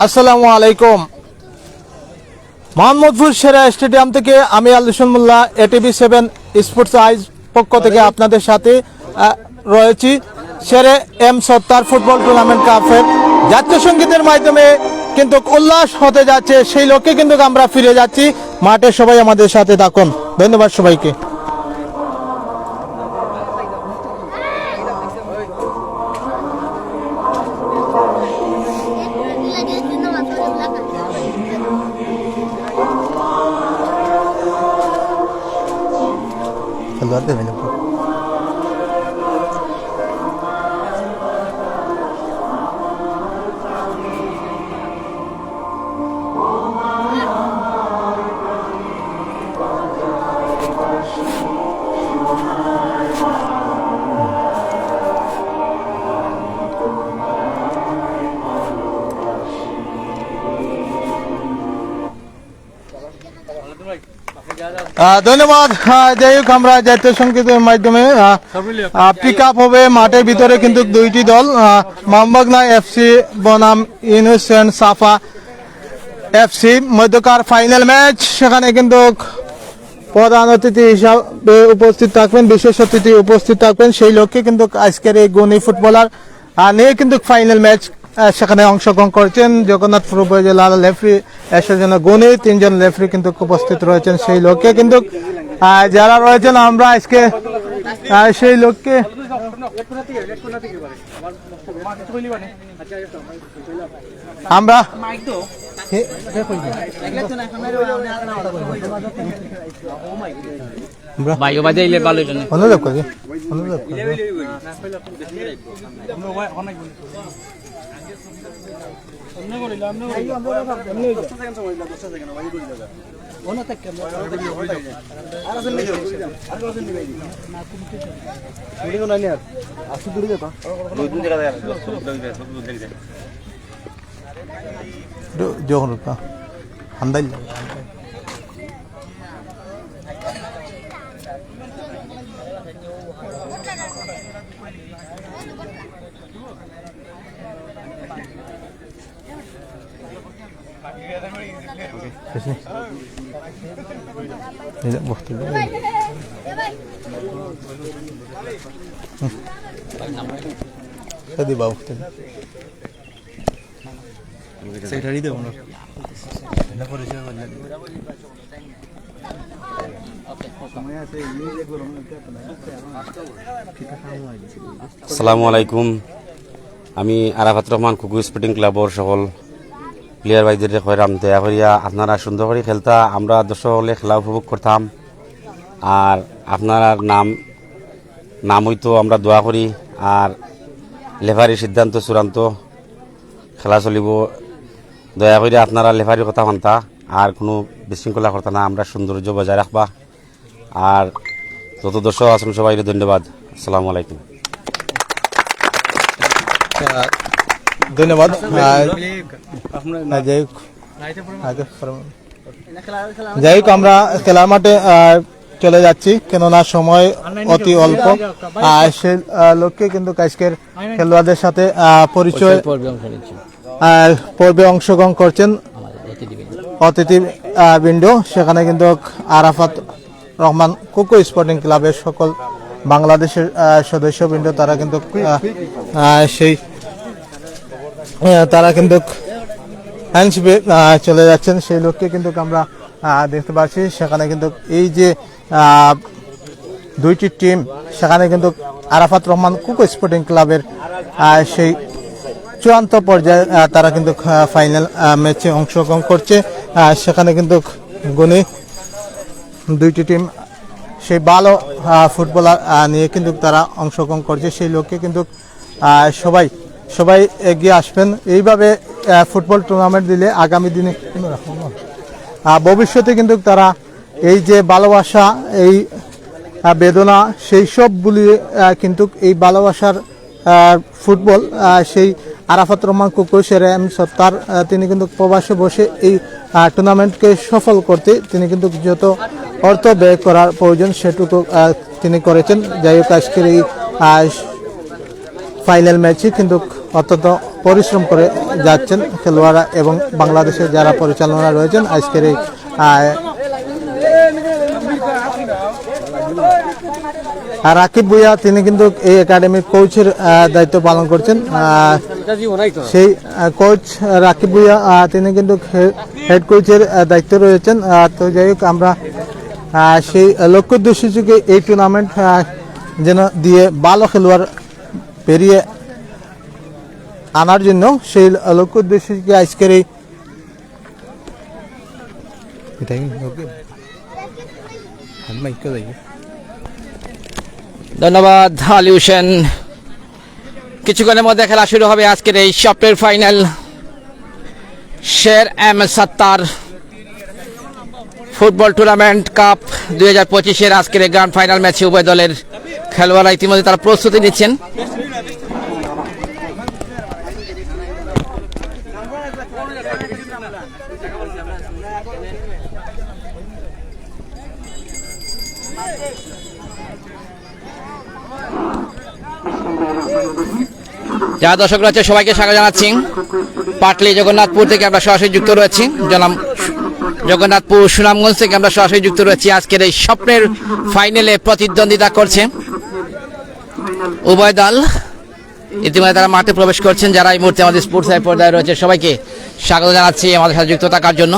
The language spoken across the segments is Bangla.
আসসালামু আলাইকুম। মোহাম্মদপুর সেরা স্টেডিয়াম থেকে আমি আলিশান মোল্লা, ATV7 স্পোর্টস আইজ পক্ষ থেকে আপনাদের সাথে রয়েছি সেরে এম সত্তার ফুটবল টুর্নামেন্ট কাপের জাতীয় সঙ্গীতের মাধ্যমে কিন্তু উল্লাস হতে যাচ্ছে, সেই লক্ষ্যে কিন্তু আমরা ফিরে যাচ্ছি মাঠে। সবাই আমাদের সাথে থাকুন। ধন্যবাদ সবাইকে। ধন্যবাদ। যাই হোক, আমরা জাতীয় সঙ্গীতের মাধ্যমে পিক আপ হবে মাঠের ভিতরে কিন্তু দুইটি দল, মোহাম্মদনা FC বনাম ইনোসেন্ট সাফা FC মধ্যকার ফাইনাল ম্যাচ। সেখানে কিন্তু প্রধান অতিথি হিসাবে উপস্থিত থাকবেন, বিশেষ অতিথি উপস্থিত থাকবেন, সেই লক্ষ্যে কিন্তু আজকের এই গুণী ফুটবলার নিয়ে কিন্তু ফাইনাল ম্যাচ সেখানে অংশগ্রহণ করছেন। জগন্নাথপুর উপজেলার রেফারি 100 জন গুণী, 3 জন রেফারি কিন্তু উপস্থিত রয়েছেন। সেই লক্ষ্যে কিন্তু যারা রয়েছেন আমরা আজকে সেই লক্ষ্যে আমরা অনুরোধ করি যখন আন্দাজ আসসালামু আলাইকুম। আমি আরাফাত রহমান কুকু স্পোর্টিং ক্লাবর সকল প্লেয়ার বাইদের কইরাম দয়া করিয়া আপনারা সুন্দর করে খেলতা, আমরা দর্শক হলে খেলা উপভোগ করতাম। আর আপনার নাম হইতো আমরা দোয়া করি। আর লেফারির সিদ্ধান্ত চূড়ান্ত, খেলা চলিব। দয়া করে আপনারা লেফারির কথা মানতা আর কোনো বিশৃঙ্খলা করতা না, আমরা সৌন্দর্য বজায় রাখবা। আর যত দর্শক আছেন সবাই ধন্যবাদ। আসসালামু আলাইকুম। ধন্যবাদ। যাই হোক, আমরা খেলার মাঠে চলে যাচ্ছি, কেননা সময় অতি অল্প। সে লক্ষ্যে কিন্তু আজকের খেলোয়াড়দের সাথে পরিচয় পর্বে অংশগ্রহণ করছেন অতিথি বৃন্দ। সেখানে কিন্তু আরাফাত রহমান কুকু স্পোর্টিং ক্লাবের সকল বাংলাদেশের সদস্যবৃন্দ তারা কিন্তু হ্যান্ডশিপে চলে যাচ্ছেন। সেই লক্ষ্যে কিন্তু আমরা দেখতে পাচ্ছি সেখানে কিন্তু এই যে দুইটি টিম, সেখানে কিন্তু আরাফাত রহমান কুকু স্পোর্টিং ক্লাবের সেই চূড়ান্ত পর্যায়ে তারা কিন্তু ফাইনাল ম্যাচে অংশগ্রহণ করছে। সেখানে কিন্তু গুণী দুইটি টিম সেই ভালো ফুটবলার নিয়ে কিন্তু তারা অংশগ্রহণ করছে। সেই লক্ষ্যে কিন্তু সবাই এগিয়ে আসবেন। এইভাবে ফুটবল টুর্নামেন্ট দিলে আগামী দিনে ভবিষ্যতে কিন্তু তারা এই যে ভালোবাসা, এই বেদনা, সেই সবগুলি কিন্তু এই ভালোবাসার ফুটবল সেই আরাফাত রহমান কুকু সেরে এম সত্তার তিনি কিন্তু প্রবাসে বসে এই টুর্নামেন্টকে সফল করতে তিনি কিন্তু যত অর্থ ব্যয় করার প্রয়োজন সেটুকু তিনি করেছেন। যাই হোক, আজকের এই ফাইনাল ম্যাচে কিন্তু অত্যন্ত পরিশ্রম করে যাচ্ছেন খেলোয়াড়রা এবং বাংলাদেশের যারা পরিচালনা রয়েছেন আজকের এই রাকিব ভুঁইয়া তিনি কিন্তু এই একাডেমির কোচের দায়িত্ব পালন করছেন। সেই কোচ রাকিব ভুঁইয়া তিনি কিন্তু হেড কোচের দায়িত্ব রয়েছেন। তো যাই হোক আমরা সেই লক্ষ্য উদ্দেশ্যকে এই টুর্নামেন্ট যেন দিয়ে ভালো খেলোয়াড় পেরিয়ে আনার জন্য সেই লক্ষ্য উদ্দেশ্যকে আজকের এই ধন্যবাদ আলী হোসেন। কিছুক্ষণের মধ্যে খেলা শুরু হবে আজকের এই স্বপ্নের ফাইনাল শের এম সত্তার ফুটবল টুর্নামেন্ট কাপ 2025-এর আজকের এই গ্র্যান্ড ফাইনাল ম্যাচে উভয় দলের খেলোয়াড়রা ইতিমধ্যে তারা প্রস্তুতি নিচ্ছেন। যারা দর্শক রয়েছে সবাইকে স্বাগত জানাচ্ছি। পাটলি জগন্নাথপুর থেকে আমরা সরাসরি যুক্ত রয়েছি, জগন্নাথপুর সুনামগঞ্জ থেকে আমরা সরাসরি যুক্ত রয়েছি। আজকের এই স্বপ্নের ফাইনালে প্রতিদ্বন্দ্বিতা করছে উভয় দল। ইতিমধ্যে তারা মাঠে প্রবেশ করছেন। যারা এই মুহূর্তে আমাদের স্পোর্টস লাইভ পর্দায় রয়েছে সবাইকে স্বাগত জানাচ্ছি আমাদের সাথে যুক্ত থাকার জন্য।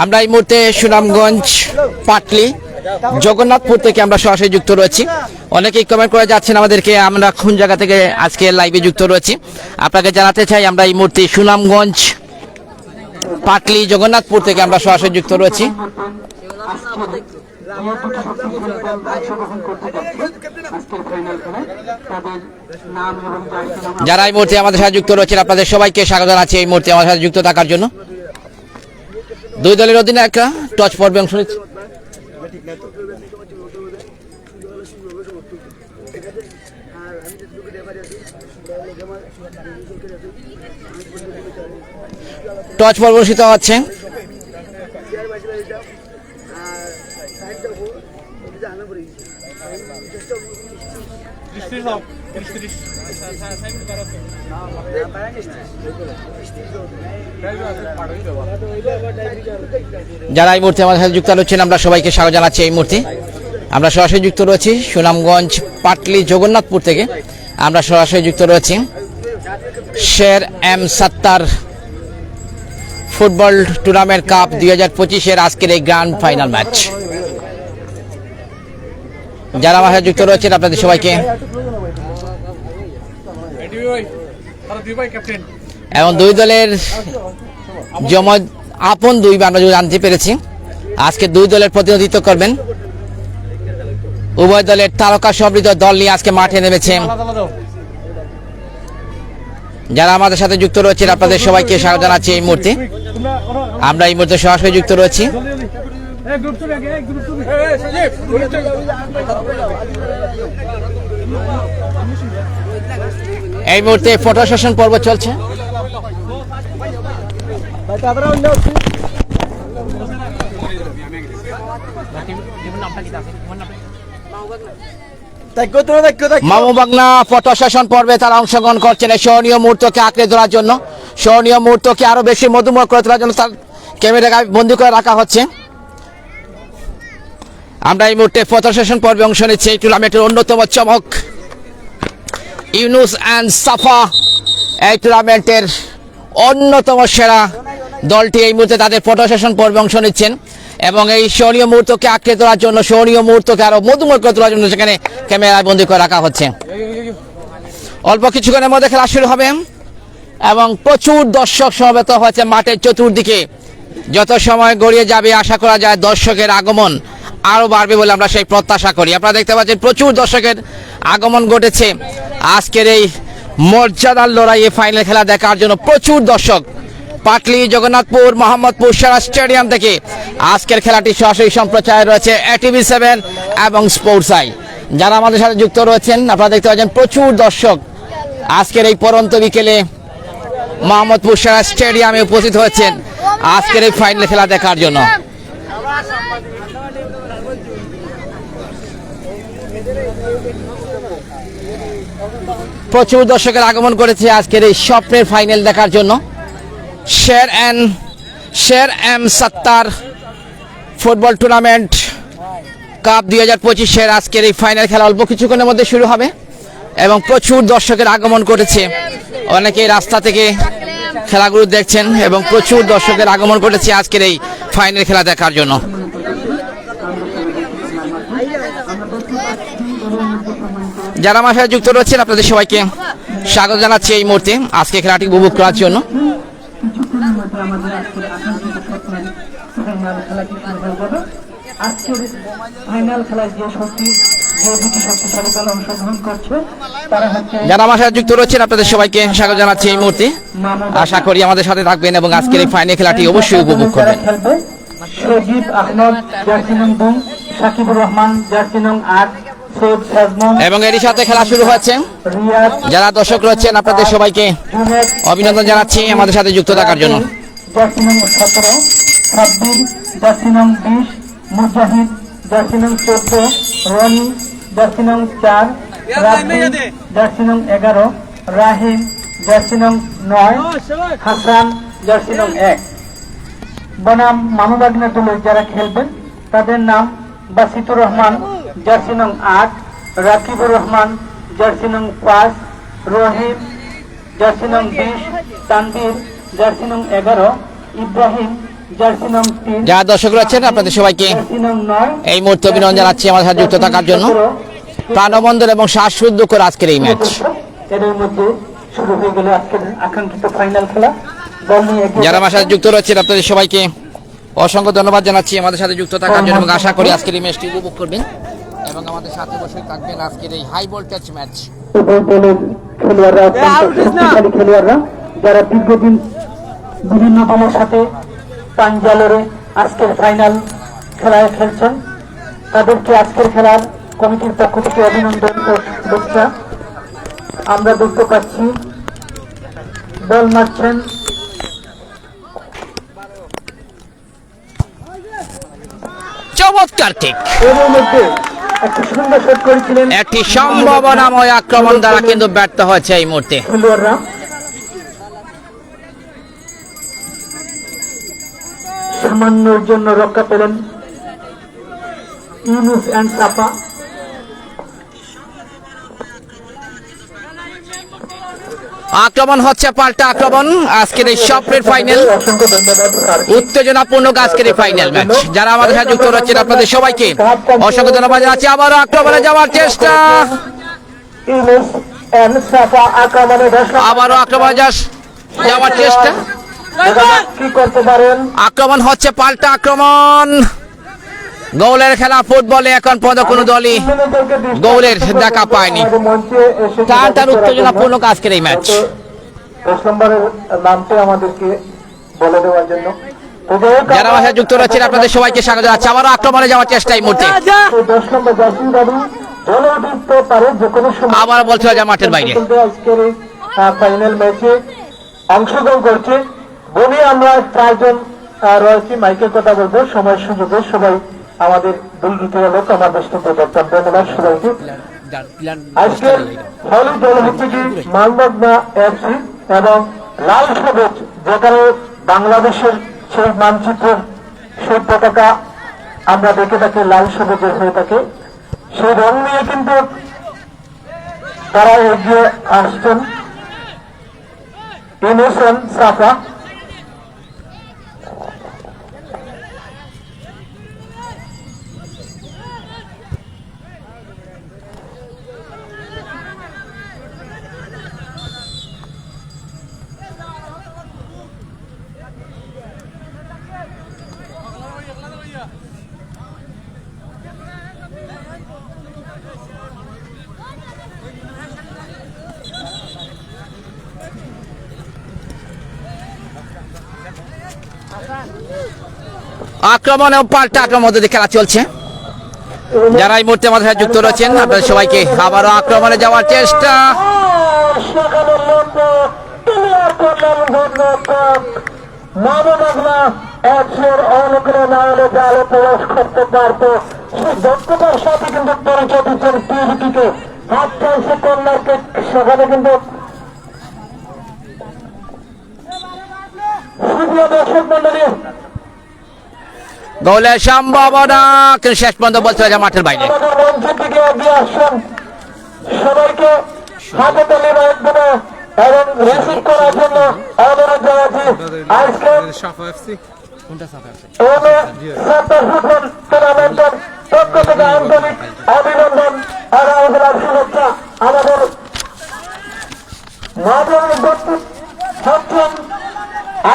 আমরা এই মুহূর্তে সুনামগঞ্জ পাটলি জগন্নাথপুর থেকে আমরা সরাসরি যুক্ত রয়েছি। অনেকেই কমেন্ট করে যাচ্ছেন আমাদেরকে আমরা কোন জায়গা থেকে আজকে লাইভে যুক্ত রয়েছি। আপনাকে জানাতে চাই আমরা এই মুহূর্তে সুনামগঞ্জ পাটলি জগন্নাথপুর থেকে আমরা সরাসরি যুক্ত রয়েছি। যারা এই মুহূর্তে আমাদের সাথে যুক্ত রয়েছেন আপনাদের সবাইকে স্বাগত জানাচ্ছি এই মুহূর্তে আমাদের সাথে যুক্ত থাকার জন্য। দুই দলের অধীনে একটা টচ পর্বে অংশ নিচ্ছে। টচ পর্ব অনুষ্ঠিত হচ্ছে। যারা এই মুহূর্তে আমাদের সাথে যুক্ত রয়েছেন আমরা সবাইকে স্বাগত জানাচ্ছি। এই মুহূর্তে আমরা সরাসরি যুক্ত রয়েছি সুনামগঞ্জ পাটলি জগন্নাথপুর থেকে আমরা সরাসরি যুক্ত রয়েছি শের এম সত্তার ফুটবল টুর্নামেন্ট কাপ 2025-এর আজকের এই গ্র্যান্ড ফাইনাল ম্যাচ। যারা আমার সাথে যুক্ত রয়েছেন আপনাদের সবাইকে এবং দুই দলের জমজ আপন দুই আমরা জানতে পেরেছি আজকে দুই দলের প্রতিনিধিত্ব করবেন। উভয় দলের তারকা সমৃদ্ধ দল নিয়ে আজকে মাঠে নেমেছে। যারা আমাদের সাথে যুক্ত রয়েছেন আপনাদের সবাইকে স্বাগত জানাচ্ছি। এই মুহূর্তে আমরা এই মুহূর্তে সরাসরি যুক্ত রয়েছি। এই মুহূর্তে ফটো সেশন পর্ব চলছে। মামু বাগনা ফটো সেশন পর্বে তারা অংশগ্রহণ করছেন এই স্মরণীয় মুহূর্তকে আঁকড়ে ধরার জন্য, স্মরণীয় মুহূর্তকে আরো বেশি মধুময় করে তোলার জন্য তার ক্যামেরায় বন্দী করে রাখা হচ্ছে। আমরা এই মুহূর্তে ফটো সেশন পর্বে অংশ নিচ্ছি। এই টুর্নামেন্টের অন্যতম চমক ইউনুস অ্যান্ড সাফা, এই টুর্নামেন্টের অন্যতম সেরা দলটি এই মুহূর্তে তাদের ফটো সেশন পর্বে অংশ নিচ্ছেন এবং এই স্মরণীয় মুহূর্তকে আঁকড়ে তোলার জন্য, স্মরণীয় মুহূর্তকে আরো মধুময় করে তোলার জন্য সেখানে ক্যামেরায় বন্দী করে রাখা হচ্ছে। অল্প কিছুক্ষণের মধ্যে খেলা শুরু হবে এবং প্রচুর দর্শক সমবেত হয়েছে মাঠের চতুর্দিকে। যত সময় গড়িয়ে যাবে আশা করা যায় দর্শকের আগমন আরো বাড়বে বলে আমরা সেই প্রত্যাশা করি। আপনারা দেখতে পাচ্ছেন প্রচুর দর্শকের আগমন ঘটেছে আজকের এই মর্যাদার লড়াইয়ে ফাইনাল খেলা দেখার জন্য। প্রচুর দর্শক পাটলি জগন্নাথপুর মোহাম্মদপুর সেরা স্টেডিয়াম থেকে আজকের খেলাটি সরাসরি সম্প্রচার রয়েছে ATV7 এবং স্পোর্টস আই। যারা আমাদের সাথে যুক্ত রয়েছেন আপনারা দেখতে পাচ্ছেন প্রচুর দর্শক আজকের এই পরন্ত বিকেলে মোহাম্মদপুর সেরা স্টেডিয়ামে উপস্থিত হয়েছেন আজকের এই ফাইনাল খেলা দেখার জন্য। প্রচুর দর্শকের আগমন করেছে আজকের এই স্বপ্নের ফাইনাল দেখার জন্য। শের এম সত্তার ফুটবল টুর্নামেন্ট কাপ 2025-এর আজকের এই ফাইনাল খেলা অল্প কিছুক্ষণের মধ্যে শুরু হবে এবং প্রচুর দর্শকের আগমন করেছে। অনেকেই রাস্তা থেকে খেলাগুলো দেখছেন এবং প্রচুর দর্শকের আগমন করেছে আজকের এই ফাইনাল খেলা দেখার জন্য। যারা আমার সাথে যুক্ত রয়েছেন আপনাদের সবাইকে স্বাগত জানাচ্ছি এই মুহূর্তে আজকে খেলাটি উপভোগ করার জন্য। যারা আমার সাথে যুক্ত রয়েছেন আপনাদের সবাইকে স্বাগত জানাচ্ছি এই মুহূর্তে। আশা করি আমাদের সাথে থাকবেন এবং আজকের এই ফাইনাল খেলাটি অবশ্যই উপভোগ করবেন। সজীব আহমদ জার্সি নং 2, সাকিবুর রহমান জার্সি নং 8, সৈয়দ সাজমান এবং এরই সাথে খেলা শুরু হচ্ছে। রিয়াদ যারা দর্শক রয়েছেন আপনাদের সবাইকে জুনেদ অভিনন্দন জানাচ্ছি আমাদের সাথে যুক্ত থাকার জন্য। জার্সি নং 17, সাব্বির জার্সি নং 20, মুজাহিদ জার্সি নং 14, রনি জার্সি নং 4, রাব্বি জার্সি নং 11, রাহিম জার্সি নং 9, হাসান জার্সি নং 1। বনাম মামুবাগনা দলের যারা খেলবেন তাদের নাম বাসিতুর রহমান জার্সি নং 8, রাকিবুর রহমান জার্সি নং 5, রহিম জার্সি নং 20, তানভীর জার্সি নং 11, ইব্রাহিম জার্সি নং 3, যারা দর্শক রয়েছেন আপনাদের সবাইকে জার্সি নং 9। এই মুহূর্তে অভিনন্দন জানাচ্ছি আমাদের সাথে যুক্ত থাকার জন্য। প্রাণবন্দর এবং শ্বাসরুদ্ধকর আজকের এই ম্যাচ। এদের মধ্যে শুরু হয়ে গেল আজকের আকাঙ্ক্ষিত ফাইনাল খেলা। দল নিয়ে এগিয়ে যারা আমার সাথে যুক্ত রয়েছেন আপনাদের সবাইকে অসংখ্য ধন্যবাদ জানাচ্ছি আমাদের সাথে যুক্ত থাকার জন্য এবং আশা করি আজকের এই ম্যাচটি উপভোগ করবেন এবং আমাদের সাথে অবশ্যই থাকবেন আজকের এই হাই ভোল্টেজ ম্যাচ। উভয় দলের খেলোয়াড়রা অত্যন্ত শক্তিশালী খেলোয়াড়রা যারা দীর্ঘদিন বিভিন্ন দলের সাথে পাঞ্জালরে আজকের ফাইনাল খেলায় খেলছেন। তাদেরকে আজকের খেলার কমিটির পক্ষ থেকে অভিনন্দন ও শুভেচ্ছা। আমরা দেখতে পাচ্ছি বল মারছেন চমৎকার কিক, এর মধ্যে একটি সুন্দর শট করেছিলেন একটি সম্ভাবনাময় আক্রমণ দ্বারা কিন্তু ব্যর্থ হয়েছে এই মুহূর্তে। খেলোয়াড়রা। সামান্যর জন্য রক্ষা পেলেন ইউনুস এন্ড সাফা। আক্রমণ হচ্ছে, পাল্টা আক্রমণ আজকের এই স্বপ্নের ফাইনাল। অসংখ্য ধন্যবাদ স্যার। উত্তেজনাপূর্ণ আজকের এই ফাইনাল ম্যাচ। যারা আমাদের সাথে যুক্ত রয়েছেন আপনাদের সবাইকে অসংখ্য ধন্যবাদ জানাচ্ছি। আবারও আক্রমণে যাওয়ার চেষ্টা, ইউনুস এন্ড সাফা আক্রমণে আবারও আক্রমণে যাওয়ার চেষ্টা, কি করতে পারেন? আক্রমণ হচ্ছে, পাল্টা আক্রমণ। গোলের খেলা ফুটবলে এখন পর্যন্ত কোনো দলই গোলের দেখা পায়নি। টান উত্তেজনাপূর্ণ আজকের এই ম্যাচ। 10 নম্বরের নামটা আমাদেরকে বলে দেওয়ার জন্য যারা আমার সাথে যুক্ত রয়েছেন আপনাদের সবাইকে স্বাগত জানাচ্ছি। আবারও আক্রমণে যাওয়ার চেষ্টা এই মুহূর্তে, 10 নম্বর জাসিম দাবি দলে উঠতে পারে যে কোনো সময়। আবার বল চলে যায় মাঠের বাইরে। আজকের এই ফাইনাল ম্যাচে অংশগ্রহণ করছে। বলি আমরা 4 জন রয়েছি, মাইকের কথা বলবো সময় সুযোগে। সবাই আমাদের দুর্নীতি লোক, আমার বক্তব্য করতাম। ধন্যবাদ সবাইকে। আজকের হল দল হচ্ছে কি মালদা এফসি এবং লাল সবুজ, যেখানে বাংলাদেশের সেই মানচিত্রের সেই পতাকা আমরা দেখে থাকি লাল সবুজের হয়ে থাকে। সেই রং নিয়ে কিন্তু তারা এগিয়ে আসছেন। ইনোসেন্ট সাফা আক্রমণ এবং পাল্টা আক্রমণ মধ্যে দিয়ে খেলা চলছে। যারা এই মুহূর্তে আমাদের সাথে যুক্ত রয়েছেন আপনাদের সবাইকে আবারও আক্রমণে যাওয়ার চেষ্টা, ক্লিয়ার করলেন গোলরক্ষক মামুনুল্লাহ। এর অনুগ্রহ না হলে জালে প্রবেশ করতে পারত। সেই দক্ষতার সাথে কিন্তু পরিচয় দিচ্ছেন পিডিপিকে। হাত চাইছে কর্নারকে, সেখানে কিন্তু দর্শক মন্ডলী গোলের সম্ভাবনা, কিন্তু শেষ পর্যন্ত বলতে হয় মাঠের বাইরে। আমাদের মঞ্চের দিকে এগিয়ে আসছেন, সবাইকে হাতে তালি দেবো এবং রিসিভ করার জন্য অনুরোধ জানাচ্ছি। আজকে ফুটবল টুর্নামেন্টের পক্ষ থেকে আন্তরিক অভিনন্দন আর আমাদের শুভেচ্ছা। আমাদের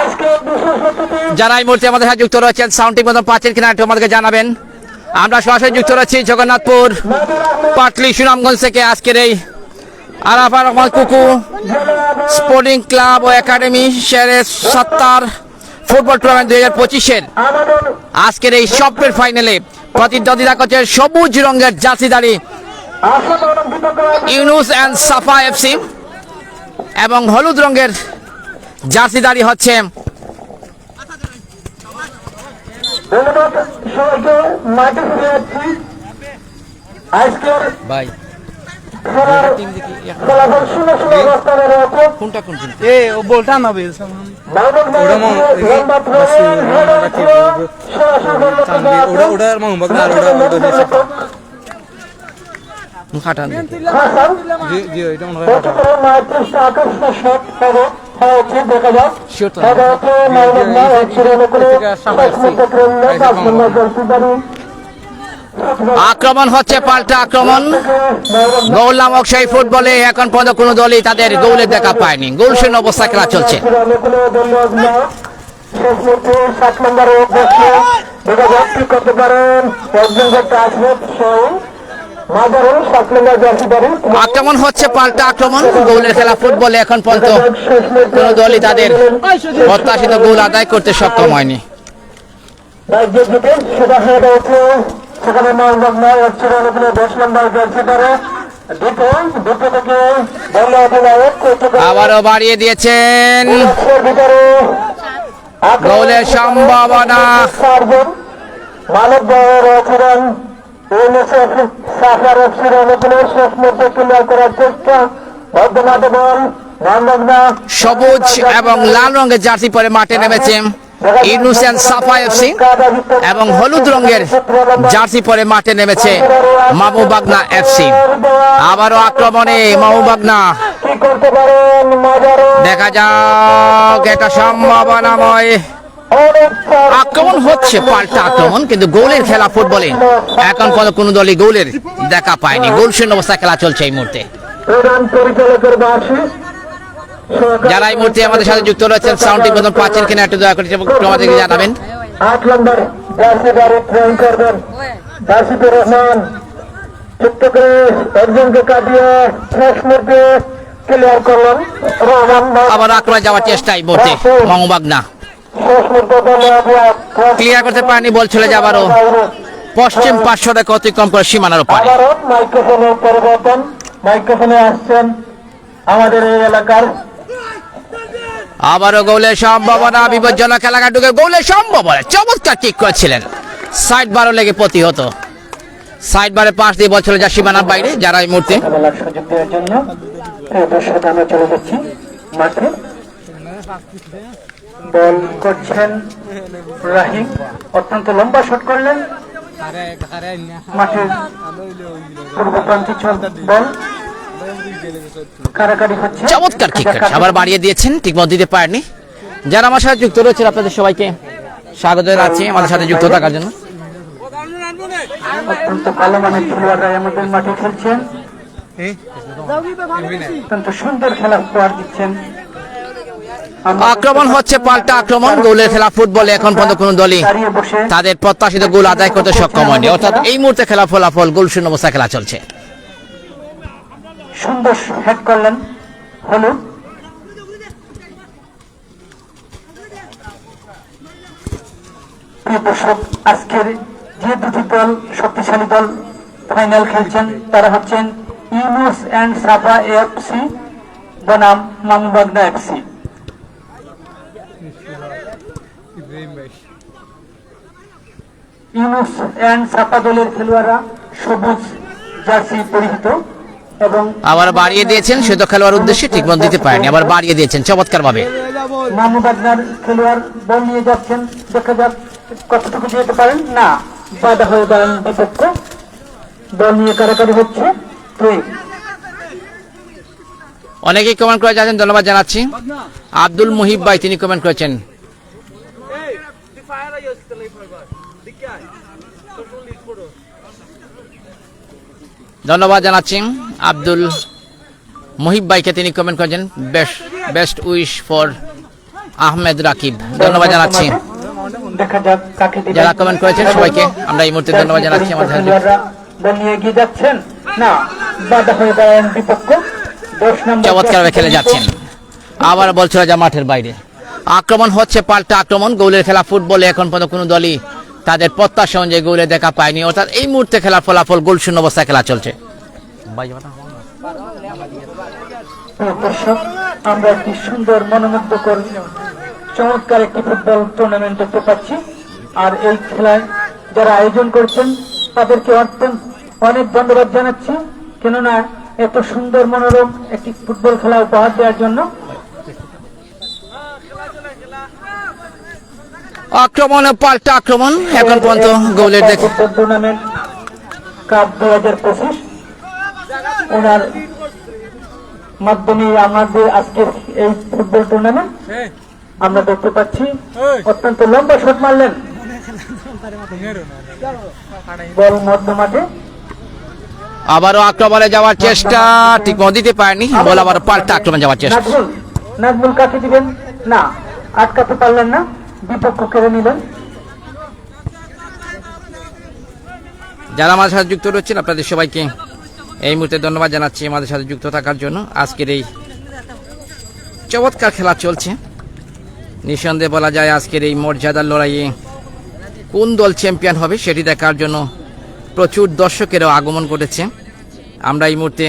আজকে বিশেষ অতিথি যারা এই মুহূর্তে আমাদের সাথে যুক্ত রয়েছেন সাউন্ডটি মতন পাচ্ছেন কিনা একটু আমাদেরকে জানাবেন। আমরা সরাসরি যুক্ত রয়েছি জগন্নাথপুর পাটলি সুনামগঞ্জ থেকে। আজকের এই আরাফাত রহমান কুকু স্পোর্টিং ক্লাব ও একাডেমি শেরে সত্তার ফুটবল টুর্নামেন্ট 2025-এর আমাদের আজকের এই স্বপ্নের ফাইনালে প্রতিদ্বন্দ্বিতা করছে সবুজ রঙের জার্সিধারী আসন অলঙ্কৃত করা ইউনুস অ্যান্ড সাফা এফসি এবং হলুদ রঙের জার্সিধারী হচ্ছে ধন্যবাদ সবাইকে। মাঠে ফিরে যাচ্ছি। আজকের খেলার ফলাফল 0-0 অবস্থানে রয়েছে। আক্রমণ হচ্ছে, পাল্টা আক্রমণ। গোল নামক সেই ফুটবলে এখন পর্যন্ত কোনো দলই তাদের গোলের দেখা পায়নি। গোল শূন্য অবস্থা খেলা চলছে। করতে পারেন একজন করতে আসবে আক্রমণ হচ্ছে, পাল্টা আক্রমণ। গোলের খেলা ফুটবলে এখন পর্যন্ত কোনো দলই তাদের প্রত্যাশিত গোল আদায় করতে সক্ষম হয়নি। সেটা হয়ে রয়েছে সেখানে 9 নম্বর 10 নম্বর জার্সি ধরে দুটো থেকে বল অধিনায়ক আবারও বাড়িয়ে দিয়েছেন। ভিতরে গোলের সম্ভাবনা। চারজন মানব রয়েছিলেন ইউনিসেফ সাফার এফসির অনুকূলে শেষ মুহূর্তে ক্লিয়ার করার চেষ্টা। বর্ধমানে বল রামবাগনা সবুজ এবং লাল রঙের জার্সি পরে মাঠে নেমেছে ইউনুস অ্যান্ড সাফা এফসি এবং হলুদ রঙের জার্সি পরে মাঠে নেমেছে মামুবাগনা এফসি। আবারও আক্রমণে মামুবাগনা, কি করতে পারেন মাজারো দেখা যাক এটা সম্ভাবনাময় আক্রমণ হচ্ছে, পাল্টা আক্রমণ। কিন্তু গোলের খেলা ফুটবলে এখন পর্যন্ত কোনো দলই গোলের দেখা পায়নি। গোল শূন্য অবস্থা খেলা চলছে এই মুহূর্তে। প্রধান পরিচালকের বাসী যারা এই মুহূর্তে আমাদের সাথে যুক্ত রয়েছেন সাউন্ডটি মতন পাচ্ছেন কিনা একটু দয়া করে আমাদেরকে জানাবেন। 8 নম্বর জার্সিদারি ট্রেন করবেন জার্সিদুর রহমান যুক্ত করে একজনকে কাটিয়ে শেষ মুহূর্তে ক্লিয়ার করলেন রহমান। আবার আক্রমণে যাওয়ার চেষ্টা এই মুহূর্তে মামুবাগনা শেষ মুহূর্তে ক্লিয়ার করতে পারেনি, বল চলে যাবারও পশ্চিম পার্শ্বটা অতিক্রম করে সীমানার উপরে। আবারও মাইক্রোফোনের পরিবর্তন, মাইক্রোফোনে আসছেন আমাদের এই এলাকার আবারও গোলের সম্ভাবনা। বিপজ্জনক এলাকায় ঢুকে গোলের সম্ভাবনা, চমৎকার কিক করেছিলেন। সাইড বারও লেগে প্রতিহত, সাইড বারে পাশ দিয়ে বল চলে যায় সীমানার বাইরে। যারা এই মুহূর্তে খেলার সুযোগ দেওয়ার জন্য দর্শক আমরা চলে যাচ্ছি মাঠে। বল করছেন রাহিম, অত্যন্ত লম্বা শট করলেন মাঠের পূর্ব প্রান্তে বল কারাকারি হচ্ছে। চমৎকার কিক আবার বাড়িয়ে দিয়েছেন, ঠিক মতো দিতে পারেননি। যারা আমার সাথে যুক্ত রয়েছেন আপনাদের সবাইকে স্বাগত জানাচ্ছি আমাদের সাথে যুক্ত থাকার জন্য। অত্যন্ত ভালো মানের খেলোয়াড়রা আমাদের মাঠে খেলছেন, অত্যন্ত সুন্দর খেলা উপহার দিচ্ছেন। আক্রমণ হচ্ছে, পাল্টা আক্রমণ। গোলের খেলা ফুটবলে এখন পর্যন্ত কোনো দলই দাঁড়িয়ে বসে তাদের প্রত্যাশিত গোল আদায় করতে সক্ষম হয়নি। অর্থাৎ এই মুহূর্তে খেলা ফলাফল গোল শূন্য অবস্থা খেলা চলছে। সুন্দর হেড করলেন হলুদ। প্রিয় দর্শক, আজকের যে দুটি দল শক্তিশালী দল ফাইনাল খেলছেন তারা হচ্ছেন ইউনুস অ্যান্ড সাফা এফসি বনাম মামুবাগনা এফসি। ইউনুস অ্যান্ড সাপা দলের খেলোয়াড়রা সবুজ জার্সি পরিহিত এবং আবার বাড়িয়ে দিয়েছেন, সে তো খেলোয়াড় উদ্দেশ্যে ঠিক মতো দিতে পারেনি, আবার বাড়িয়ে দিয়েছেন চমৎকার ভাবে। মামুবাগনার খেলোয়াড় বল নিয়ে যাচ্ছেন, দেখা যাক কতটুকু যেতে পারেন। না, বাধা হয়ে দাঁড়ান বিপক্ষ। বল নিয়ে কারাকারি হচ্ছে। অনেকেই কমেন্ট করে যাচ্ছেন, ধন্যবাদ জানাচ্ছি। আব্দুল মুহিব ভাই তিনি কমেন্ট করেছেন, ধন্যবাদ জানাচ্ছি আব্দুল মুহিব ভাইকে, তিনি কমেন্ট করেছেন best wish for Ahmed Rakib, ধন্যবাদ জানাচ্ছি। দেখা যাক কাকে দিবেন। যারা কমেন্ট করেছেন সবাইকে আমরা এই মুহূর্তে ধন্যবাদ জানাচ্ছি। আমাদের খেলোয়াড়রা বল নিয়ে এগিয়ে যাচ্ছেন। না, বাধা হয়ে দাঁড়ান বিপক্ষ। 10 নম্বর চমৎকারভাবে খেলে যাচ্ছেন, আবার বল চলে যায় মাঠের বাইরে। আক্রমণ হচ্ছে, পাল্টা আক্রমণ। গোলের খেলা ফুটবলে এখন পর্যন্ত কোনো দলই তাদের প্রত্যাশা অনুযায়ী গোলে দেখা পায়নি, অর্থাৎ এই মুহূর্তে খেলার ফলাফল গোল শূন্য অবস্থায় খেলা চলছে। দর্শক, আমরা একটি সুন্দর মনোমুগ্ধকর চমৎকার একটি ফুটবল টুর্নামেন্ট দেখতে পাচ্ছি। আর এই খেলায় যারা আয়োজন করছেন তাদেরকে অনেক ধন্যবাদ জানাচ্ছি, কেননা এত সুন্দর মনোরম একটি ফুটবল খেলা উপহার দেওয়ার জন্য। আক্রমণ ও পাল্টা আক্রমণ, এখন পর্যন্ত গোলের দেখে ফুটবল টুর্নামেন্ট কাপ 2025 ওনার মাধ্যমে আমাদের আজকের এই ফুটবল টুর্নামেন্ট আমরা দেখতে পাচ্ছি। অত্যন্ত লম্বা শট মারলেন, বল মধ্য মাঠে। আবারও আক্রমণে যাওয়ার চেষ্টা, ঠিক মতো দিতে পারেনি, বল আবার পাল্টা আক্রমণে যাওয়ার চেষ্টা। নাজমুল কাকে দিবেন? না, আটকাতে পারলেন না, বিপক্ষ কেড়ে নিলেন। যারা আমাদের সাথে যুক্ত রয়েছেন আপনাদের সবাইকে এই মুহূর্তে ধন্যবাদ জানাচ্ছি আমাদের সাথে যুক্ত থাকার জন্য। আজকের এই চমৎকার খেলা চলছে, নিঃসন্দেহে বলা যায় আজকের এই মর্যাদার লড়াইয়ে কোন দল চ্যাম্পিয়ন হবে সেটি দেখার জন্য প্রচুর দর্শকেরও আগমন ঘটেছে। আমরা এই মুহূর্তে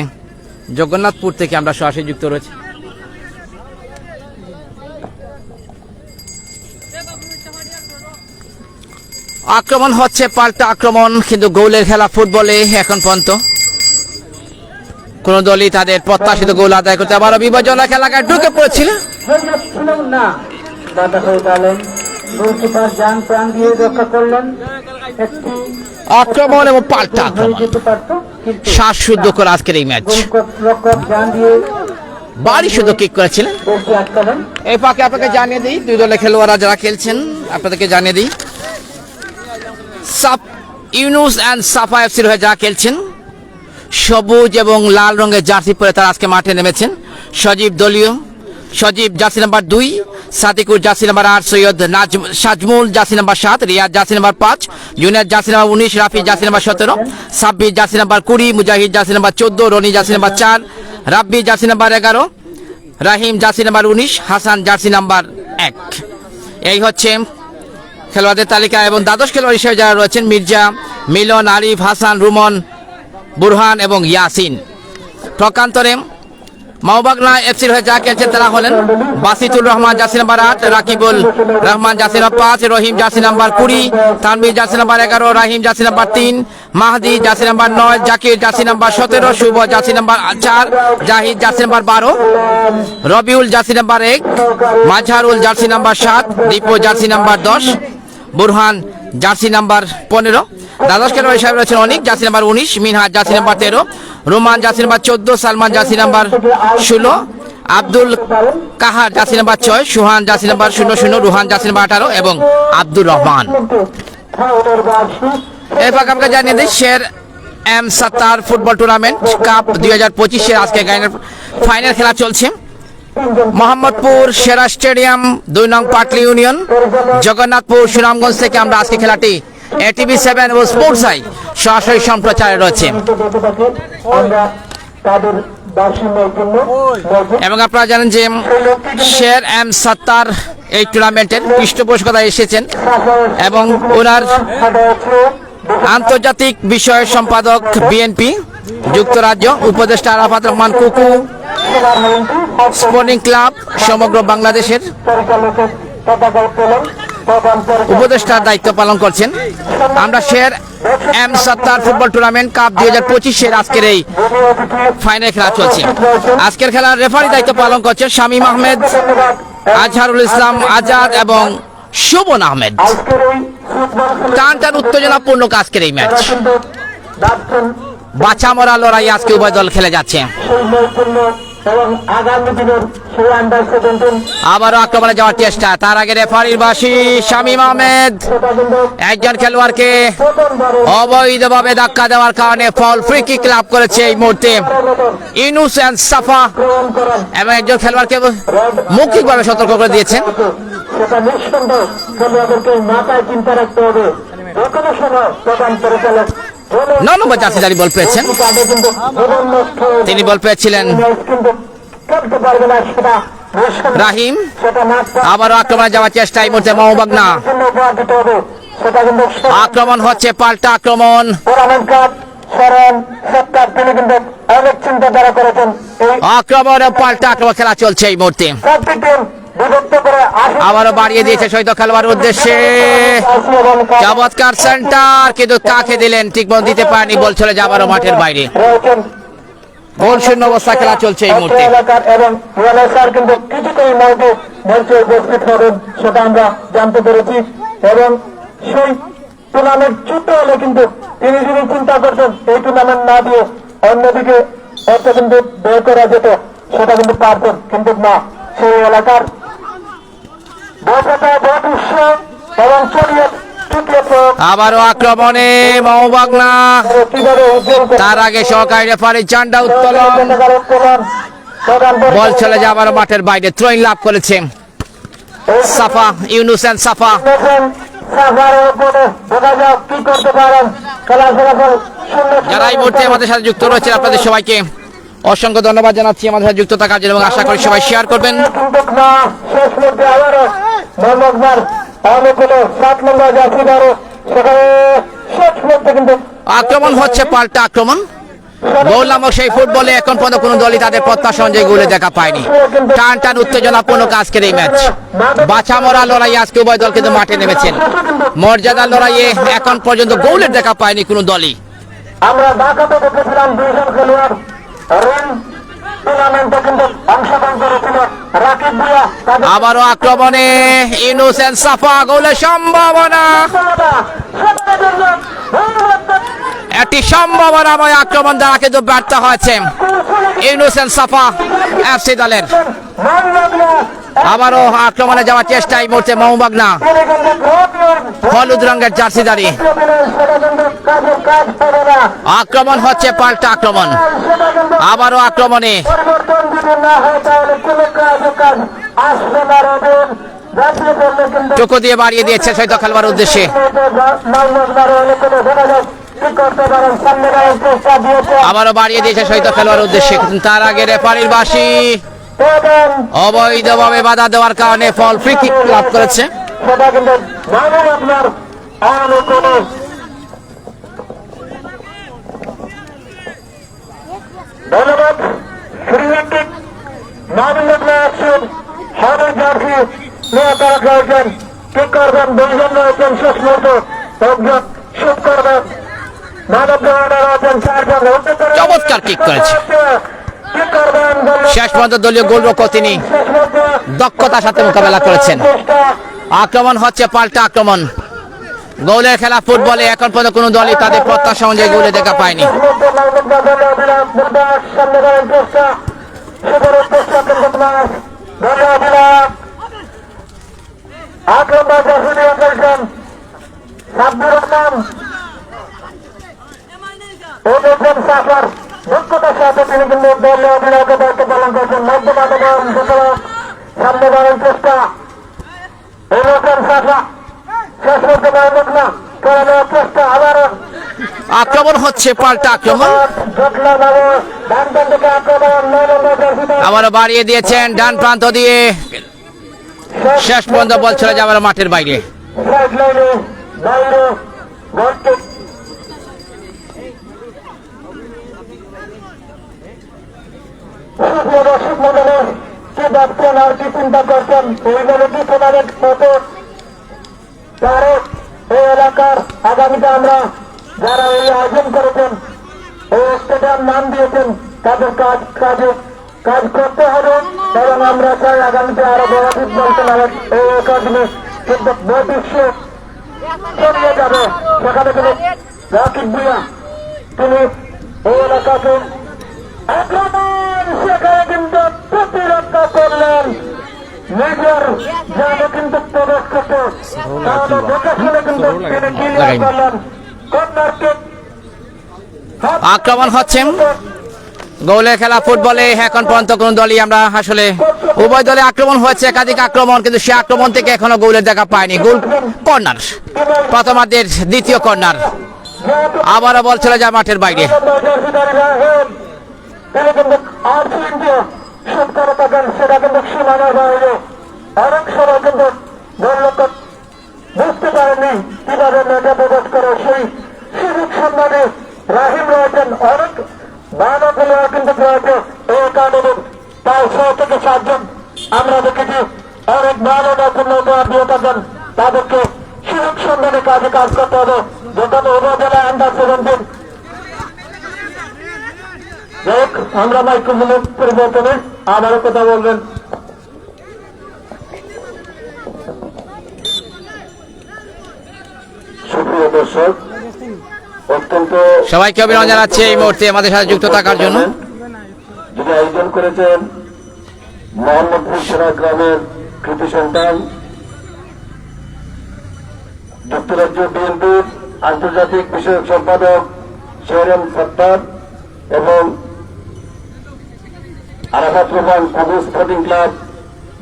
জগন্নাথপুর থেকে আমরা সরাসরি যুক্ত রয়েছি। আক্রমণ হচ্ছে, পাল্টা আক্রমণ, কিন্তু গোলের খেলা ফুটবলে এখন পর্যন্ত কোন দলই তাদের প্রত্যাশিত গোল আদায় করতে, আবারও বিভাজনা খেলায় ঢুকে পড়েছিল। না, বাধা হয়ে গেলেন, গোলকিপার জান প্রাণ দিয়ে রক্ষা করলেন। একটি আক্রমণ এবং পাল্টা আক্রমণ, যেতে পারতো, কিন্তু শ্বাসরুদ্ধ করে আজকের এই ম্যাচ। রক্ষক জান দিয়ে বাড়ি শুধু কিক করেছিলেন। গোলটি আটকালেন। এই ফাঁকে আপনাকে জানিয়ে দিই, দুই দলের খেলোয়াড়রা যারা খেলছেন আপনাদেরকে জানিয়ে দিই, ইউনুস অ্যান্ড সাফা এফসির হয়ে যারা খেলছেন সবুজ এবং লাল রঙের জার্সি পরে তারা আজকে মাঠে নেমেছেন। Sajib jersey number 2, Sadikur jersey number 8, Syed Sajmul jersey number 7, Riyad jersey number 5, junior jersey number 19, Rafi jersey number 17, Sabbir jersey number 20, Mujahid jersey number 14, Roni jersey number 4, Rabbi jersey number 11, Rahim jersey number 19, Hasan jersey number 1। এই হচ্ছে খেলোয়াড়দের তালিকা। এবং দ্বাদশ খেলোয়াড় হিসেবে যারা রয়েছেন মির্জা, মিলন, আরিফ, হাসান, রুমন, বুরহান এবং ইয়াসিন। প্রকান্তরে মাওবাগনা এফসির হয়ে যা খেলছেন তারা হলেন Basitur Rahman jersey number 8, Rakibul Rahman jersey number 5, Rahim jersey number 20, Tanvir jersey number 11, Rahim jersey number 3, Mahdi jersey number 9, Zakir jersey number 17, Shuvo jersey number 4, Zahid jersey number 12, Rabiul jersey number 1, Mazharul jersey number 7, Dipu jersey number 10, Burhan jersey number 15। দ্বাদশ খেলোয়াড় হিসাবে রয়েছেন Anik jersey number 19, Minhaj jersey number 13, Roman jersey number 14, Salman jersey number 16, Abdul Kahar jersey number 6, Suhan jersey number 00, Ruhan jersey number 18 এবং আব্দুর রহমান। এই ফাঁকে আপনাকে জানিয়ে দিই Sher M Sattar football tournament cup 2025 আজকে ফাইনাল খেলা চলছে। মোহাম্মদপুর সেরা স্টেডিয়াম 2 নং পাটলি ইউনিয়ন, জগন্নাথপুর, সুনামগঞ্জ থেকে আমরা আজকে খেলাটি এটিভি 7 এবং স্পোর্টস আই সরাসরি সম্প্রচারে রয়েছে। এবং আপনারা জানেন যে শের এম সাত্তার এই টুর্নামেন্টের পৃষ্ঠপোষকতায় এসেছেন এবং ওনার আন্তর্জাতিক বিষয়ের সম্পাদক বিএনপি যুক্তরাজ্য, উপদেষ্টা আরাফাত রহমান কুকু, স্পোর্টিং ক্লাব সমগ্র বাংলাদেশের উপদেষ্টার দায়িত্ব পালন করছেন। আমরা শের এম সত্তার ফুটবল টুর্নামেন্ট কাপ 2025-এর আজকের এই ফাইনাল খেলা চলছে। আজকের খেলার রেফারি দায়িত্ব পালন করছেন শামীম আহমেদ, আজহারুল ইসলাম আজাদ এবং শোভন আহমেদ। টান টান উত্তেজনাপূর্ণ আজকের এই ম্যাচ, বাছা মরা লড়াই আজকে উভয় দল খেলে যাচ্ছে। আবারও আক্রমণে যাওয়ার চেষ্টা, তার আগে রেফারির বাঁশি। শামীম আহমেদ একজন খেলোয়াড়কে অবৈধভাবে ধাক্কা দেওয়ার কারণে ফল ফ্রি কিক লাভ করেছে এই মুহূর্তে ইউনুস এন্ড সাফা, এবং একজন খেলোয়াড়কে মৌখিকভাবে সতর্ক করে দিয়েছেন। সেটা নিঃসন্দেহ খেলোয়াড়দেরকে মাথায় চিন্তা রাখতে হবে, যে কোনো সময় প্রধান পরিচালক 9 নম্বর জার্সিধারী বল পেয়েছেন, তিনি বল পেয়েছিলেন রাহিম। আবারও আক্রমণে যাওয়ার চেষ্টা এই মুহূর্তে মোহাম্মদনা। আক্রমণ হচ্ছে, পাল্টা আক্রমণ। আক্রমণ পাল্টা আক্রমণ খেলা চলছে এই মুহূর্তে। আবারও বাড়িয়ে দিয়েছে শহীদ খেলোয়াড় উদ্দেশ্যে, চমৎকার সেন্টার, কিন্তু কাকে দিলেন ঠিক মতো দিতে পারেনি, বল চলে যাবারও মাঠের বাইরে। গোল শূন্য অবস্থা খেলা চলছে এই মুহূর্তে। এবং কিন্তু কিছুতেই মঞ্চে উপস্থিত হবেন সেটা আমরা জানতে পেরেছি, এবং সেই টুর্নামেন্ট ছুটে হলে কিন্তু তিনি যদি চিন্তা করছেন এই টুর্নামেন্ট না দিয়ে অন্যদিকে অর্থ কিন্তু ব্যয় করা যেত, সেটা কিন্তু পারতেন, কিন্তু না, সেই এলাকার এবং আবারও আক্রমণে মোহাম্মদনা, তার আগে সহকারী রেফারি ঝান্ডা উত্তোলন, বল চলে যাবার মাঠের বাইরে। থ্রোইং লাভ করেছে সাফা, ইউনুস এন্ড সাফা। যারা এই মুহূর্তে আমাদের সাথে যুক্ত রয়েছেন আপনাদের সবাইকে অসংখ্য ধন্যবাদ জানাচ্ছি আমাদের সাথে যুক্ত থাকার জন্য, এবং আশা করি সবাই শেয়ার করবেন। আক্রমণ হচ্ছে, পাল্টা আক্রমণ। গোল নামক সেই ফুটবলে এখন পর্যন্ত কোন দলই তাদের প্রত্যাশা অনুযায়ী গোলে দেখা পায়নি। টান টান উত্তেজনাপূর্ণ আজকের এই ম্যাচ, বাছা মরা লড়াই আজকে উভয় দল কিন্তু মাঠে নেমেছেন। মর্যাদার লড়াইয়ে এখন পর্যন্ত গোলের দেখা পায়নি কোন দলই। আমরা ঢাকাতে দেখেছিলাম দুইজন খেলোয়াড় আবারও আক্রমণে ইউনুস এন্ড সাফা, গোলের সম্ভাবনা, একটি সম্ভাবনাময় আক্রমণ দ্বারা কিন্তু ব্যর্থ হয়েছে ইউনুস এন্ড সাফা এফসি দলের। আবারও আক্রমণে যাওয়ার চেষ্টা এই মুহূর্তে মোহাম্মদনা, হলুদ রঙের জার্সিধারী। আক্রমণ হচ্ছে, পাল্টা আক্রমণ। আবারও আক্রমণে চোখ দিয়ে বাড়িয়ে দিয়েছে শহীদ খেলোয়াড় উদ্দেশ্যে। আবারও বাড়িয়ে দিয়েছে শহীদ খেলোয়াড় উদ্দেশ্যে, তার আগে রেফারির বাঁশি। অবৈধভাবে বাধা দেওয়ার কারণে ফল ফ্রি কিক লাভ করেছে। ধন্যবাদ। ফ্রি কিক হাতের জার্সি নিয়ে তারা খেলছেন, ঠিক করবেন, দুইজন রয়েছেন শেষ মুহূর্তে, একজন শুট করবেন, মানব দেওয়ানা রয়েছেন চারজন। চমৎকার কিক করেছে, শেষ পর্যন্ত দলীয় গোলরক্ষক তিনি দক্ষতার সাথে মোকাবেলা করেছেন। আক্রমণ হচ্ছে, পাল্টা আক্রমণ। গোলের খেলা ফুটবলে এখন পর্যন্ত কোন দলই তাদের প্রত্যাশা অনুযায়ী গোলে দেখা পায়নি। দক্ষতার সাথে তিনি কিন্তু দলীয় অধিনায়কের দায়িত্ব পালন করছেন। সামনে বাড়ার চেষ্টা, শেষ করতে পারবেন না, করে নেওয়ার চেষ্টা। আক্রমণ হচ্ছে, পাল্টা আক্রমণ। আবারও বাড়িয়ে দিয়েছেন ডান প্রান্ত দিয়ে, শেষ পর্যন্ত বল চলে যাবার মাঠের বাইরে। দর্শক মন্ডলী কি ভাবছেন আর কি চিন্তা করছেন, এইভাবে কি টুর্নামেন্ট মতো তারেক এই এলাকার আগামীতে আমরা যারা এই আয়োজন করেছেন এই স্টেডিয়াম নাম দিয়েছেন তাদের কাজ করতে হবে এবং আমরা চাই আগামীতে আরো বড় ফুটবল টুর্নামেন্ট এই একাডেমি কিন্তু বৈদেশিক ছড়িয়ে যাবে। সেখানে কিন্তু রাকিব ভুঁইয়া তিনি এই এলাকাকে আক্রমণ সেখানে কিন্তু প্রতিরক্ষা করলেন নিজের যাবে কিন্তু প্রবেশ করতে তাহলে দেখে শুনে কিন্তু তিনি ক্লিয়ার করলেন কর্নার কিক। আক্রমণ হচ্ছে গোলের খেলা ফুটবলে এখন পর্যন্ত কোন দলই আমরা আসলে উভয় দলে আক্রমণ হয়েছে, একাধিক আক্রমণ, কিন্তু সে আক্রমণ থেকে এখনো গোলের দেখা পায়নি। গোল কর্নার, প্রথমার্ধের দ্বিতীয় কর্নার, আবারও বল চলে যায় মাঠের বাইরে। সেটা কিন্তু সীমানার বাইরে অনেক সময় কিন্তু গোলরক্ষক বুঝতে পারেনি কিভাবে মেঘে প্রবেশ করে সেই সুযোগ সন্ধানে রাহিম রয়েছেন। অনেক ভালো প্লেয়ার কিন্তু রয়েছে এই একাডেমির, প্রায় 6 থেকে 7 জন আমরা দেখেছি অনেক ভালো নতুন দিয়ে থাকেন। তাদেরকে সুযোগ সন্ধানে কাজ করতে হবে। যেখানে উপজেলা আন্ডার 17 আমরা মাইক্রোফোনের পরিবর্তনে আবারও কথা বলবেন। সুপ্রিয় দর্শক, অত্যন্ত সবাইকে অভিনন্দন জানাচ্ছি এই মুহূর্তে আমাদের সাথে যুক্ত থাকার জন্য। যিনি আয়োজন করেছেন মোহাম্মদপুর সেরা গ্রামের কৃতি সন্তান, যুক্তরাজ্য বিএনপির আন্তর্জাতিক বিষয়ক সম্পাদক শেহরান সত্তার এবং আরাফাত রহমান কুবু স্পোর্টিং ক্লাব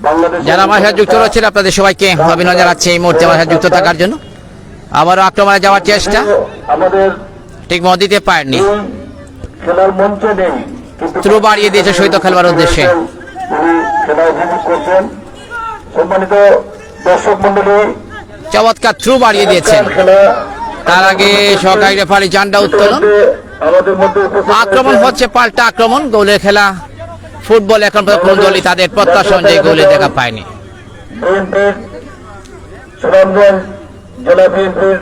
বাংলাদেশ যারা আমার সাথে যুক্ত রয়েছেন আপনাদের সবাইকে অভিনন্দন জানাচ্ছি এই মুহূর্তে আমার সাথে যুক্ত থাকার জন্য। আবারও আক্রমণে যাওয়ার চেষ্টা, আমাদের ঠিক মত দিতে পারেননি, খেলার মঞ্চে নেই থ্রু বাড়িয়ে দিয়েছে শহীদ খেলবার উদ্দেশ্যে। উনি খেলা উপভোগ করছেন। সম্মানিত দর্শক মন্ডলী, চমৎকার থ্রু বাড়িয়ে দিয়েছেন। খেলা তার আগে সহকারী রেফারি জান্ডা উত্তোলন, আমাদের মধ্যে উপস্থিত আক্রমণ হচ্ছে, পাল্টা আক্রমণ। গোলের খেলা ফুটবল এখন পর্যন্ত কোন দলই তাদের প্রত্যাশা অনুযায়ী গোলে দেখা পায়নি। বিএনপির সুনামগঞ্জ জেলা বিএনপির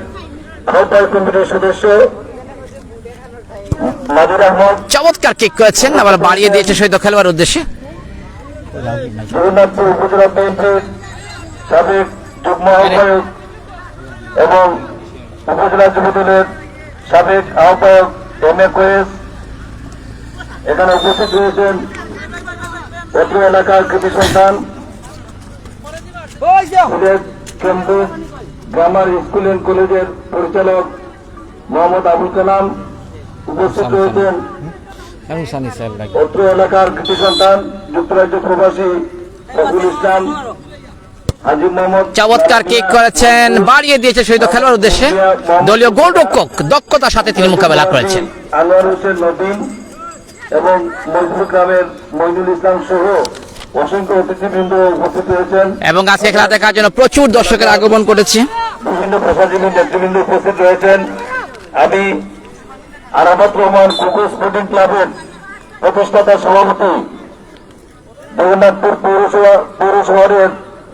আহ্বায়ক কমিটির সদস্য নাজির আহমদ, চমৎকার কিক করেছেন, আবার বাড়িয়ে দিয়েছে শহীদ খেলবার উদ্দেশ্যে। জগন্নাথপুর উপজেলা বিএনপির সাবেক যুগ্ম আহ্বায়ক এবং উপজেলা যুবদলের সাবেক আহ্বায়ক এম.এ. কোয়েস এখানে উপস্থিত রয়েছেন। অত্র এলাকার কৃতি সন্তান সিলেট কেন্দ্রিক গ্রামার স্কুল অ্যান্ড কলেজের পরিচালক মোহাম্মদ আবুল কালাম উপস্থিত রয়েছেন। অত্র এলাকার কৃতি সন্তান যুক্তরাজ্য প্রবাসী ফজলুল ইসলাম হাজি মোহাম্মদ, চমৎকার কিক করেছেন, বাড়িয়ে দিয়েছে শহীদ খেলবার উদ্দেশ্যে। দলীয় গোলরক্ষক দক্ষতার সাথে তিনি মোকাবেলা করেছেন। আনোয়ার হোসেন নদীন এবং মজবুর গ্রামের মইনুল ইসলাম সহ অসংখ্য অতিথিবৃন্দ উপস্থিত রয়েছেন এবং আজকে খেলা দেখার জন্য প্রচুর দর্শকের আগমন করেছে। বিভিন্ন প্রশাসনিক নেতৃবৃন্দ উপস্থিত রয়েছেন। আমি আরাফাত রহমান কুকু স্পোর্টিং ক্লাবের প্রতিষ্ঠাতা সভাপতি, জগন্নাথপুর পৌরশহরের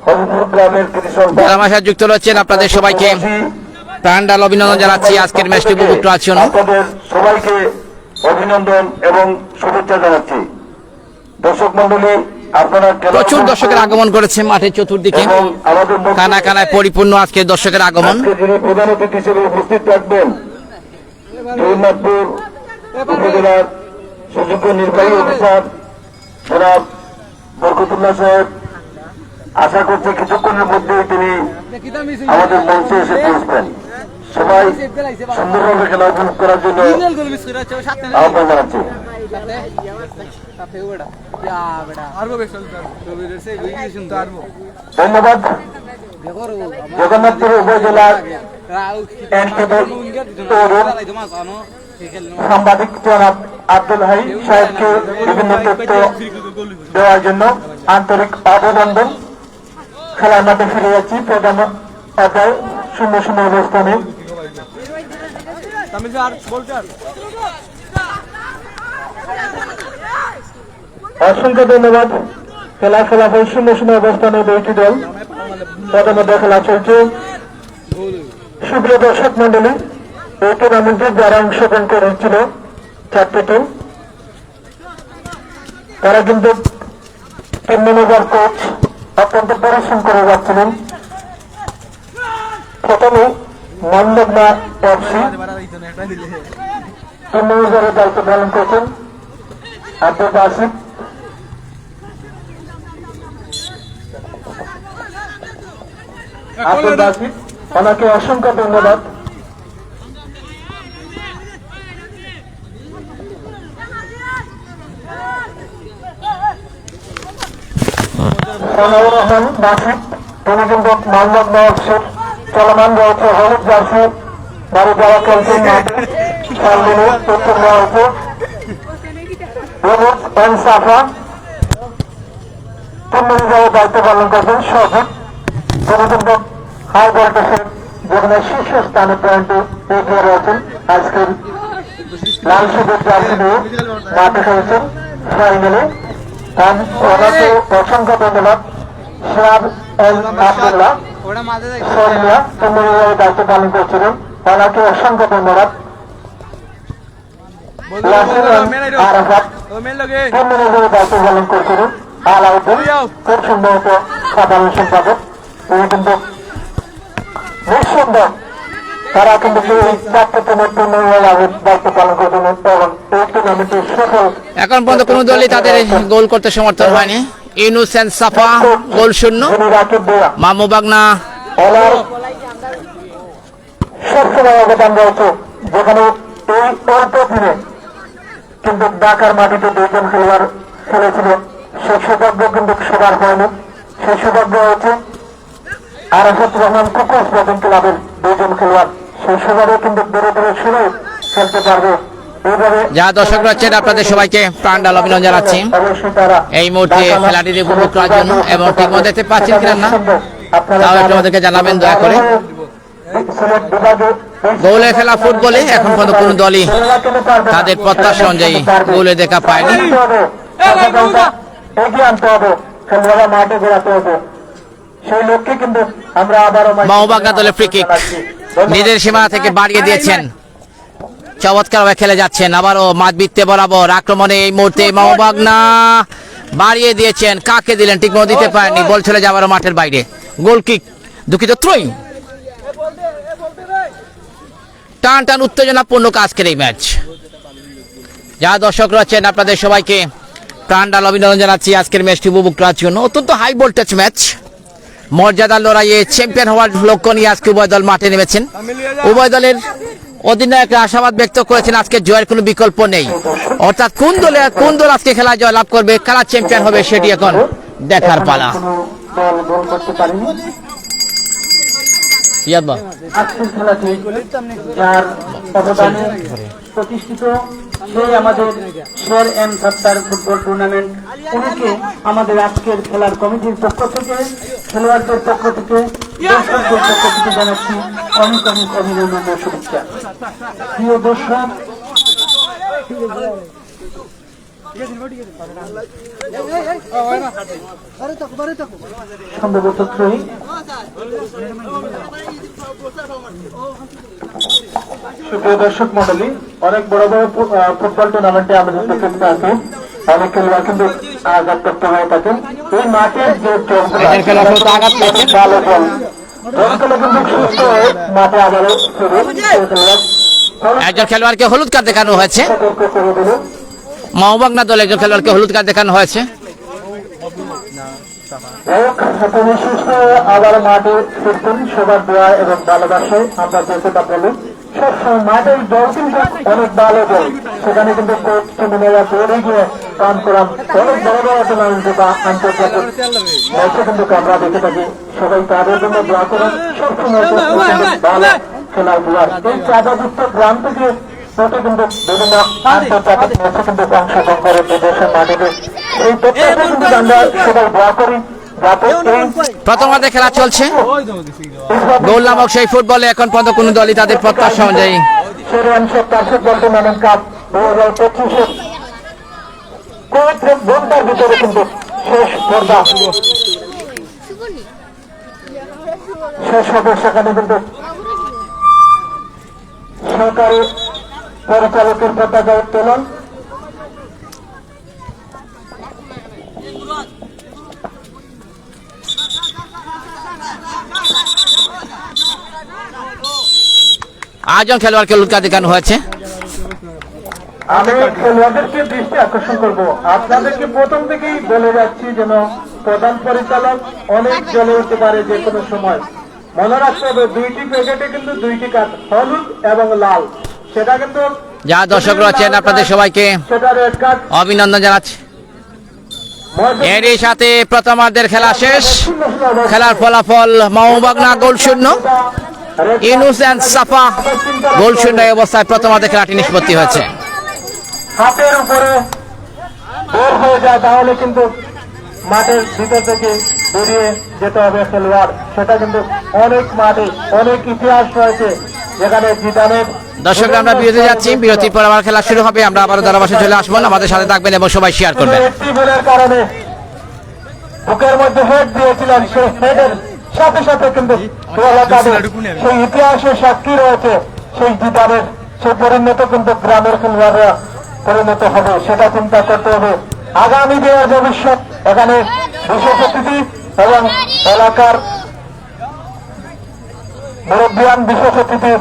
হবিপুর গ্রামের কৃতি সন্তান, আমার সাথে যুক্ত রয়েছেন আপনাদের সবাইকে প্রাণঢাল অভিনন্দন জানাচ্ছি আজকের ম্যাচটি উপভোগ করার জন্য। আপনাদের সবাইকে অভিনন্দন এবং শুভেচ্ছা জানাচ্ছি। দর্শক মন্ডলী, আপনারা প্রচুর দর্শকের আগমন করেছে মাঠের চতুর্দিকে, এবং আমাদের মধ্যে কানায় কানায় পরিপূর্ণ আজকে দর্শকের আগমন। আজকে যিনি প্রধান অতিথি হিসেবে উপস্থিত থাকবেন জগন্নাথপুর উপজেলার সুযোগ্য নির্বাহী অফিসার জনাব বরকতুল্লাহ সাহেব। আশা করছি কিছুক্ষণের মধ্যেই তিনি আমাদের মঞ্চে এসে পৌঁছবেন। সবাই সুন্দরভাবে খেলা উপভোগ করার জন্য আহ্বান জানাচ্ছি। ধন্যবাদ। জগন্নাথপুর উপজেলার সাংবাদিক জনাব আব্দুল হাই সাহেবকে বিভিন্ন তথ্য দেওয়ার জন্য আন্তরিক অভিনন্দন। খেলার মাঠে ফিরে যাচ্ছি। প্রধান অধ্যায় 0-0 অবস্থানে। অসংখ্য ধন্যবাদ। খেলার ফলাফল 0-0 অবস্থানে দুইটি দল। প্রথম অধ্যায় খেলা চলছে। সুপ্রিয় দর্শক মন্ডলী, এই টুর্নামেন্টে যারা অংশগ্রহণ করেছিল 4টি টিম, তারা কিন্তু টিম ম্যানেজার কোচ অত্যন্ত পরিশ্রম করে যাচ্ছিলেন। প্রথমে মন্দগনা এফসি টিম ম্যানেজারের দায়িত্ব পালন করছেন আব্দুল বাসিদ। আব্দুল বাসিদ, ওনাকে অসংখ্য ধন্যবাদ। সানাউর রহমান বাসিদ, তিনি কিন্তু মন্দগনা এফসির চলমান রয়েছে হলুদ জার্সি বাড়ি যারা খেলছেন মাঠে সামনে উত্তর রয়েছে রোবট এন্ড সাফা টিম ম্যানেজারের দায়িত্ব পালন করছেন সজিব, তিনি কিন্তু হাই ভোল্টেজের যেখানে শীর্ষস্থানে পয়েন্টে এগিয়ে রয়েছেন। আজকের লাল সবুজ জার্সি নিয়ে মাঠে খেলেছেন ফাইনালে। ওনাকে অসংখ্য ধন্যবাদ। শাহাব এল আব্দুল্লাহ সরিয়া টিম ম্যানেজারের দায়িত্ব পালন করছিলেন, ওনাকে অসংখ্য ধন্যবাদ। ইয়াসির আরাফাত টিম ম্যানেজারের দায়িত্ব পালন করছিলেন। আলাউদ্দিন খুব সম্ভবত সাধারণ সম্পাদক, তিনি কিন্তু নিঃসন্দেহ তারা কিন্তু এই 4টি টিমের টিম ম্যানেজারের দায়িত্ব পালন করছিলেন এবং এই টুর্নামেন্টের সফল এখন পর্যন্ত কোনো দলই তাদের গোল করতে সমর্থন হয়নি। ইউনুসেন সাফা গোল শূন্য, রাকিব বোয়া মামুবাগনা ওনার সবসময় অবদান রয়েছে, যেখানে এই অল্প দিনে কিন্তু ঢাকার মাটিতে 2জন খেলোয়াড় খেলেছিলেন, সেই সৌভাগ্য কিন্তু সবার হয়নি। সেই সৌভাগ্য হয়েছে আরাফাত রহমান কুকু স্পোর্টিং ক্লাবের 2জন খেলোয়াড়, সেই সৌভাগ্য কিন্তু দূরে দূরে সবাই খেলতে পারবে। এইভাবে যা দর্শক রয়েছেন আপনাদের সবাইকে প্রাণঢাল অভিনন্দন জানাচ্ছি অবশ্যই তারা এই মুহূর্তে খেলাটি উপভোগ করার জন্য। এবং ঠিক মতো দেখতে পাচ্ছেন কিনা না তাও একটু আমাদেরকে জানাবেন দয়া করে। গোলে খেলা ফুটবলে এখন পর্যন্ত কোনো দলই তাদের প্রত্যাশা অনুযায়ী গোলে দেখা পায়নি। এগিয়ে আনতে হবে, খেলোয়াড়রা মাঠে ঘোরাতে হবে, সেই লক্ষ্যে কিন্তু আমরা আবারও মামুবাগনা দলের ফ্রি কিক নিজের সীমানা থেকে বাড়িয়ে দিয়েছেন, চমৎকারভাবে খেলে যাচ্ছেন। আবারও মাঠ বৃত্তে বরাবর আক্রমণে এই মুহূর্তে মামুবাগনা বাড়িয়ে দিয়েছেন, কাকে দিলেন ঠিক মতো দিতে পারেননি, বল চলে যাবার মাঠের বাইরে। গোল কিক, দুঃখিত, থ্রোইং। টান টান উত্তেজনাপূর্ণ আজকের এই ম্যাচ। যা দর্শক রয়েছেন আপনাদের সবাইকে প্রাণঢাল অভিনন্দন জানাচ্ছি আজকের ম্যাচটি উপভোগ করার জন্য। অত্যন্ত হাই ভোল্টেজ ম্যাচ, মর্যাদার লড়াইয়ে চ্যাম্পিয়ন হওয়ার লক্ষ্য নিয়ে আজকে উভয় দল মাঠে নেমেছেন। উভয় দলের অধিনায়করা আশাবাদ ব্যক্ত করেছেন আজকে জয়ের কোনো বিকল্প নেই, অর্থাৎ কোন দল আজকে খেলা জয় লাভ করবে, কারা চ্যাম্পিয়ন হবে সেটি এখন দেখার পালা। দল গোল করতে পারেনি। আজকের খেলাটি যার অবদানে প্রতিষ্ঠিত সেই আমাদের শের এন্ড সত্তার ফুটবল টুর্নামেন্ট, উনিকে আমাদের আজকের খেলার কমিটির পক্ষ থেকে, খেলোয়াড়দের পক্ষ থেকে, দর্শকদের পক্ষ থেকে জানাচ্ছি অনেক অনেক অভিনন্দন ও শুভেচ্ছা। প্রিয় দর্শক, সম্ভবত ত্রয়ী সুপ্রিয় দর্শক মন্ডলী, অনেক বড় বড় ফুটবল টুর্নামেন্টে আমাদের খেলতে আছে, অনেক খেলোয়াড় কিন্তু আঘাত করতে হয়ে থাকেন। এই মাঠের যে ভালো বল কিন্তু সুস্থ হয়ে মাঠে আবারও একজন খেলোয়াড়কে হলুদ কার্ড দেখানো হয়েছে, করে দিল। মামুবাগনা দলে একজন খেলোয়াড়কে হলুদ কার্ড দেখানো হয়েছে। তিনি সুস্থ আবার মাঠে ফিরতেন, সবার দোয়া এবং ভালোবাসায় আমরা যেটা বলি সবসময় মাঠের দল কিন্তু অনেক ভালো দল, সেখানে কিন্তু কোচ টিমেরা দৌড়ে গিয়ে কাম করান, অনেক বড় বড় টুর্নামেন্টে বা আন্তর্জাতিক ম্যাচে কিন্তু আমরা দেখে থাকি। সবাই তাদের জন্য দোয়া করেন, সবসময় ভালো খেলার দোয়া। এই চাঁদাযুক্ত গ্রাম থেকে কিন্তু বিভিন্ন আন্তর্জাতিক ম্যাচে কিন্তু অংশগ্রহণ করে বিদেশের মাটিতে। এই প্রত্যাশা কিন্তু আমরা সবাই দোয়া করি যাতে প্রথমার্ধে খেলা চলছে, গোল নামক সেই ফুটবলে এখন পর্যন্ত কোন দলই তাদের প্রত্যাশা অনুযায়ী ফুটবল টুর্নামেন্ট কাপ 2025 কয়েক ঘন্টার ভিতরে কিন্তু শেষ পর্দা শেষ হবে, সেখানে কিন্তু সহকারী পরিচালকের পতাকা উত্তোলন। আটজন খেলোয়াড়কে উৎকার দেখানো হয়েছে। আমি খেলোয়াড়দেরকে দৃষ্টি আকর্ষণ করব, আপনাদেরকে প্রথম থেকেই বলে যাচ্ছি যেন প্রধান পরিচালক অনেক জ্বলে উঠতে পারে যে কোনো সময়। মনে রাখতে হবে 2টি প্যাকেটে কিন্তু 2টি কার্ড, হলুদ এবং লাল, সেটা কিন্তু যা দর্শক রয়েছেন আপনাদের সবাইকে সেটা রেড কার্ড। অভিনন্দন জানাচ্ছি। এরই সাথে প্রথমার্ধের খেলা শেষ। খেলার ফলাফল মাওবাগনা গোল শূন্য, ইনোসেন্ট সাফা গোল শূন্য অবস্থায় প্রথমার্ধের খেলাটি নিষ্পত্তি হয়েছে। হাতের উপরে বের হয়ে যায় তাহলে কিন্তু মাঠের ভিতর থেকে বেরিয়ে যেতে হবে খেলোয়াড়। সেটা কিন্তু অনেক মাঠে অনেক ইতিহাস রয়েছে যেখানে জিদানের। দর্শকরা আমরা বিরতি যাচ্ছি, বিরতির পর আবার খেলা শুরু হবে। আমরা আবারও ধারাভাষ্যে চলে আসবো, আমাদের সাথে থাকবেন এবং সবাই শেয়ার করবেন। একটি গোলের কারণে বুকের মধ্যে হেড দিয়েছিলেন, সেই হেডের সাথে সাথে কিন্তু সেই ইতিহাসের সাক্ষী রয়েছে সেই জিদানের। সেই পরিণত কিন্তু গ্রামের খেলোয়াড়রা পরিণত হবে, সেটা চিন্তা করতে হবে। আগামী দিনের ভবিষ্যৎ এখানে বিশেষ অতিথি এবং এলাকার মুরব্বিয়ান বিশেষ অতিথি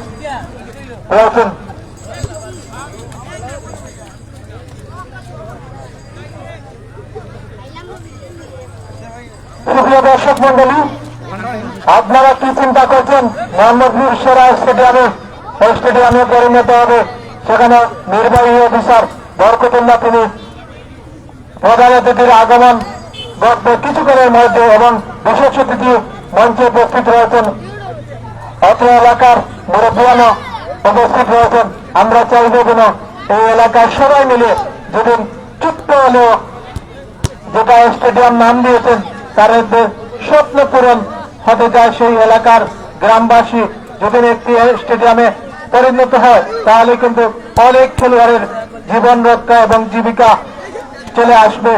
রয়েছেন। প্রিয় দর্শক মন্ডলী, আপনারা কি চিন্তা করছেন মোহাম্মদপুর সেরা স্টেডিয়ামে পরিণত হবে? সেখানে নির্বাহী অফিসার বরকতুল্লাহ তিনি প্রধান অতিথির আগমন ঘটবে কিছুক্ষণের মধ্যে এবং বিশেষ অতিথি মঞ্চে উপস্থিত রয়েছেন, অত্র এলাকার মুরব্বিয়ানও উপস্থিত রয়েছেন। আমরা চাইব যেন এই এলাকার সবাই মিলে যদি ছোট্ট হলেও যেটা স্টেডিয়াম নাম দিয়েছেন তার স্বপ্ন পূরণ হতে যায়। সেই এলাকার গ্রামবাসী যদি একটি স্টেডিয়ামে পরিণত হয় তাহলে কিন্তু অনেক খেলোয়াড়ের জীবন রক্ষা এবং জীবিকা চলে আসবে।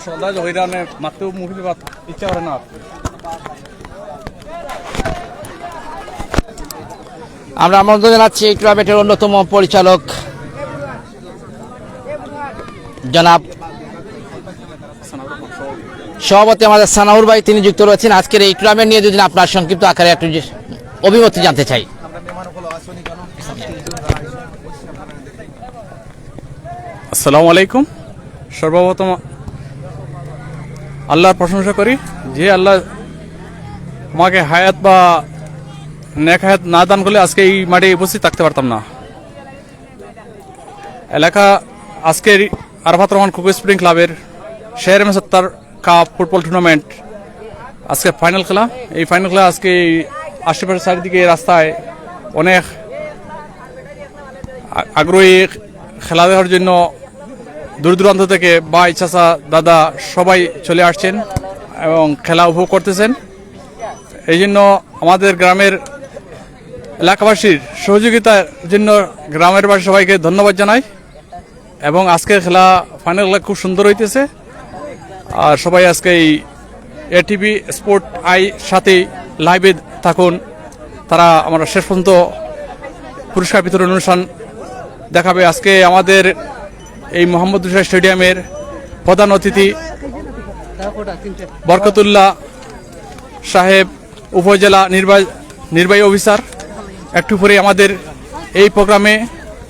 সদায় হইরানে মাত্র মুখে ইচ্ছা করে না। আমরা আমন্ত্রণ জানাচ্ছি এই ক্লাবের অন্যতম পরিচালক জনাব সভাপতি আমাদের সানাউর ভাই, তিনি যুক্ত রয়েছেন আজকের এই টুর্নামেন্ট নিয়ে। যদি আপনার সংক্ষিপ্ত আকারে একটু অভিমত জানতে চাই। আসসালামু আলাইকুম। সর্বপ্রথম আল্লাহর প্রশংসা করি, যে আল্লাহ আমাকে হায়াত বা নেক হায়াত না দান করলে আজকে এই মাঠে উপস্থিত থাকতে পারতাম না। এলাকা আজকের আরাফাত রহমান কুকু স্পোর্টিং ক্লাবের শের এম 70 কাপ ফুটবল টুর্নামেন্ট আজকে ফাইনাল খেলা। এই ফাইনাল খেলা আজকে আশেপাশের চারিদিকে রাস্তায় অনেক আগ্রহী খেলা দেওয়ার জন্য দূর দূরান্ত থেকে ভাই চাচা দাদা সবাই চলে আসছেন এবং খেলা উপভোগ করতেছেন। এই জন্য আমাদের গ্রামের এলাকাবাসীর সহযোগিতার জন্য গ্রামের বাসী সবাইকে ধন্যবাদ জানাই। এবং আজকের খেলা ফাইনাল খেলা খুব সুন্দর হইতেছে। আর সবাই আজকে এই এটিভি স্পোর্ট আই সাথে লাইভে থাকুন, তারা আমরা শেষ পর্যন্ত পুরস্কার বিতরণ অনুষ্ঠান দেখাবে। আজকে আমাদের এই মোহাম্মদ হুসাইন স্টেডিয়ামের প্রধান অতিথি বরকতুল্লাহ সাহেব, উপজেলা নির্বাহী অফিসার, একটু পরে আমাদের এই প্রোগ্রামে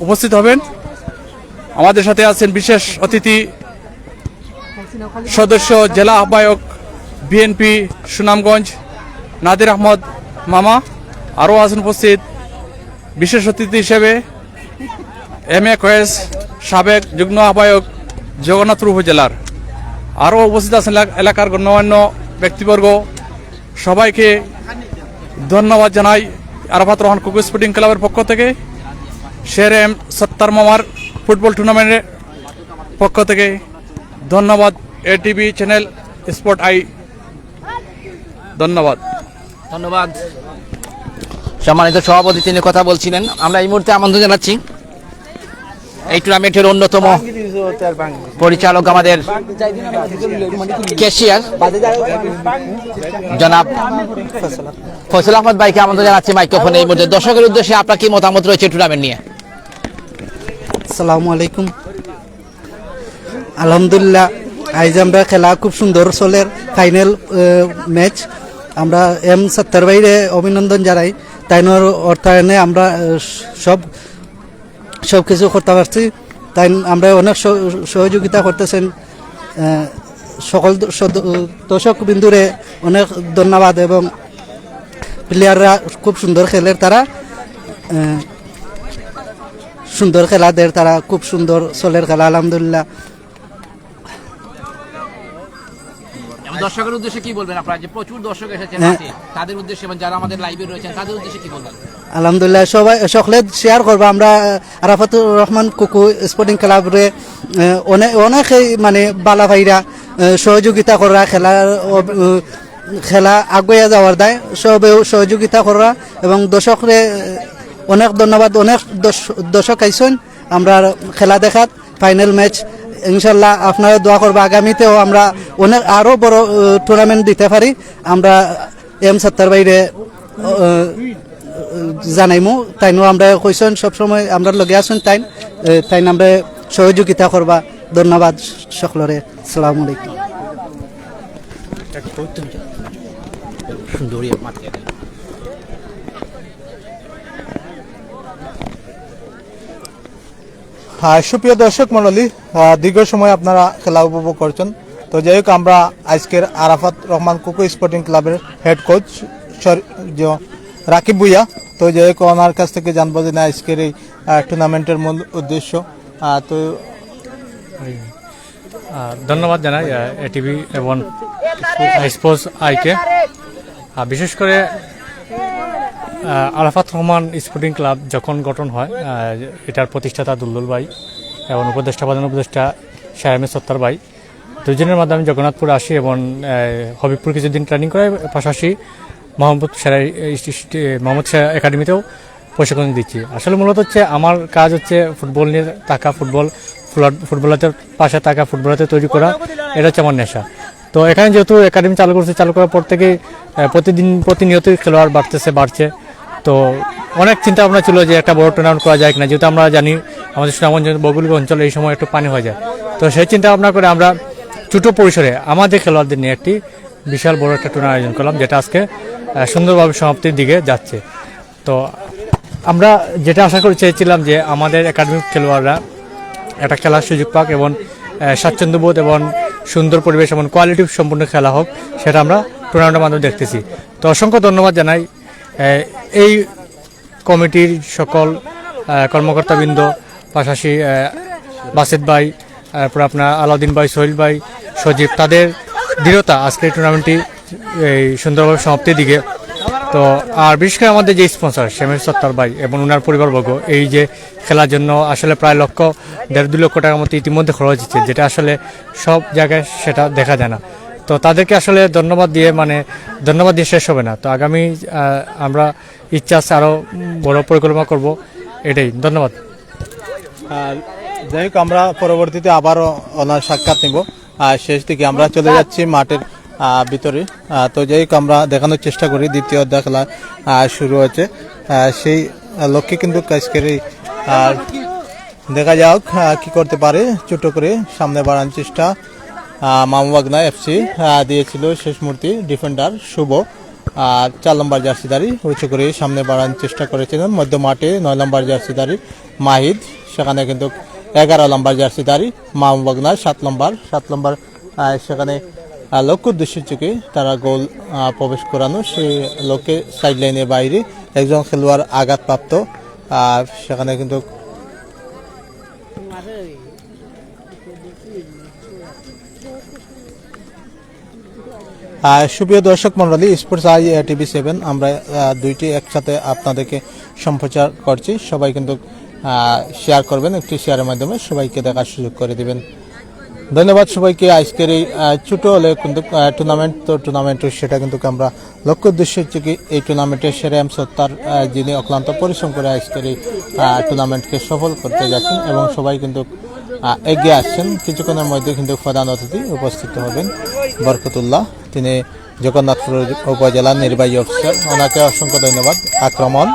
উপস্থিত হবেন। আমাদের সাথে আছেন বিশেষ অতিথি সদস্য জেলা আহ্বায়ক বিএনপি সুনামগঞ্জ নাদির আহমদ মামা। আরও আছেন উপস্থিত বিশেষ অতিথি হিসেবে এম এ কয়েস সাবেক যুগ্ম আহ্বায়ক জগন্নাথপুর উপজেলার। আরও উপস্থিত আছেন এলাকার গণ্যমান্য ব্যক্তিবর্গ। সবাইকে ধন্যবাদ জানাই আরাফাত রহমান কুকু স্পোর্টিং ক্লাবের পক্ষ থেকে, শের এম 70 মামার ফুটবল টুর্নামেন্টের পক্ষ থেকে ধন্যবাদ। এটিভি চ্যানেল স্পোর্ট আই ধন্যবাদ। ধন্যবাদ। সম্মানিত সভাপতি তিনি কথা বলছিলেন। আমরা এই মুহূর্তে আমন্ত্রণ জানাচ্ছি এই টুর্নামেন্টের অন্যতম পরিচালক আমাদের ক্যাশিয়ার জনাব ফয়সাল আহমদ ভাইকে আমন্ত্রণ জানাচ্ছি মাইক্রোফোনে। এই মুহূর্তে দর্শকের উদ্দেশ্যে আপনার কি মতামত রয়েছে টুর্নামেন্ট নিয়ে? আসসালামু আলাইকুম। আলহামদুলিল্লাহ, আজ আমরা খেলা খুব সুন্দর চলের ফাইনাল ম্যাচ। আমরা এম 70 বাইরে অভিনন্দন জানাই। তাইনোর অর্থায়নে আমরা সব কিছু করতে পারছি। তাই আমরা অনেক সহযোগিতা করতেছেন। সকল দর্শক বিন্দুরে অনেক ধন্যবাদ। এবং প্লেয়াররা খুব সুন্দর খেলের, তারা সুন্দর খেলাদের, তারা খুব সুন্দর চলের খেলা আলহামদুলিল্লাহ। দর্শকের উদ্দেশ্যে কি বলবেন আপনারা, যে প্রচুর দর্শক এসেছেন তাদের উদ্দেশ্যে এবং যারা আমাদের লাইভে রয়েছেন তাদের উদ্দেশ্যে কি বলবেন? আলহামদুলিল্লাহ, সবাই সকলে শেয়ার করবো। আমরা আরাফাতুর রহমান কুকু স্পোর্টিং ক্লাবরে অনেক মানে বালা ভাইরা সহযোগিতা করা, খেলা আগুয়া যাওয়ার দায় সবেও সহযোগিতা করা। এবং দর্শকরে অনেক ধন্যবাদ। অনেক দর্শক আইসেন আমরা খেলা দেখাত। ফাইনাল ম্যাচ ইনশাল্লাহ আপনারা দোয়া করবো আগামীতেও আমরা অনেক আরও বড় টুর্নামেন্ট দিতে পারি। আমরা এম 70 বাইরে জানাইমু। তাইনো আমরা কইসন সবসময় আমরা লগে আসুন। তাই আমরা সহযোগিতা করবা। ধন্যবাদ সকলরে। আসসালামু আলাইকুম। সুপ্রিয় দর্শক মণ্ডলী, দীর্ঘ সময় আপনারা খেলা উপভোগ করছেন। তো যাই হোক, আমরা আজকের আরাফাত রহমান কুকু স্পোর্টিং ক্লাবের হেড কোচ রাকিব ভুইয়া, তো যাই হোক ওনার কাছ থেকে জানবো যে না আজকের এই টুর্নামেন্টের মূল উদ্দেশ্য। তো ধন্যবাদ জানাই এটিভি এবং স্পোর্টস আইকে। বিশেষ করে আরাফাত রহমান স্পোর্টিং ক্লাব যখন গঠন হয়, এটার প্রতিষ্ঠাতা দুলদুল ভাই এবং প্রধান উপদেষ্টা শের এম 70 ভাই দুজনের মাধ্যমে জগন্নাথপুর আসি এবং হবিবপুর কিছুদিন ট্রেনিং করে, পাশাপাশি মোহাম্মদ শের একাডেমিতেও প্রশিক্ষণ দিচ্ছি। আসলে মূলত হচ্ছে আমার কাজ হচ্ছে ফুটবল নিয়ে থাকা, ফুটবলারদের পাশে থাকা, ফুটবলারদের তৈরি করা, এটা হচ্ছে আমার নেশা। তো এখানে যেহেতু একাডেমি চালু করার পর থেকে প্রতিনিয়তই খেলোয়াড় বাড়ছে। তো অনেক চিন্তা ভাবনা ছিল যে একটা বড় টুর্নামেন্ট করা যায় কিনা, যেহেতু আমরা জানি আমাদের সুনামগঞ্জ ভৌগোলিক অঞ্চলে এই সময় একটু পানি হয়ে যায়। তো সেই চিন্তা ভাবনা করে আমরা ছোট পরিসরে আমাদের খেলোয়াড়দের নিয়ে একটি বিশাল বড় একটা টুর্নামেন্ট আয়োজন করলাম, যেটা আজকে সুন্দরভাবে সমাপ্তির দিকে যাচ্ছে। তো আমরা যেটা আশা করে চেয়েছিলাম যে আমাদের একাডেমিক খেলোয়াড়রা একটা খেলার সুযোগ পাক এবং স্বাচ্ছন্দ্যবোধ এবং সুন্দর পরিবেশ এবং কোয়ালিটি সম্পূর্ণ খেলা হোক, সেটা আমরা টুর্নামেন্টের মাধ্যমে দেখতেছি। তো অসংখ্য ধন্যবাদ জানাই এই কমিটির সকল কর্মকর্তাবৃন্দ, পাশাপাশি বাসেদ ভাই, তারপর আপনার আলাউদ্দিন ভাই, সোহেল ভাই, সজীব, তাদের দৃঢ়তা আজকে এই টুর্নামেন্টটি এই সুন্দরভাবে সমাপ্তির দিকে। তো আর বিশেষ করে আমাদের যে স্পন্সর শ্যামেশ সত্তার ভাই এবং ওনার পরিবারবর্গ, এই যে খেলার জন্য আসলে প্রায় 1.5-2 লক্ষ টাকার মতো ইতিমধ্যে খরচ হচ্ছে, যেটা আসলে সব জায়গায় সেটা দেখা যায় না। তো তাদেরকে আসলে ধন্যবাদ দিয়ে শেষ হবে না। তো আগামী আমরা ইচ্ছা আছে আরও বড় পরিকল্পনা করব, এটাই। ধন্যবাদ। আর যাই হোক, আমরা পরবর্তীতে আবারও ওনার সাক্ষাৎ নিব। আর শেষ দিকে আমরা চলে যাচ্ছি মাঠের ভিতরে। তো যাই হোক, আমরা দেখানোর চেষ্টা করি দ্বিতীয় অধ্যায় খেলা শুরু হয়েছে, সেই লক্ষ্যে কিন্তু আজকের এই দেখা যাক কি করতে পারে। ছোট করে সামনে বাড়ানোর চেষ্টা মামবাগনা এফসি দিয়েছিল শেষ মুহূর্তে ডিফেন্ডার শুভ, আর 4 নম্বর জার্সিদারি উঁচু করে সামনে বাড়ানোর চেষ্টা করেছিলেন। মধ্য মাঠে 9 নম্বর জার্সিদারি মাহিদ, সেখানে কিন্তু 11 নম্বর জার্সিদারি মামবাগনা 7 নম্বর সেখানে লক্ষ্য উদ্দেশ্য চোখে তারা গোল প্রবেশ করানো। সেই লক্ষ্যে সাইড লাইনের বাইরে একজন খেলোয়াড় আঘাতপ্রাপ্ত, আর সেখানে কিন্তু সুপ্রিয় দর্শক মন্ডলী, স্পোর্টস আই TV7 আমরা দুইটি একসাথে আপনাদেরকে সম্প্রচার করছি। সবাই কিন্তু শেয়ার করবেন, একটি শেয়ারের মাধ্যমে সবাইকে দেখার সুযোগ করে দিবেন। ধন্যবাদ সবাইকে। আজকের এই ছোট হলে কিন্তু টুর্নামেন্ট সেটা কিন্তু আমরা লক্ষ্য উদ্দেশ্য হচ্ছে কি এই টুর্নামেন্টের শ্যাম সত্তার যিনি অক্লান্ত পরিশ্রম করে আজকের এই টুর্নামেন্টকে সফল করতে যাচ্ছেন এবং সবাই কিন্তু এগিয়ে আসছেন। কিছুক্ষণের মধ্যে কিন্তু প্রধান অতিথি উপস্থিত হবেন বরকতুল্লাহ, তিনি জগন্নাথপুর উপজেলার নির্বাহী অফিসার, ওনাকে অসংখ্য ধন্যবাদ। আক্রমণ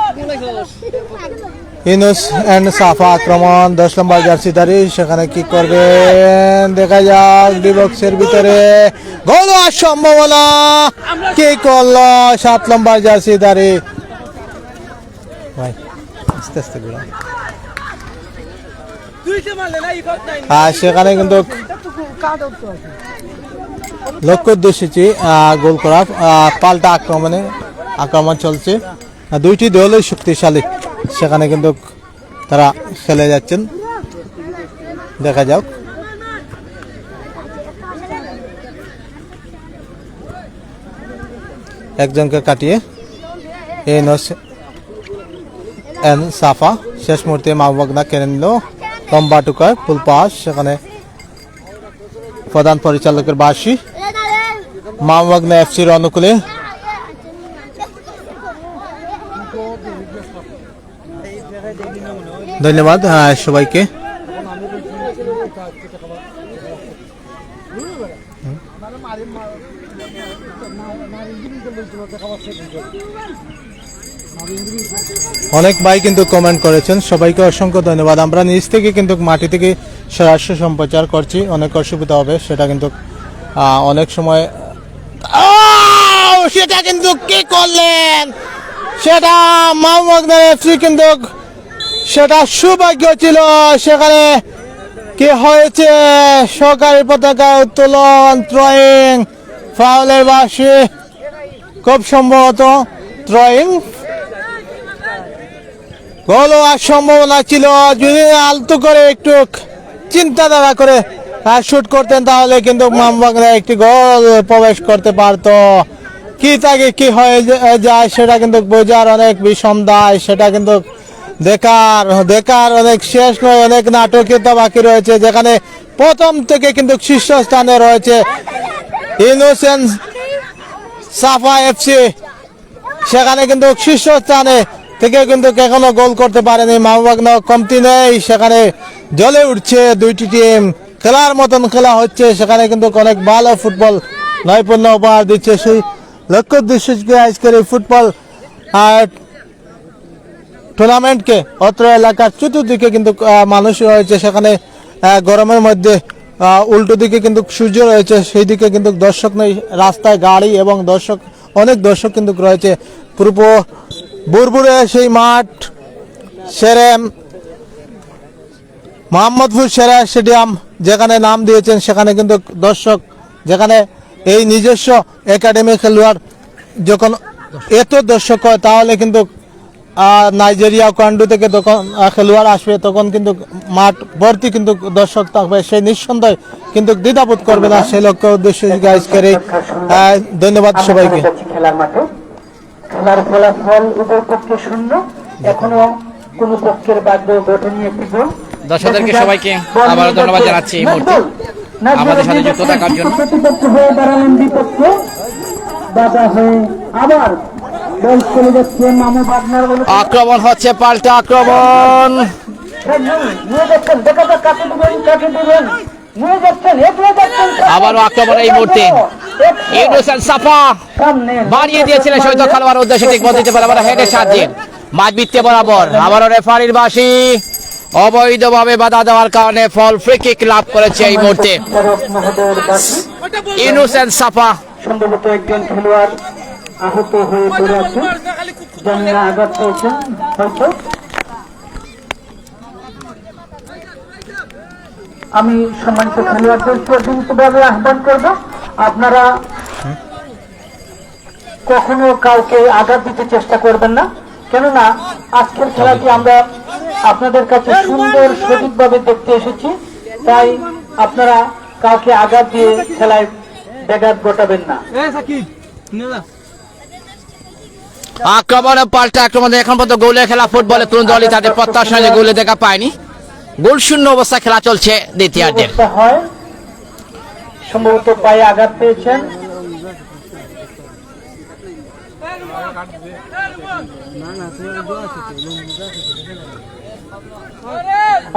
ইনুস এন্ড সাফা, আক্রমণ 10 নম্বর জার্সিদারি, সেখানে কি করবেন দেখা যাক। ডিবক্সের ভিতরে গোল হওয়ার সম্ভাবনা, কি করলো 7 নম্বর জার্সিদারি। ভাই আস্তে আস্তে ঘুরা, আর সেখানে কিন্তু লক্ষ্য উদ্দেশ্যে গোল করা। পাল্টা আক্রমণ চলছে, দুইটি দলই শক্তিশালী, সেখানে কিন্তু তারা খেলে যাচ্ছেন। দেখা যাক, একজনকে কাটিয়ে সাফা শেষ মুহূর্তে মাহবাগনা কেড়ে নিল। লম্বা টুকার ফুল পাস, সেখানে প্রধান পরিচালকের বাসী মাহবাগনা এফসির অনুকূলে। ধন্যবাদ সবাইকে। অনেক ভাই কিন্তু কমেন্ট করেছেন, সবাইকে অসংখ্য ধন্যবাদ। আমরা নিজ থেকে কিন্তু মাটি থেকে সরাসরি সম্প্রচার করছি, অনেক অসুবিধা হবে সেটা কিন্তু অনেক সময়। সেটা কিন্তু কি করলেন, সেটা মাহবাগনা এফসি কিন্তু সেটা সৌভাগ্য ছিল। সেখানে কি হয়েছে, সরকারি পতাকা উত্তোলন, থ্রোয়িং, ফাউলের বাসে খুব সম্ভবত থ্রোয়িং, গোল হওয়ার সম্ভাবনা ছিল। যদি আলতু করে একটু চিন্তাধারা করে শুট করতেন তাহলে কিন্তু মাহবাগনা একটি গোল প্রবেশ করতে পারতো। কি তাকে কি হয়ে যায় সেটা কিন্তু বোঝার অনেক বিষম দায়, সেটা কিন্তু দেখার অনেক শেষ নয়, অনেক নাটকীয়তা বাকি রয়েছে, যেখানে প্রথম থেকে কিন্তু শীর্ষস্থানে রয়েছে ইনোসেন্স সাফা এফসি, সেখানে কিন্তু শীর্ষস্থানে থেকে কিন্তু এখনো গোল করতে পারেনি। মাহবাগনা কমতি নেই, সেখানে জ্বলে উঠছে দুইটি টিম, খেলার মতন খেলা হচ্ছে, সেখানে কিন্তু অনেক ভালো ফুটবল নৈপুণ্য উপহার দিচ্ছে। সেই লক্ষ্য উদ্দেশ্যে আজকের এই ফুটবল টুর্নামেন্টকে অত্র এলাকার চতুর্দিকে কিন্তু মানুষ রয়েছে, সেখানে গরমের মধ্যে উল্টো দিকে কিন্তু সূর্য রয়েছে, সেই দিকে কিন্তু দর্শক নেই, রাস্তায় গাড়ি এবং অনেক দর্শক কিন্তু রয়েছে। পূর্ব বুরবুরে সেই মাঠ সেরেম মোহাম্মদপুর সেরা স্টেডিয়াম যেখানে নাম দিয়েছেন, সেখানে কিন্তু দর্শক, যেখানে এই নিজস্ব একাডেমি খেলোয়াড় যখন এত দর্শক হয় তাহলে কিন্তু নাইজেরিয়া কান্ডু থেকে তখন খেলোয়াড় আসবে, তখন কিন্তু মাঠ ভর্তি কিন্তু দর্শক থাকবে, সেই নিঃসন্দেহে কিন্তু দ্বিধাবোধ করবে না, সেই লক্ষ্য উদ্দেশ্যে আজকের এই ধন্যবাদ সবাইকে। আমরা যাচ্ছি খেলার মাঠে। খেলার ফলাফল উভয় পক্ষে 0, এখনো কোন পক্ষের বাদ্য ঘটেনি একটি গোল। দর্শকদেরকে সবাইকে আবারও ধন্যবাদ জানাচ্ছি এই মুহূর্তে আমাদের সাথে যুক্ত থাকার জন্য। প্রতিপক্ষ হয়ে দাঁড়ালেন বিপক্ষে, বাধা হয়ে আবার বল চলে যাচ্ছে মামু বাগনার আক্রমণ হচ্ছে, পাল্টা আক্রমণ। নিয়ে যাচ্ছেন, দেখা যাক কাকে দিবেন, কাকে দিবেন, নিয়ে যাচ্ছেন, এগিয়ে যাচ্ছেন। আবারও আক্রমণ এই মুহূর্তে। ইউনুস সাফা সামনে বাড়িয়ে দিয়েছিলেন শহীদ খেলোয়াড় উদ্দেশ্যে, ঠিক বলতে দিতে পারে আবার হেডের সাহায্যে মাঝ বৃত্তে বরাবর। আবারও রেফারির বাঁশি, অবৈধভাবে বাধা দেওয়ার কারণে ফল ফ্রি কিক লাভ করেছে এই মুহূর্তে বিচারক মহোদয়ের বাসী। ইউনুস সাফা। সম্ভবত একজন খেলোয়াড় আহত হয়ে পড়ে আছেন, জানি না আঘাত পেয়েছেন হয়তো। আমি সম্মানিত খেলোয়াড়দেরকে বিনীতভাবে আহ্বান করব, আপনারা কখনো কাউকে আঘাত দিতে চেষ্টা করবেন না, কেননা আজকের খেলাটি আমরা আপনাদের কাছে সুন্দর সঠিকভাবে দেখতে এসেছি, তাই আপনারা কাউকে আঘাত দিয়ে খেলায় ব্যাঘাত ঘটাবেন না। আক্রমণ ও পাল্টা আক্রমণ। এখন পর্যন্ত গোলের খেলা ফুটবলে কোন দলই তাদের প্রত্যাশা অনুযায়ী গোলে দেখা পায়নি। গোল শূন্য অবস্থা খেলা চলছে দ্বিতীয়ার্ধের। অবস্থা হয়, সম্ভবত পায়ে আঘাত পেয়েছেন।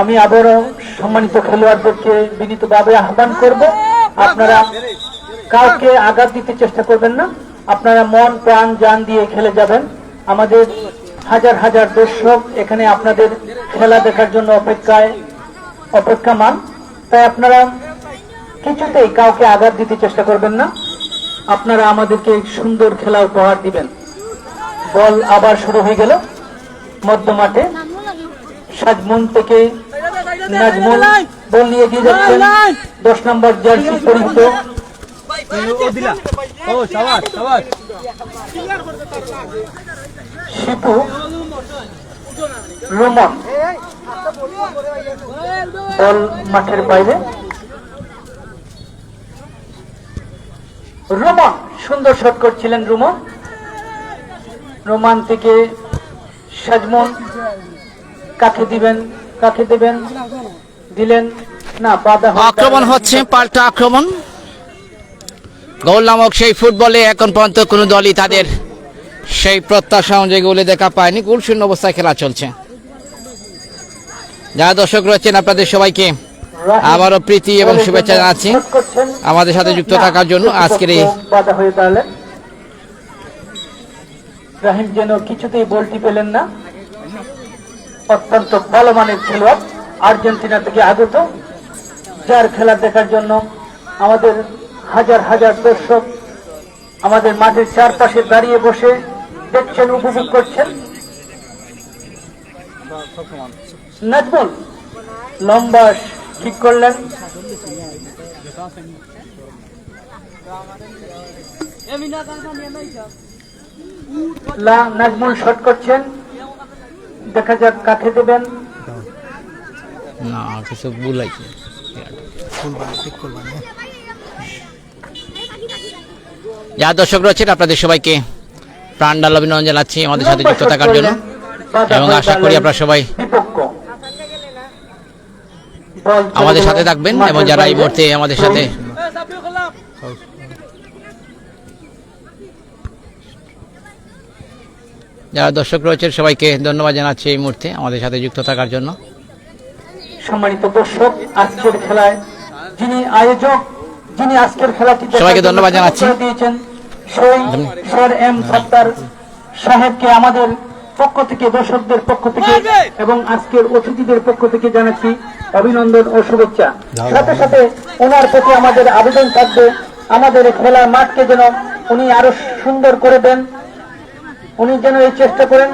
আমি আবারও সম্মানিত খেলোয়াড়দেরকে বিনীতভাবে আহ্বান করব, আপনারা কাউকে আঘাত দিতে চেষ্টা করবেন না, আপনারা মন প্রাণ জান দিয়ে খেলে যাবেন। আমাদের হাজার হাজার দর্শক এখানে আপনাদের খেলা দেখার জন্য অপেক্ষামান, তাই আপনারা কিছুতেই কাউকে আঘাত দিতে চেষ্টা করবেন না, আপনারা আমাদেরকে সুন্দর খেলা উপহার দিবেন। বল আবার শুরু হয়ে গেল মধ্য মাঠে। সাজমুন থেকে নাজমুল বল নিয়ে এগিয়ে যাচ্ছেন, 10 নম্বর জার্সি পরিহিত শিপু রোমন। বল মাঠের বাইরে। রোমন সুন্দর শট করছিলেন, রোমান থেকে সাজমন, কাকে দিবেন, কাকে দেবেন, দিলেন না, বাধা। আক্রমণ হচ্ছে, পাল্টা আক্রমণ। গোল নামক সেই ফুটবলে এখন পর্যন্ত কোন দলই তাদের সেই প্রত্যাশা অনুযায়ী গোলে দেখা পায়নি। গোল শূন্য অবস্থায় খেলা চলছে। যারা দর্শক রয়েছেন আপনাদের সবাইকে আবারও প্রীতি এবং শুভেচ্ছা জানাচ্ছি আমাদের সাথে যুক্ত থাকার জন্য। আজকের এই বাধা হয়ে দাঁড়ালেন। রাহিম যেন কিছুতেই বলটি পেলেন না, অত্যন্ত ভালো মানের খেলোয়াড়, আর্জেন্টিনা থেকে আগত, যার খেলা দেখার জন্য আমাদের হাজার হাজার দর্শক আমাদের মাঠের চারপাশে দাঁড়িয়ে বসে দেখছেন, উপভোগ করছেন। নাজমুল লম্বা ঠিক করলেন, নাজমুল শট করছেন, দেখা যাক কাকে দেবেন। না কিছু ভুল আছে। যারা দর্শক রয়েছেন আপনাদের সবাইকে প্রাণঢাল অভিনন্দন জানাচ্ছি আমাদের সাথে যুক্ত থাকার জন্য, এবং আশা করি আপনারা সবাই আমাদের সাথে থাকবেন, এবং যারা এই মুহূর্তে আমাদের সাথে যারা দর্শক রয়েছেন সবাইকে ধন্যবাদ জানাচ্ছি এই মুহূর্তে আমাদের সাথে যুক্ত থাকার জন্য। সম্মানিত দর্শক, আজকের খেলায় যিনি আয়োজক, যিনি আজকের খেলাটি সবাইকে ধন্যবাদ জানাচ্ছি। দিয়েছেন সেই স্যার এম সত্তার সাহেবকে আমাদের পক্ষ থেকে, দর্শকদের পক্ষ থেকে এবং আজকের অতিথিদের পক্ষ থেকে জানাচ্ছি অভিনন্দন ও শুভেচ্ছা। সাথে সাথে ওনার প্রতি আমাদের আবেদন থাকবে, আমাদের খেলার মাঠকে যেন উনি আরো সুন্দর করে দেন, উনি যেন এই চেষ্টা করেন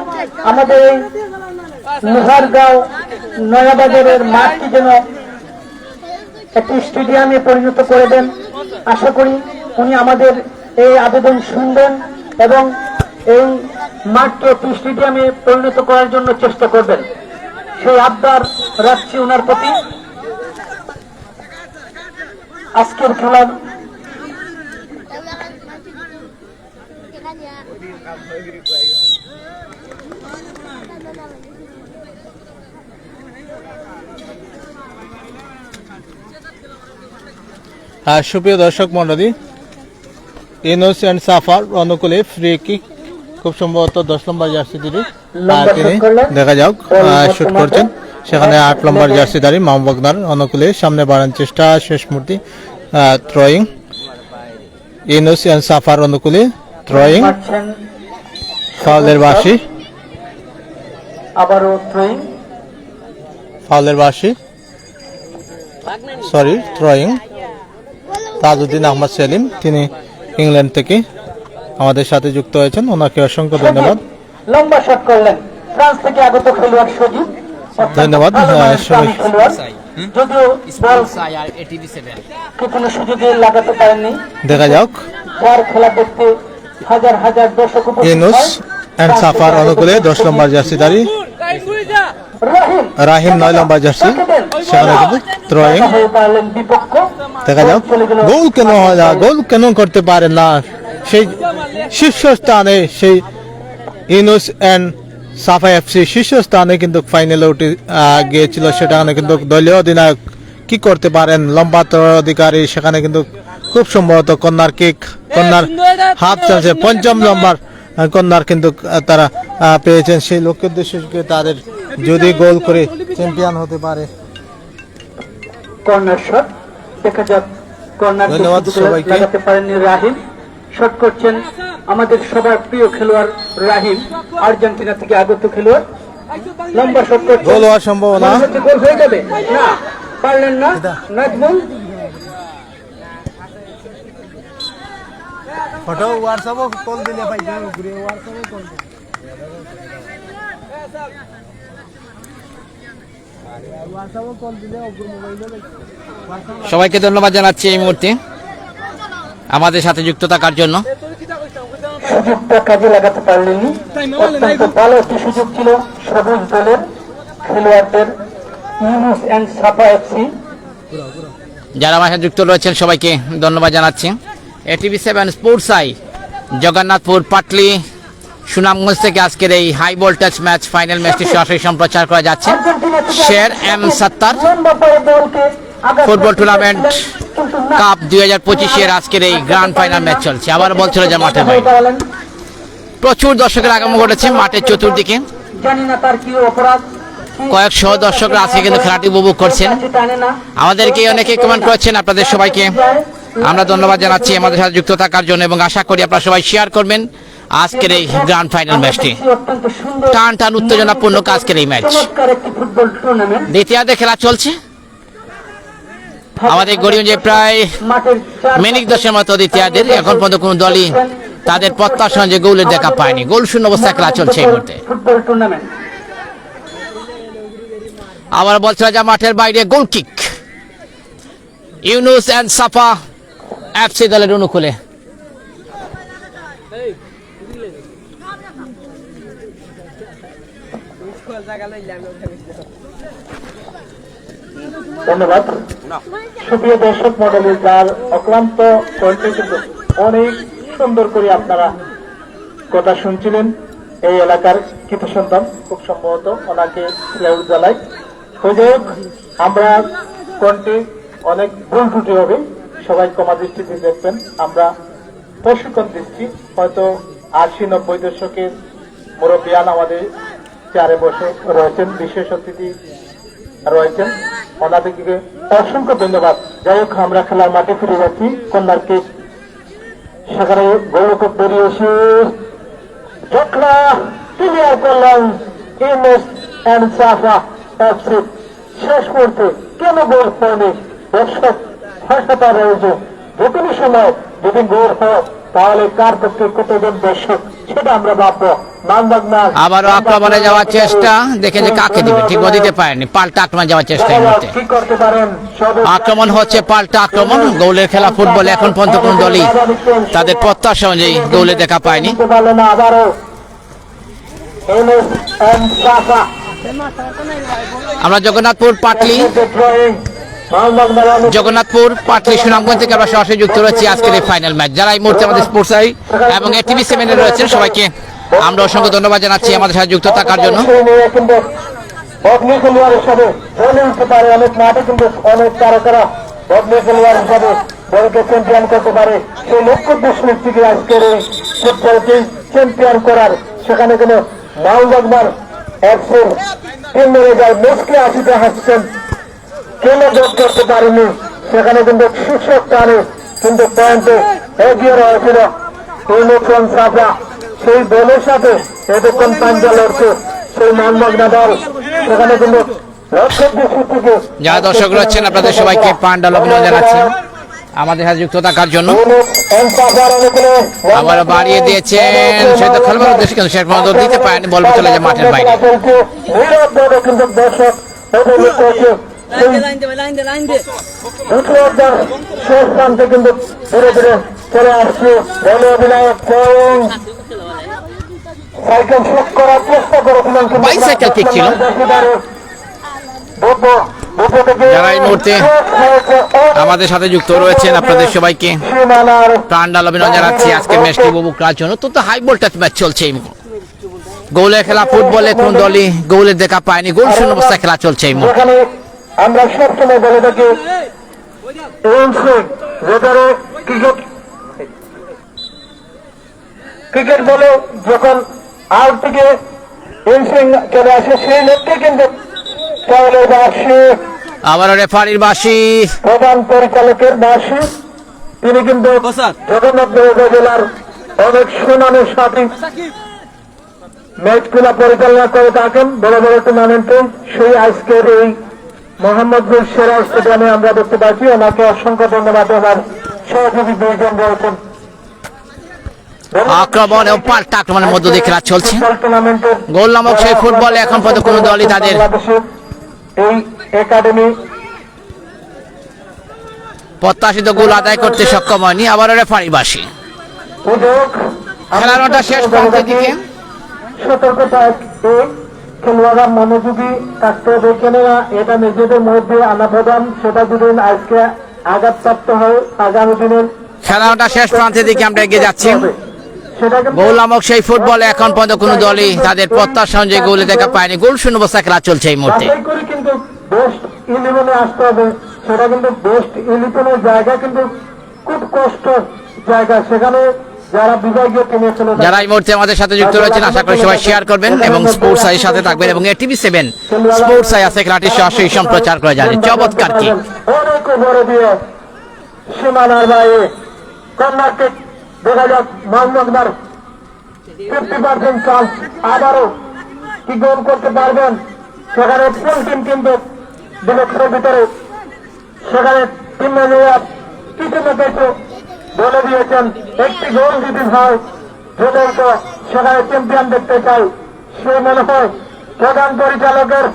আমাদের এই লোহারগাঁও নয়াবাজারের মাঠটি যেন একটি স্টেডিয়ামে পরিণত করে দেন। আশা করি উনি আমাদের এই আবেদন শুনবেন এবং এই মাঠকে একটি স্টেডিয়ামে পরিণত করার জন্য চেষ্টা করবেন, সেই আবদার রাখছি ওনার প্রতি। আজকের খেলার সুপ্রিয় দর্শক মন্ডলী, ইউনুস এন্ড সাফার অনুকূলে ফ্রি কিক, খুব সম্ভবত 10 নম্বর জার্সিধারী তিনি দেখা যাক শুট করছেন, সেখানে 8 নম্বর জার্সিধারী মামবগনার অনুকূলে সামনে বাড়ানোর চেষ্টা, শেষ মুহূর্তে থ্রোয়িং ইউনুস এন্ড সাফার অনুকূলে থ্রোয়িং, ফাউলের বাঁশি, আবারও থ্রোয়িং, ফাউলের বাঁশি, সরি থ্রোয়িং। তাজউদ্দিন আহমদ সেলিম তিনি ইংল্যান্ড থেকে আমাদের সাথে যুক্ত হয়েছেন, ওনাকে অসংখ্য ধন্যবাদ। লম্বা শট করলেন ফ্রান্স থেকে আগত খেলোয়াড় সজীব, ধন্যবাদ। যদিও বল কোনো সুযোগে লাগাতে পারেননি। দেখা যাক যার খেলা দেখতে হাজার হাজার দর্শক ইউনুস এন্ড সাফার অনুকূলে 10 নম্বর জার্সিধারী রাহিম 9 নম্বর জার্সি, সেখানে কিন্তু থ্রোয়িং। দেখা যাক গোল কেন হয় না, গোল কেন করতে পারে না, সেই শীর্ষস্থানে সেই ইউনুস এন্ড সাফা এফসি শীর্ষস্থানে কিন্তু ফাইনালে উঠে গিয়েছিল, সেখানে কিন্তু দলীয় অধিনায়ক কি করতে পারেন, লম্বা অধিকারী, সেখানে কিন্তু খুব সম্ভবত কর্নার কিক, কর্নার হাত চলছে, 5ম নম্বর কর্নার কিন্তু তারা পেয়েছেন, সেই লক্ষ্যের উদ্দেশ্যে তাদের যদি গোল করে চ্যাম্পিয়ন হতে পারে। কর্নার শট দেখা যাক, কর্নার ধন্যবাদ সবাইকে। লাগাতে পারেননি রাহিম। শট করছেন আমাদের সবার প্রিয় খেলোয়াড় রাহিম, আর্জেন্টিনা থেকে আগত খেলোয়াড়। লম্বা শট করছেন, গোল হওয়ার সম্ভাবনা, গোল হয়ে যাবে না, পারলেন না নাজমুল। ফটো হোয়াটসঅ্যাপে কল দিলে ভাই, ঘুরে হোয়াটসঅ্যাপে কল দিলে সবাইকে ধন্যবাদ জানাচ্ছি এই মুহূর্তে আমাদের সাথে যুক্ত থাকার জন্য। সুযোগটা কাজে লাগাতে পারলেননি, অত্যন্ত ভালো একটি সুযোগ ছিল সবুজ দলের খেলোয়াড়দের, ইউনুস এন্ড সাফা এফসি। যারা আমার সাথে যুক্ত রয়েছেন সবাইকে ধন্যবাদ জানাচ্ছি। ATV7 sports I Jagannathpur Patli Sunamganj থেকে আজকের এই হাই ভোল্টেজ ম্যাচ, ফাইনাল ম্যাচটি সরাসরি সম্প্রচার করা যাচ্ছে। শের M70 ফুটবল টুর্নামেন্ট কাপ 2025-এর আজকের এই গ্র্যান্ড ফাইনাল ম্যাচ চলছে। আবার বলছিল যে মাঠে ভাই প্রচুর দর্শকের আগমন ঘটেছে মাঠের চতুর্দিকে, জানি না তার কি অপরাধ, কয়েকশো দর্শকরা আজকে কিন্তু খেলাটি উপভোগ করছেন। আমাদেরকে অনেকে কমেন্ট করেছেন, আপনাদের সবাইকে আমরা ধন্যবাদ জানাচ্ছি আমাদের সাথে যুক্ত থাকার জন্য, এবং আশা করি আপনারা সবাই শেয়ার করবেন আজকের এই গ্র্যান্ড ফাইনাল ম্যাচটি। টান টান উত্তেজনাপূর্ণ আজকের এই ম্যাচ, ফুটবল টুর্নামেন্ট দ্বিতীয়ার্ধে খেলা চলছে। আমাদের গড়িগঞ্জে প্রায় মিনিট 10-এর মতো দ্বিতীয়ার্ধের, এখন পর্যন্ত কোনো দলই তাদের প্রত্যাশা যে গোলের দেখা পায়নি। গোল শূন্য অবস্থায় খেলা চলছে এই মুহূর্তে। ফুটবল টুর্নামেন্ট আবার বলছিল যে মাঠের বাইরে goal kick, Yunus and Safa FC দলের অনুকূলে। ধন্যবাদ। সুপ্রিয় দর্শক মণ্ডলী, যার অক্লান্ত কণ্ঠে কিন্তু অনেক সুন্দর করে আপনারা কথা শুনছিলেন, এই এলাকার কৃত সন্তান, খুব সম্ভবত ওনাকে স্লেউট জ্বালাই হয়ে যাই হোক, আমরা কণ্ঠে অনেক ভুল ত্রুটি হবে, সবাই ক্ষমা দৃষ্টিতে দেখবেন। আমরা প্রশিক্ষণ দিচ্ছি, হয়তো 80-90 দশকের মুরব্বিয়ান আমাদের চেয়ারে বসে রয়েছেন, বিশেষ অতিথি রয়েছেন, ওনাদেরকে অসংখ্য ধন্যবাদ। যাই হোক, আমরা খেলার মাঠে ফিরে যাচ্ছি। কন্যার কিক, সেখানে গৌরব বেরিয়ে এসে জটলা ক্লিয়ার করলেন ইউনুস এন্ড সাফা এফসি। শেষ মুহূর্তে কেন গোল হয়নি, দর্শক হয়তো রয়েছে, যে কোনো সময় যদি গোল হয় তাহলে কার পক্ষে কতজন দর্শক সেটা আমরা ভাববো। আবারও আক্রমণে যাওয়ার চেষ্টা, দেখে যে কাকে দিবে, ঠিক দিতে পারেনি, পাল্টা আক্রমণ যাওয়ার চেষ্টা এই মুহূর্তে। আক্রমণ হচ্ছে, পাল্টা আক্রমণ, গোলের খেলা ফুটবলে এখন পর্যন্ত কোন দলই তাদের প্রত্যাশা অনুযায়ী গোলে দেখা পায়নি। ইউনুস এন্ড সাফা। আমরা জগন্নাথপুর পাটলি সুনামগঞ্জ থেকে আমরা সরাসরি যুক্ত রয়েছি আজকের এই ফাইনাল ম্যাচ। যারা এই মুহূর্তে আমাদের স্পোর্টস আই এবং এটিভি 7 এ রয়েছেন সবাইকে আমরা অসংখ্য ধন্যবাদ জানাচ্ছি আমাদের সাথে যুক্ত থাকার জন্য। অগ্নি খেলোয়াড় হিসাবে চলে উঠতে পারে, অনেক মাঠে কিন্তু অনেক তারকারা অগ্নি খেলোয়াড় হিসাবে দলকে চ্যাম্পিয়ন করতে পারে। সেই লক্ষ্য উদ্দেশ্য থেকে আজকের এই ফুটবলকে চ্যাম্পিয়ন করার, সেখানে কোনো মাউন্টবার এফসির টিম ম্যানেজার মুশকে আসিতে হাসছেন, কেন যোগ করতে পারেনি। সেখানে কিন্তু শীর্ষক টানে কিন্তু পয়েন্টে এগিয়ে রয়েছিল ইউনিফর্ম সাফা। সেই দলের সাথে এতক্ষণ পাঞ্জা লড়ছে সেই মানমগ্না দল, সেখানে কিন্তু যারা দর্শক রয়েছেন আপনাদের সবাইকে পান্ডাল অভিনন্দন জানাচ্ছি আমাদের সাথে যুক্ত থাকার জন্য। আবার বাড়িয়ে দিয়েছেন সেটা খেলবার উদ্দেশ্যে কিন্তু শেষ পর্যন্ত দিতে পারেনি, বল চলে যায় মাঠের বাইরে। কিন্তু দর্শক শেষ প্রান্তে কিন্তু ধীরে ধীরে চলে আসছে দল অধিনায়ক সাইকেল শট করার চেষ্টা করেছিলেন, বাইসাইকেল কিক ছিল। যারা এই মুহূর্তে আমাদের সাথে যুক্ত রয়েছেন আপনাদের সবাইকে প্রাণডাল অভিনন্দন জানাচ্ছি আজকে ম্যাচটি উপভোগ করার জন্য। তো হাই ভোল্টেজ ম্যাচ চলছে এই মুহূর্তে। গোলের খেলা, ফুটবলে কোন দলই গোলের দেখা পায়নি, গোল শূন্য অবস্থায় খেলা চলছে এই মুহূর্তে। আমরা সবসময় বলে থাকি ক্রিকেট বলে যখন আউট থেকে ইনসুইং চলে আসে সেই লোককে কিন্তু আবার রেফারির বাঁশি, প্রধান পরিচালকের বাঁশি। তিনি কিন্তু জগন্নাথপুর উপজেলার অনেক সুনামের সাথে ম্যাচগুলা পরিচালনা করে থাকেন বড় বড় টুর্নামেন্টে। সেই আজকের এই মোহাম্মদপুর সেরা স্টেডিয়ামে আমরা দেখতে পাচ্ছি। ওনাকে অসংখ্য ধন্যবাদ। আমার সহযোগী দুইজন রয়েছেন। আক্রমণ ও পাল্টা আক্রমণের মধ্য দিয়ে খেলা চলছে। গোল নামক সেই ফুটবলে এখন পর্যন্ত কোনো দলই তাদের এই একাডেমি প্রত্যাশিত গোল আদায় করতে সক্ষম হয়নি। আবারও রেফারি বাঁশি। খেলানোটা শেষ প্রান্তের দিকে। সতর্কতা, খেলোয়াড়রা মনোযোগী থাকতে হবে, কেননা এটা নিজেদের মধ্যে আনা প্রদান, সেটা যদি আজকে আঘাতপ্রাপ্ত হয় আগামী দিনের খেলানোটা শেষ প্রান্তের দিকে আমরা এগিয়ে যাচ্ছি। গোল নামক সেই ফুটবলে এখন পর্যন্ত কোনো দলই তাদের প্রত্যাশা অনুযায়ী গোলে দেখা পায়নি, গোল শূন্য অবস্থায় খেলা চলছে এই মুহূর্তে। কিন্তু বেস্ট ইলেভেনে আসতে হবে, সেটা কিন্তু বেস্ট ইলেভেনের জায়গা কিন্তু খুব কষ্ট জায়গা, সেখানে যারা বিভাগীয় টিমে চলে যারা এই মুহূর্তে আমাদের সাথে যুক্ত রয়েছেন আশা করি সবাই শেয়ার করবেন এবং স্পোর্টস আইয়ের সাথে থাকবেন এবং এটিভি 7 স্পোর্টস আই আছে খেলাটি সরাসরি সম্প্রচার করে যাবে। চমৎকার কি অনেক বড় দিয়ে সীমানার বাইরে কর্নার কিক দেখা যাক। মোহাম্মদবার 50% চান্স, আবারও কি গোল করতে পারবেন। সেখানে ফুল টিম কিন্তু বিলক্ষণের ভিতরে, সেখানে টিম ম্যানেজার পিছনে পেছু বলে দিয়েছেন একটি গোল যদি হয় যদি তো সেখানে চ্যাম্পিয়ন দেখতে চাই। সে মনে হয় প্রধান পরিচালকের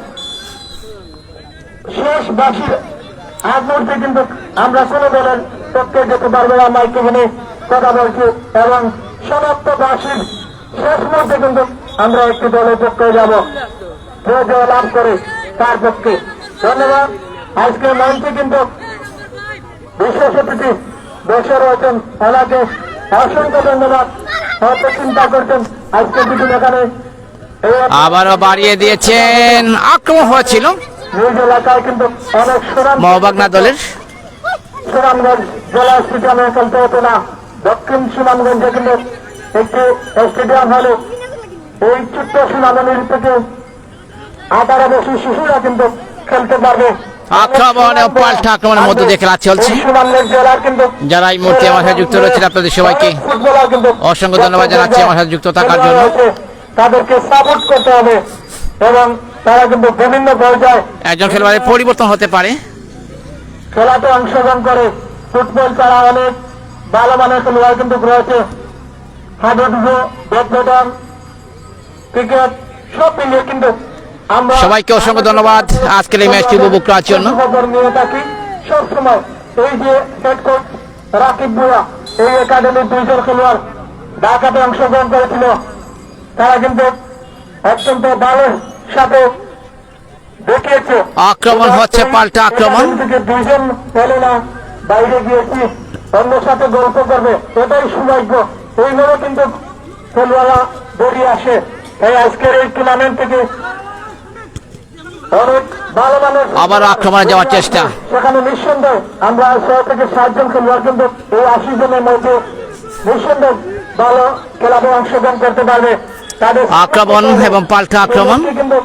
শেষ বাসির আগ মুহূর্তে কিন্তু আমরা কোনো দলের পক্ষে যেতে পারবো না, মাইক্রোফোনে কথা বলছি, এবং সমাপ্ত বাসির শেষ মুহূর্তে কিন্তু আমরা একটি দলের পক্ষে যাব জয় লাভ করে তার পক্ষে। ধন্যবাদ। আজকে মঞ্চে কিন্তু বিশেষ অতিথি বসে রয়েছেন, ওনাকে অসংখ্য ধন্যবাদ। হয়তো চিন্তা করছেন আজকে দুদিন এখানে আবারও বাড়িয়ে দিয়েছেন, আক্রমণ হয়েছিল নিজ এলাকায় কিন্তু অনেক মহবাগনা দলের। সুনামগঞ্জ জেলা স্টেডিয়ামে খেলতে হতো না, দক্ষিণ সুনামগঞ্জে কিন্তু একটি স্টেডিয়াম হলো। এই ছোট্ট সুনামগঞ্জ থেকে 18 বছর শিশুরা কিন্তু খেলতে পারবে। আক্রমণ ও পাল্টা আক্রমণের মধ্যে দিয়ে খেলা চলছে। সুনামগঞ্জ জেলার কিন্তু যারা এই মুহূর্তে আমার সাথে যুক্ত রয়েছেন আপনাদের সবাইকে ফুটবলার কিন্তু অসংখ্য ধন্যবাদ জানাচ্ছি আমার সাথে যুক্ত থাকার জন্য। তাদেরকে সাপোর্ট করতে হবে এবং তারা কিন্তু বিভিন্ন পর্যায়ে একজন খেলোয়াড়ের পরিবর্তন হতে পারে। খেলাতে অংশগ্রহণ করে। ফুটবল ছাড়া অনেক ভালো মানের খেলোয়াড় কিন্তু রয়েছে, হাডুডু, ব্যাডমিন্টন, ক্রিকেট সব মিলিয়ে কিন্তু আমরা সবাইকে অসংখ্য ধন্যবাদ আজকের এই ম্যাচটি উপভোগ করার জন্য। খবর নিয়ে থাকি সবসময়। এই যে হেড কোচ রাকিব ভুয়া, এই একাডেমির 2 জন খেলোয়াড় ঢাকাতে অংশগ্রহণ করেছিল, তারা কিন্তু অত্যন্ত ভালো সাথে দেখিয়েছে। আক্রমণ হচ্ছে, পাল্টা আক্রমণ। থেকে দুইজন পেলে না, বাইরে গিয়েছি, অন্য সাথে গল্প করবে, এটাই সৌভাগ্য। এইভাবে কিন্তু খেলোয়াড়রা বেরিয়ে আসে এই আজকের এই টুর্নামেন্ট থেকে। অনেক ভালো মানের আবার আক্রমণে যাওয়ার চেষ্টা। সেখানে নিঃসন্দেহে আমরা 6 থেকে 7 জন খেলোয়াড় কিন্তু এই 80 জনের মধ্যে নিঃসন্দেহে ভালো ক্লাবে অংশগ্রহণ করতে পারবে। তাদের আক্রমণ এবং পাল্টা আক্রমণ। কিন্তু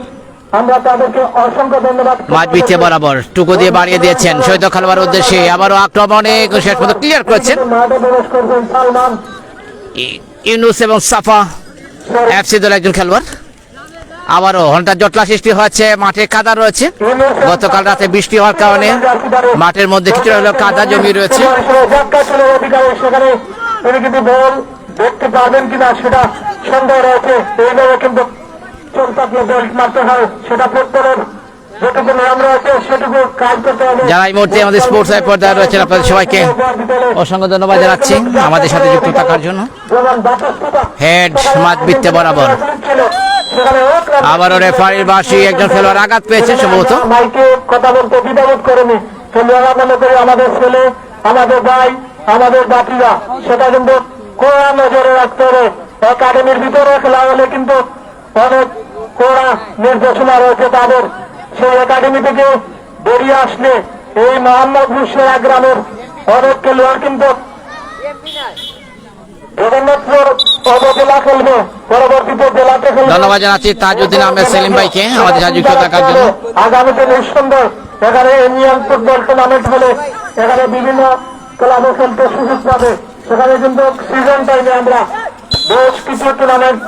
আমরা তাদেরকে অসংখ্য ধন্যবাদ। মাঝবিতে বরাবর টুকু দিয়ে বাড়িয়ে দিয়েছেন শহীদ খেলোয়াড় উদ্দেশ্যে। আবারও আক্রমণে শেষ পর্যন্ত ক্লিয়ার করেছেন মাঠে প্রবেশ করছেন সালমান ইউনুস এবং সাফা এফসি দলের একজন খেলোয়াড়। আবারও ঘন্টার জটলা সৃষ্টি হয়েছে, মাঠে কাদা রয়েছে। গতকাল রাতে বৃষ্টি হওয়ার কারণে মাঠের মধ্যে কিছুটা হলেও কাদা জমি রয়েছে। সেখানে তিনি কিন্তু বল দেখতে পারবেন কিনা সেটা সন্দেহ রয়েছে। এইভাবে কিন্তু চোখ থাকলে বল মারতে হয়, সেটা ফুটবলের যেটুকু নিয়ম রয়েছে সেটুকু কাজ করতে হবে। যারা এই মুহূর্তে আমাদের স্পোর্টস পর্দায় রয়েছেন আপনাদের সবাইকে অসংখ্য ধন্যবাদ জানাচ্ছি আমাদের সাথে যুক্ত থাকার জন্য। হেড মাঝবিতে বরাবর। আবারও রেফারির বাঁশি, একজন খেলোয়াড় আঘাত পেয়েছে সম্ভবত। মাইকে কথা বলতে দ্বিধাবোধ করেনি। খেলোয়াড়রা মনে করি আমাদের ছেলে, আমাদের ভাই, আমাদের বাতিরা, সেটা কিন্তু কড়া নজরে রাখতে হবে। একাডেমির ভিতরে খেলা হলে কিন্তু অনেক কড়া নির্দেশনা রয়েছে তাদের। সেই একাডেমি থেকে বেরিয়ে আসলে এই মোহাম্মদপুর সেরা গ্রামের অনেক খেলোয়াড় কিন্তু জগন্নাথপুর উপজেলা খেলবে, পরবর্তীতে জেলাতে খেলবে। ধন্যবাদ জানাচ্ছি তাজউদ্দিন আহমেদ সেলিম ভাইকে আমাদের সাথে যুক্ত থাকার জন্য। আগামীতে নিঃসন্দেহে এখানে ইন্ডিয়ান ফুটবল টুর্নামেন্ট হলে এখানে বিভিন্ন ক্লাবে খেলতে সুযোগ পাবে। সেখানে কিন্তু সিজন টাইমে আমরা বেশ কিছু টুর্নামেন্ট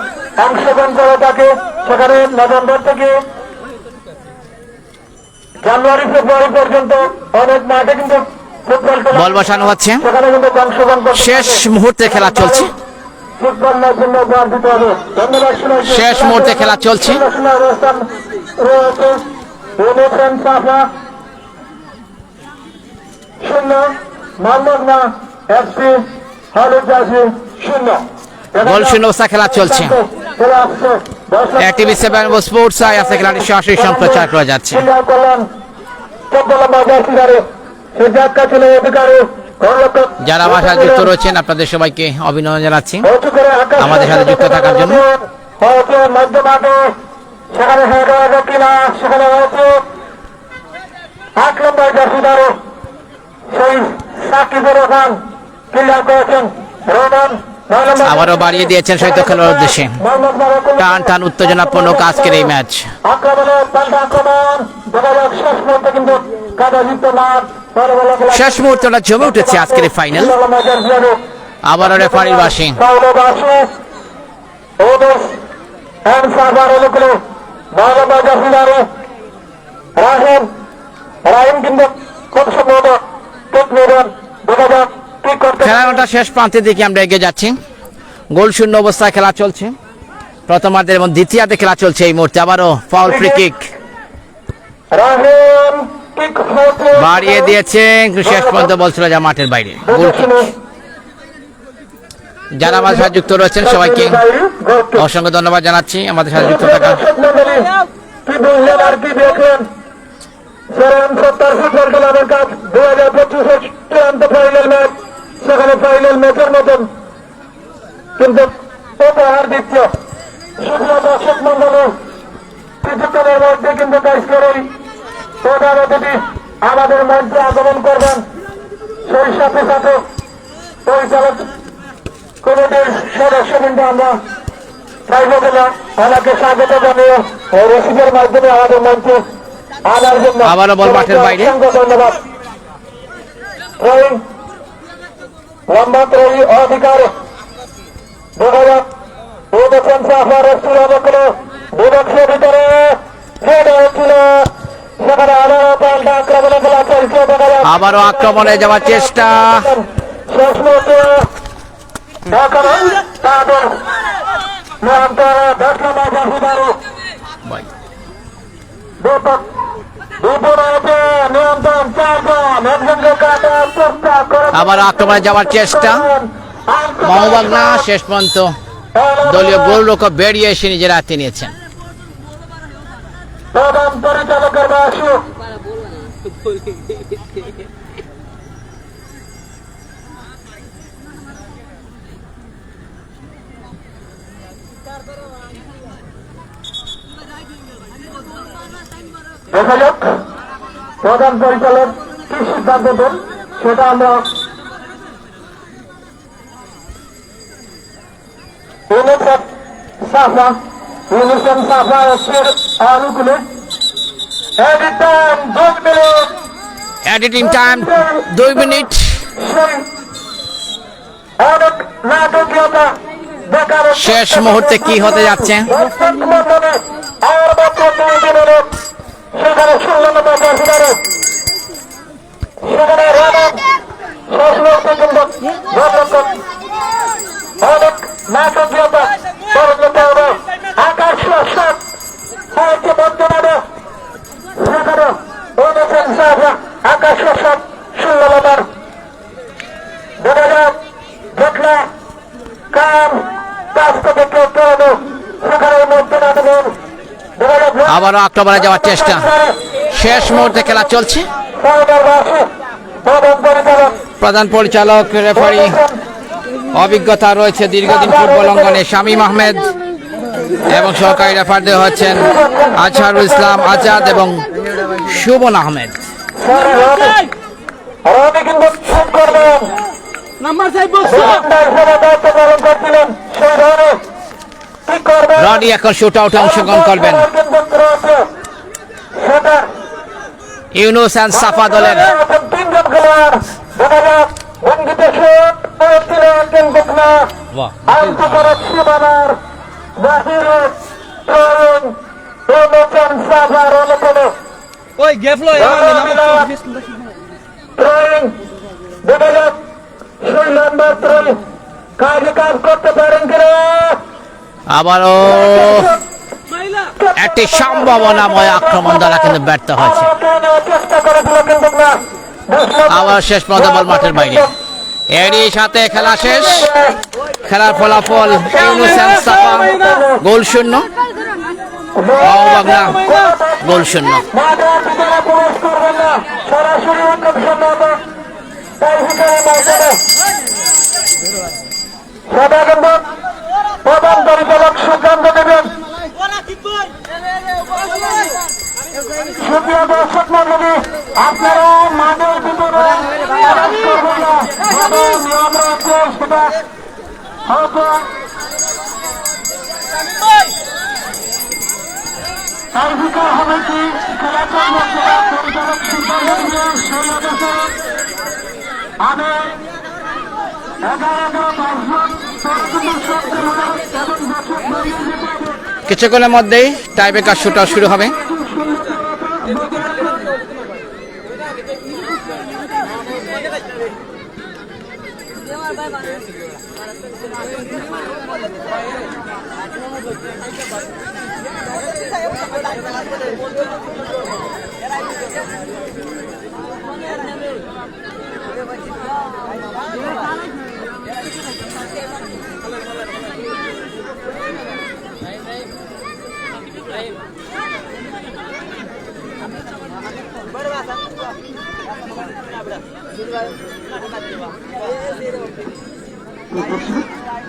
অংশগ্রহণ করে থাকে। সেখানে নভেম্বর থেকে জানুয়ারি ফেব্রুয়ারি পর্যন্ত অনেক মাঠে কিন্তু ফুটবল বল বসানো হচ্ছে, সেখানে কিন্তু অংশগ্রহণ করতে শেষ মুহূর্তে খেলা চলছে। ফুটবল জন্য উপহার দিতে হবে। ধন্যবাদ। শেষ মুহূর্তে খেলা চলছে। অবস্থান রয়েছে ইউনিফর্ম সাফা 0, মানবনা এফসি হলুদ জার্সি 0। গোল শূন্য অবস্থা খেলা চলছে। চলে আসছে টিভি 7 স্পোর্টস আছে খেলাটি সরাসরি সম্প্রচার করা যাচ্ছে। যারা আমার সাথে যুক্ত রয়েছেন আপনাদের সবাইকে অভিনন্দন জানাচ্ছি আমাদের সাথে যুক্ত থাকার জন্য। সেখানে কিনা সেখানে হয়েছে 8 নম্বর জার্সিদারে সেই সাকিবুর রহমান ক্লিয়ার করেছেন। রোমান আবারও বাড়িয়ে দিয়েছেন শহীদ খেলোয়াড় উদ্দেশ্যে। টান টান উত্তেজনাপূর্ণ আজকের এই ম্যাচ। আক্রমণের পাল্টা আক্রমণ দেখা যাক শেষ মুহূর্তে কিন্তু কাদাযুক্ত মাঠ। শেষ মুহূর্তটা জমে উঠেছে আজকের এই ফাইনাল। আবারও রেফারির বাঁশি। রাহিম কিন্তু খুব সম্ভবত দেখা যাক কি করতে। খেলাটা শেষ প্রান্তের দিকে আমরা এগিয়ে যাচ্ছি। গোল শূন্য অবস্থায় খেলা চলছে প্রথমার্ধের এবং দ্বিতীয়ার্ধে খেলা চলছে এই মুহূর্তে। আবারও ফাউল ফ্রি কিক রাহিম কিক বাড়িয়ে দিয়েছে, কিন্তু শেষ পর্যন্ত বল ছিল যা মাঠের বাইরে। Goal kick. যারা আমাদের সাথে যুক্ত রয়েছেন সবাইকে অসংখ্য ধন্যবাদ জানাচ্ছি আমাদের সাথে যুক্ত থাকার। কি বুঝলেন আর কি দেখলেন? 70 ফুটবল ক্লাবের কাপ 2025 চূড়ান্ত ফাইনাল ম্যাচ। সেখানে ফাইনাল ম্যাচের মতন কিন্তু উপহার দিচ্ছে। শুক্লা দর্শক মন্ডলী কিছুক্ষণের মধ্যে কিন্তু আজকের এই প্রধান অতিথি আমাদের মঞ্চে আগমন করবেন। সেই সাথে সাথে পরিচালক কমিটির সদস্যবৃন্দ আমরা চাইব বলে ওনাকে স্বাগত জানিয়ে রসিদের মাধ্যমে আমাদের মঞ্চে আনার জন্য আবারও বল মাঠের বাইরে। ধন্যবাদ। লম্বা ত্রয়ী অধিকার দেখা যাক দেখেন সাফার বিপক্ষের ভিতরে হয়েছিল। সেখানে আবারও পাল্টা আক্রমণে খেলা চলছে। দেখা যাক আবারও আক্রমণে যাওয়ার চেষ্টা। শেষ মুহূর্তে তাদের নিয়ন্ত্রণে আবার আক্রমণে যাওয়ার চেষ্টা। মোহাম্মদ না শেষ পর্যন্ত দলীয় গোলরক্ষক বেরিয়ে এসে নিজের হাতে নিয়েছেন। প্রধান পরিচালকের বাসু দেখা যাক প্রধান পরিচালক কি সিদ্ধান্ত দেন সেটা আমরা সাফা ইউনিসেন সাফা এর অনুকূলে এডিটিং টাইম 2 মিনিট। অনেক নাটকীয়তা দেখার শেষ মুহূর্তে কি হতে যাচ্ছে? আর মাত্র 2 দিনের সেখানে 16 নম্বর জার্সিদারে সেখানে রানার শেষ মুহূর্তে কিন্তু অনেক নাটকীয়তা পরিণত হবে। আকাশ শট হয়েছে বর্তমানে সেখানে অনুসেন সাহা আকাশ শট 16 নম্বর দেখা যাক দেখলে কাম কাজ থেকে কেউ চলানো সেখানে মধ্যে না দেবেন। আবারও আক্রমণে যাওয়ার চেষ্টা, শেষ মুহূর্তে খেলা চলছে। প্রধান পরিচালক রেফারি অভিজ্ঞতা রয়েছে দীর্ঘদিন ফুটবল অঙ্গনে শামীম আহমেদ এবং সহকারী রেফারি হচ্ছেন আজহারুল ইসলাম আজাদ এবং সুমন আহমেদ। রনি এখন শুট আউটে অংশগ্রহণ করবেন। ইউনুস অ্যান্ড সাফা দলের কাজ করতে পারেন কিনা আবারও একটি সম্ভাবনাময় আক্রমণ দ্বারা কিন্তু ব্যর্থ হয়েছে। আবার শেষ পর্যন্ত বল মাঠের বাইরে। এরই সাথে খেলা শেষ। খেলার ফলাফল ইউনুস অ্যান্ড সাফা গোল শূন্য, বাংলা গোল শূন্য। প্রধান পরিচালক সিদ্ধান্ত দেবেন। সুপ্রিয় দর্শক মন্ডলী, আপনারা মাঠের ভিতরে প্রবেশ করবেন না। নিয়ম রয়েছে সেটা হয়তো তার ভিতর হবে কি খেলা চলবে সেটা পরিচালক সিদ্ধান্ত দেবে। সেই অবস্থা আমি 11 কিছুক্ষণের মধ্যেই টাইব্রেকার শুট আউট শুরু হবে।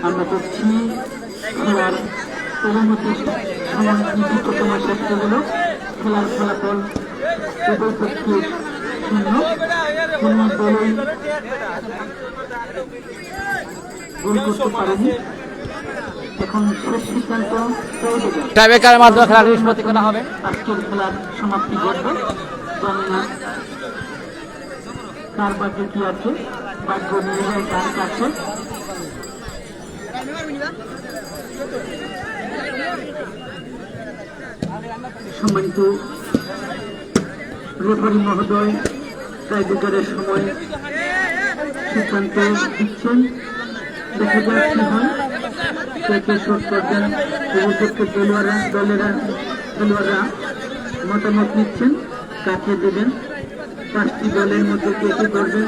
আমরা করছি খেলার পরবর্তী সময় নির্দিষ্টতম শেষ হল। খেলার ফলাফল উভয় পক্ষে 0, কোনো দলই গোল করতে পারেনি। এখন শেষ সিদ্ধান্ত টাইব্রেকারের মাধ্যমে খেলা নিষ্পত্তি করা হবে। আজকের খেলার সমাপ্তি ঘটবে। জানি না কার ভাগ্যে কি আছে, ভাগ্য নিয়ে যায় কার কাছে। সম্মানিত রেফারি মহোদয় টাইব্রেকারের সময় সিদ্ধান্ত দিচ্ছেন। দেখা যাক কি হয়, কে কে শোধ করবেন। অভিযোগের খেলোয়াড়রা মতামত নিচ্ছেন কাকে দেবেন। 5টি দলের মধ্যে কে কে করবেন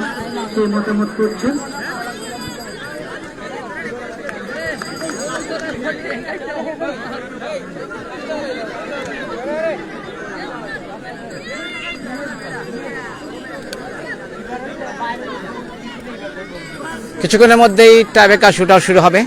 সেই মতামত করছেন। কিছুক্ষণের মধ্যেই টাইব্রেকার শুটআউট শুরু হবে।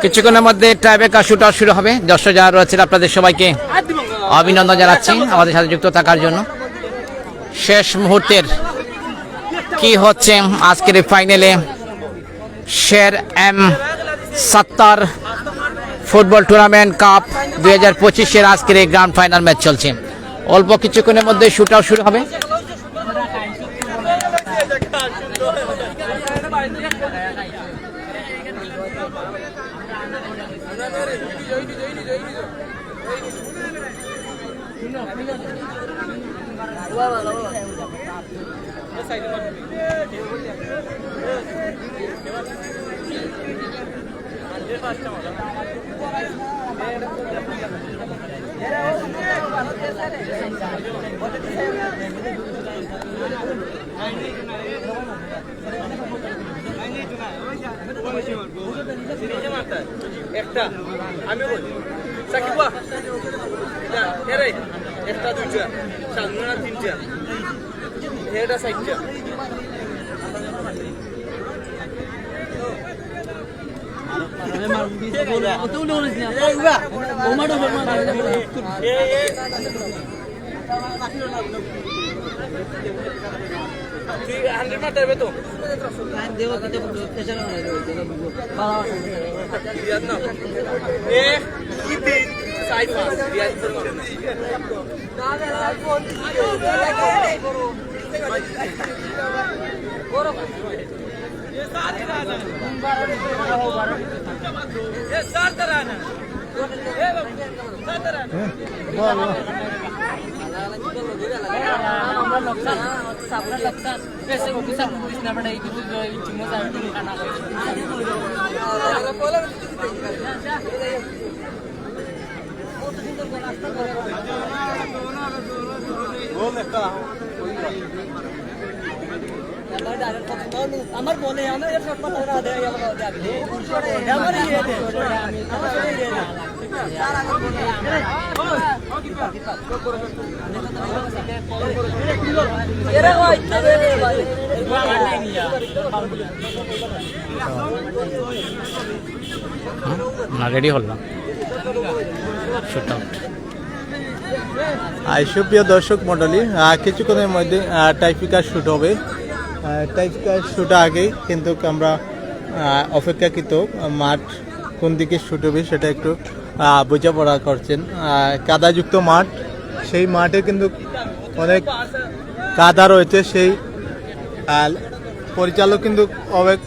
কিছুক্ষণের মধ্যে টাইব্রেকার শুটআউট শুরু হবে। দর্শক যারা রয়েছেন আপনাদের সবাইকে অভিনন্দন জানাচ্ছি আমাদের সাথে যুক্ত থাকার জন্য। শেষ মুহূর্তের কি হচ্ছে আজকের এই ফাইনালে শের এম সত্তার ফুটবল টুর্নামেন্ট কাপ 2025-এর আজকের এই গ্র্যান্ড ফাইনাল ম্যাচ চলছে। অল্প কিছুক্ষণের মধ্যে শুটআউট শুরু হবে। একটা আমি বলি সাকিবা এরে একটা দুইটা সামনে তিনটা এটা সাইডটা ঠিক 100 মারতে হবে তো রিয়াদ না এ কি দিন সাইড পাস রিয়াদ করো ये साथ रहना ये साथ रहना ये साथ रहना আমরা লোকসান সাবরা লোকসান पैसे को किसान बिसना पड़े कि जो चिमो साइड में खाना बोल একটা আমার বলে আমরা এর সব কথা না দেয় আমরা যাবে আমার ইয়ে দে আমার ইয়ে না এরা ভাই না রেডি হল না শুটআউট। সুপ্রিয় দর্শক মণ্ডলী, কিছুক্ষণের মধ্যে টাইপিকার শুট হবে। টাইপিকার শুট আগেই কিন্তু আমরা অপেক্ষাকৃত মাঠ কোন দিকে শুট হবে সেটা একটু বোঝাপড়া করছেন। কাদাযুক্ত মাঠ, সেই মাঠে কিন্তু অনেক কাদা রয়েছে। সেই পরিচালক কিন্তু অনেক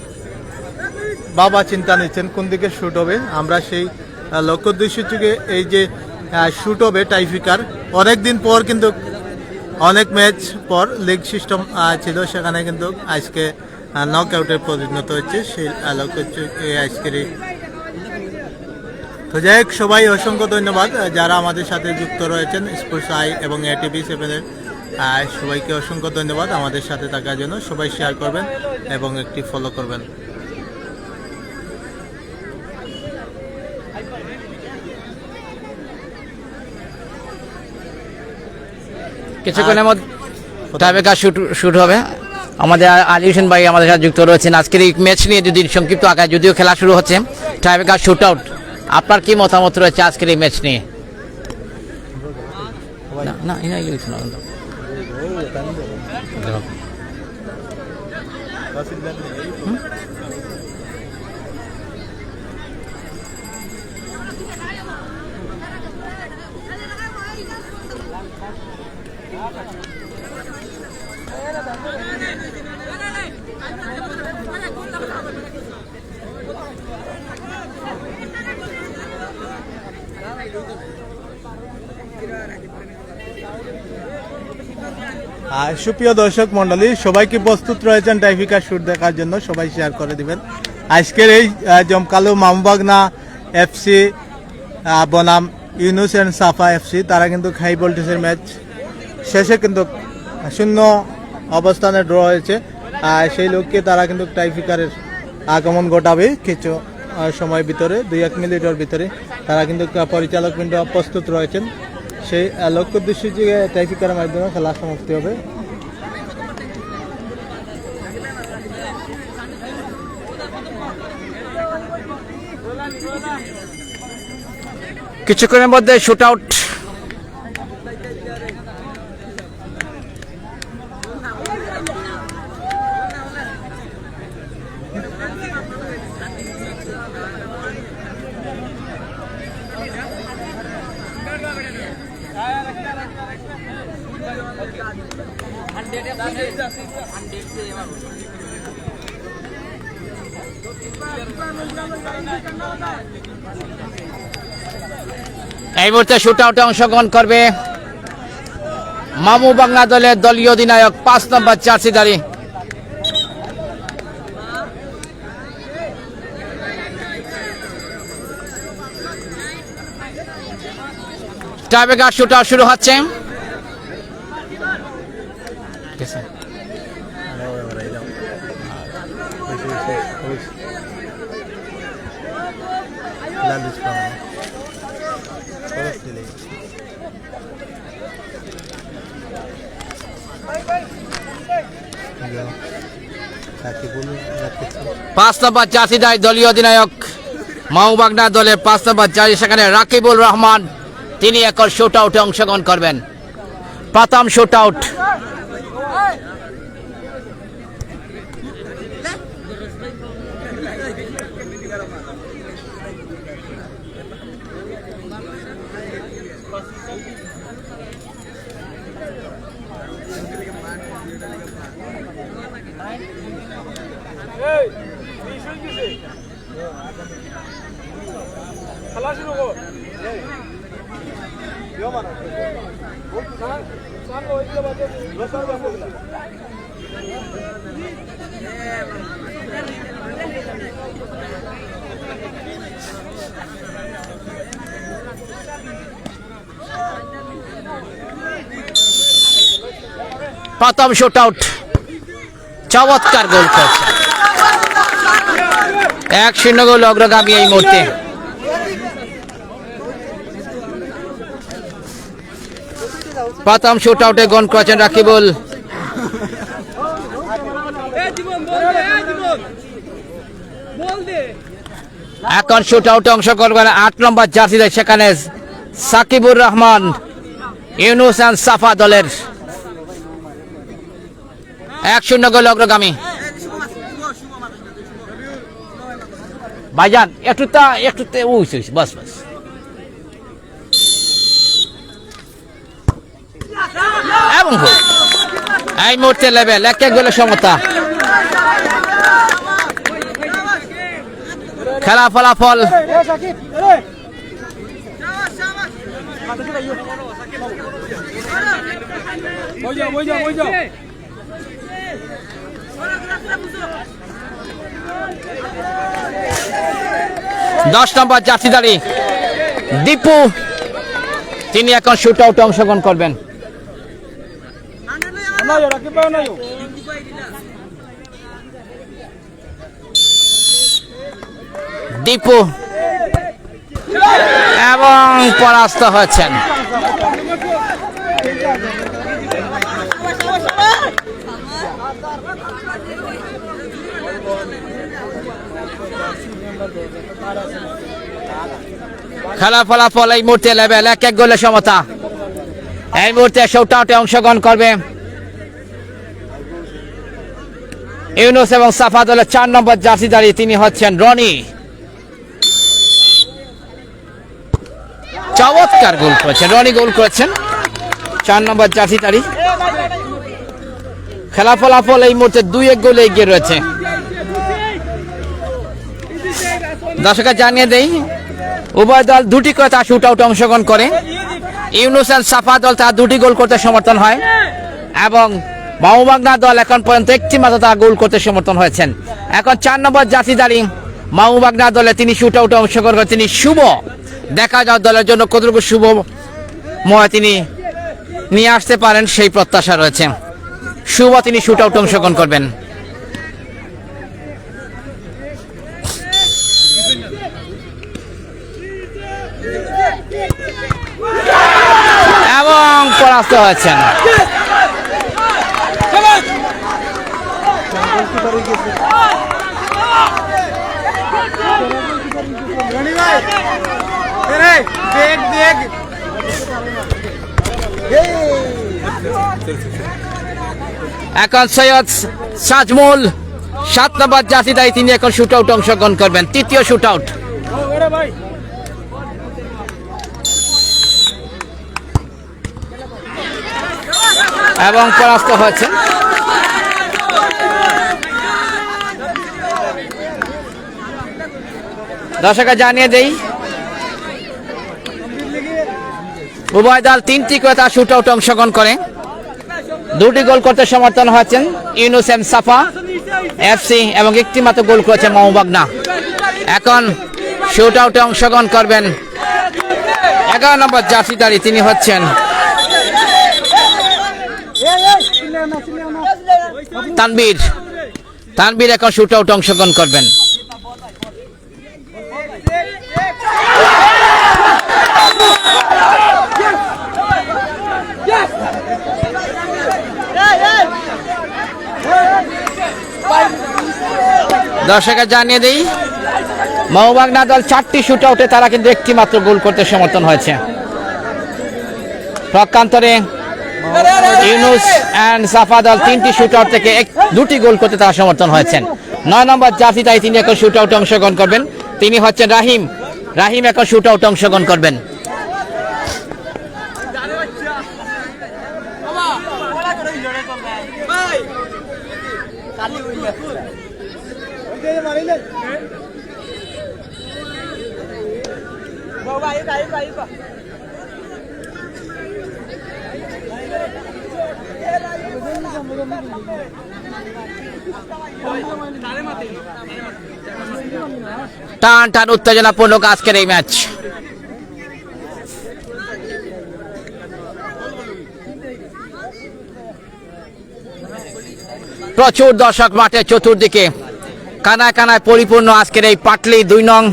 বাবা চিন্তা নিচ্ছেন কোন দিকে শুট হবে। আমরা সেই লক্ষ্য উদ্দেশ্য থেকে এই যে শুট হবে টাইপিকার, অনেকদিন পর কিন্তু অনেক ম্যাচ পর লিগ সিস্টেম ছিল, সেখানে কিন্তু আজকে নক আউটের পরিণত হচ্ছে সেই লক্ষ্য আজকের। তো যাই হোক, সবাই অসংখ্য ধন্যবাদ যারা আমাদের সাথে যুক্ত রয়েছেন স্পোর্টস আই এবং ATV7-এর সবাইকে অসংখ্য ধন্যবাদ আমাদের সাথে থাকার জন্য। সবাই শেয়ার করবেন এবং একটি ফলো করবেন। কিছুক্ষণের মধ্যে টাইব্রেকার শুট হবে। আমাদের আলী হোসেন ভাই আমাদের সাথে যুক্ত রয়েছেন আজকের এই ম্যাচ নিয়ে। যদি সংক্ষিপ্ত আকারে যদিও খেলা শুরু হচ্ছে, টাইব্রেকার শুটআউট, আপনার কি মতামত রয়েছে আজকের এই ম্যাচ নিয়ে? না সুপ্রিয় দর্শক মন্ডলী, সবাইকে প্রস্তুত রয়েছেন টাইফিকা শুট দেখার জন্য, সবাই শেয়ার করে দিবেন। আজকের এই জমকালো মামবাগনা এফসি বনাম ইউনুস অ্যান্ড সাফা এফসি, তারা কিন্তু হাই ভোল্টেজের ম্যাচ শেষে কিন্তু 0 অবস্থানে ড্র হয়েছে। সেই লক্ষ্যে তারা কিন্তু টাইফিকারের আগমন ঘটাবে কিছু সময়ের ভিতরে, 2-1 মিনিটের ভিতরে তারা কিন্তু পরিচালক কিন্তু প্রস্তুত রয়েছেন। সেই লক্ষ্য উদ্দেশ্যে যে টাইফিকারের মাধ্যমে খেলা সমাপ্তি হবে। কিছুক্ষণের মধ্যে শুট আউট। এই মুহূর্তে শুট আউটে অংশগ্রহণ করবে মামু বাংলা দলের দলীয় অধিনায়ক 5 নম্বর জার্সিধারী টাইব্রেকার শুট আউট শুরু হচ্ছে। পাঁচ নম্বর জার্সিধারী দলীয় অধিনায়ক মাওবাগনা দলের 5 নম্বর জার্সি, সেখানে রাকিবুল রহমান, তিনি এখন শুট আউটে অংশগ্রহণ করবেন। প্রথম শুট আউট। প্রথম শুট আউট, চমৎকার গোল করেছে। 1-0 গোল অগ্রগামী এই মুহূর্তে। প্রথম শুট আউটে গোল করেছেন রাকিবুল। এখন শুট আউটে অংশ করবেন 8 নম্বর জার্সিতে, সেখানে সাকিবুর রহমান, ইউনুস অ্যান্ড সাফা দলের। 1-0 গোল অগ্রগামী। ভাইজান একটুতে বাস এবং এই মুহূর্তে লেভেল 1-1 গোলের সমতা। খেলা ফলাফল দশ নম্বর জার্সিধারী দীপু, তিনি এখন শুট আউটে অংশগ্রহণ করবেন। দীপু এবং পরাস্ত হয়েছেন। খেলা ফলাফল এই মুহূর্তে লেভেল 1-1 গোলের সমতা। এই মুহূর্তে শুট আউটে অংশগ্রহণ করবে ইউনুস এবং সাফা দলের 4 নম্বর জার্সিধারী, তিনি হচ্ছেন রনি। চমৎকার গোল করেছেন রনি, গোল করেছেন 4 নম্বর জার্সিধারী। খেলা ফলাফল এই মুহূর্তে 2-1 গোলে এগিয়ে রয়েছে। দর্শকরা জানিয়ে দেই, উভয় দল 2টি করে তার শুট আউটে অংশগ্রহণ করে। ইউনুস এন্ড সাফা দল তার 2টি গোল করতে সমর্থন হয়। এবং মাওবাগনা দল এখন পর্যন্ত একটি মাত্র তারা গোল করতে সমর্থন হয়েছেন। এখন 4 নম্বর জার্সিধারী মাওবাগনা দলে তিনি শুট আউটে অংশগ্রহণ করেন, তিনি শুভ। দেখা যাও দলের জন্য কতটুকু শুভময় তিনি নিয়ে আসতে পারেন সেই প্রত্যাশা রয়েছে। শুভ তিনি শুট আউটে অংশগ্রহণ করবেন। এবং পরাস্ত হয়েছেন। এখন সৈয়দ সাজমুল 7 নম্বর জার্সিধারী তিনি এখন শুট আউট অংশগ্রহণ করবেন, তৃতীয় শুট আউট। এবং পরাস্ত হয়েছে। দর্শকরা জানিয়ে দেই উভয় দল 3টি করে তার শুট আউটে অংশগ্রহণ করে, 2টি গোল করতে সমর্থন হয়েছেন ইউনুস এম সাফা এফসি এবং একটি মাত্র গোল করেছে মাওবাগনা। এখন শুট আউটে অংশগ্রহণ করবেন 11 নম্বর জার্সিধারী, তিনি হচ্ছেন তানবীর। তানবীর এখন শুট আউটে অংশগ্রহণ করবেন। দর্শকরা জানিয়ে দেই মাওবাগনা দল 4টি শুট আউটে তারা কিন্তু একটি মাত্র গোল করতে সমর্থন হয়েছে। প্রকান্তরে ইউনুস এন্ড সাফা দল 3টি শুট আউট থেকে 2টি গোল করতে তারা সমর্থন হয়েছেন। 9 নম্বর জার্সিধারী তিনি এখন শুট আউটে অংশগ্রহণ করবেন, তিনি হচ্ছেন রাহিম। রাহিম এখন শুট আউটে অংশগ্রহণ করবেন। টান টান উত্তেজনাপূর্ণ আজকের এই ম্যাচ। প্রচুর দর্শক মাঠে চতুর্দিকে, কানায় কানায় পরিপূর্ণ আজকের এই পাটলি 2 নং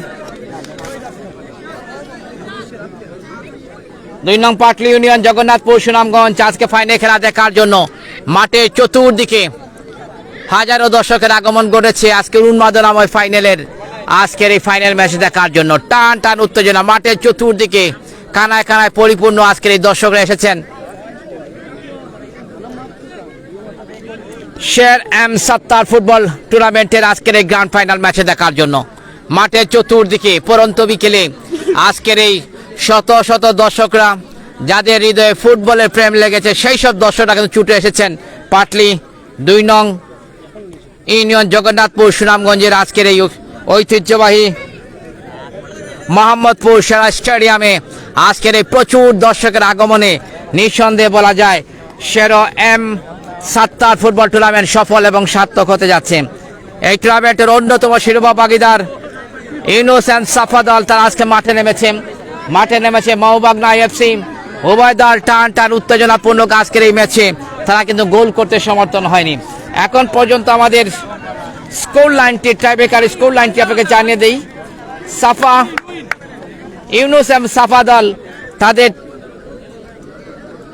পাটলি ইউনিয়ন জগন্নাথপুর সুনামগঞ্জ আজকে ফাইনাল খেলা দেখার জন্য মাঠের চতুর্দিকে হাজারো দর্শকের আগমন ঘটেছে আজকের উন্মাদনাময় ফাইনালের আজকের এই ফাইনাল ম্যাচ দেখার জন্য। টান টান উত্তেজনা মাঠের চতুর্দিকে, কানায় কানায় পরিপূর্ণ আজকের এই দর্শকরা এসেছেন শের এম সত্তার ফুটবল টুর্নামেন্টের আজকের এই গ্র্যান্ড ফাইনাল ম্যাচে দেখার জন্য। মাঠের চতুর্দিকে পরন্ত বিকেলে আজকের এই শত শত দর্শকরা, যাদের হৃদয়ে ফুটবলের প্রেম লেগেছে সেই সব দর্শকরা কিন্তু ছুটে এসেছেন পাটলি 2 নং ইউনিয়ন জগন্নাথপুর সুনামগঞ্জের আজকের এই ঐতিহ্যবাহী মোহাম্মদপুর সেরা স্টেডিয়ামে আজকের এই প্রচুর দর্শকের আগমনে নিঃসন্দেহে বলা যায় শের এম সত্তার ফুটবল টুর্নামেন্ট সফল এবং সার্থক হতে যাচ্ছে। এই টুর্নামেন্টের অন্যতম শিরোপা ভাগীদার ইউনুস এন্ড সাফা দল তারা আজকে মাঠে নেমেছে মাওবাগনা এফসি। উভয় দল টান টান উত্তেজনাপূর্ণ আজকের এই ম্যাচে তারা কিন্তু গোল করতে সমর্থন হয়নি এখন পর্যন্ত। আমাদের স্কোর লাইনটি, টাইব্রেকার স্কোর লাইনটি আপনাকে জানিয়ে দেই। সাফা ইউনুস এন্ড সাফা দল তাদের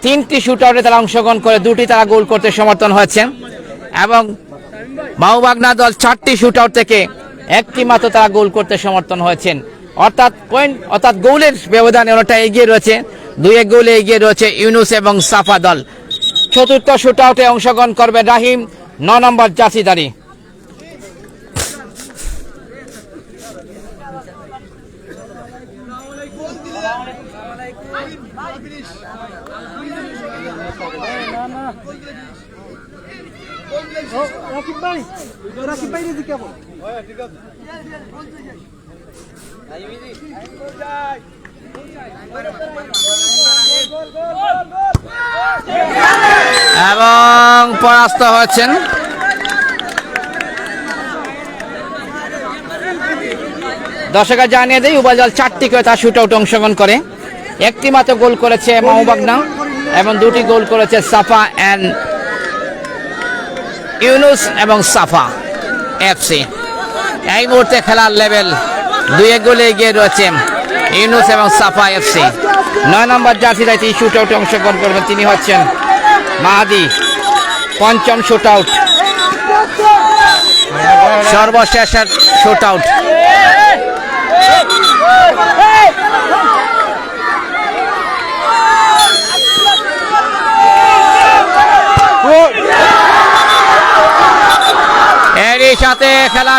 3টি শুট আউটে তারা অংশগ্রহণ করে 2টি তারা গোল করতে সমর্থন হয়েছে এবং মাওবাগনা দল 4টি শুট আউট থেকে 1টি মাত্র তারা গোল করতে সমর্থন হয়েছেন। অর্থাৎ গোলের ব্যবধানে অনেকটা এগিয়ে রয়েছে, 2-1 গোলে এগিয়ে রয়েছে ইউনুস এবং সাফা দল। চতুর্থ শুট আউটে অংশগ্রহণ করবে রাহিম 9 নম্বর জার্সিধারী। রাকিব ভাই রেজি কেমন? এবং পরাস্ত হয়েছেন। দর্শকরা জানিয়ে দেয় উভয় দল 4টি করে তার শুট আউট অংশগ্রহণ করে। একটি মাত্র গোল করেছে মাওবাগনা এবং 2টি গোল করেছে সাফা এন্ড ইউনুস এবং সাফা এফসি। এই মুহূর্তে খেলার লেভেল 2-1 গোলে এগিয়ে রয়েছে ইউনুস এবং সাফা এফসি। 9 নম্বর জার্সিতে তিনি শুট আউটে অংশগ্রহণ করবেন, তিনি হচ্ছেন মাহাদি। 5ম শুট আউট, সর্বশেষের শুট আউট। এরই সাথে খেলা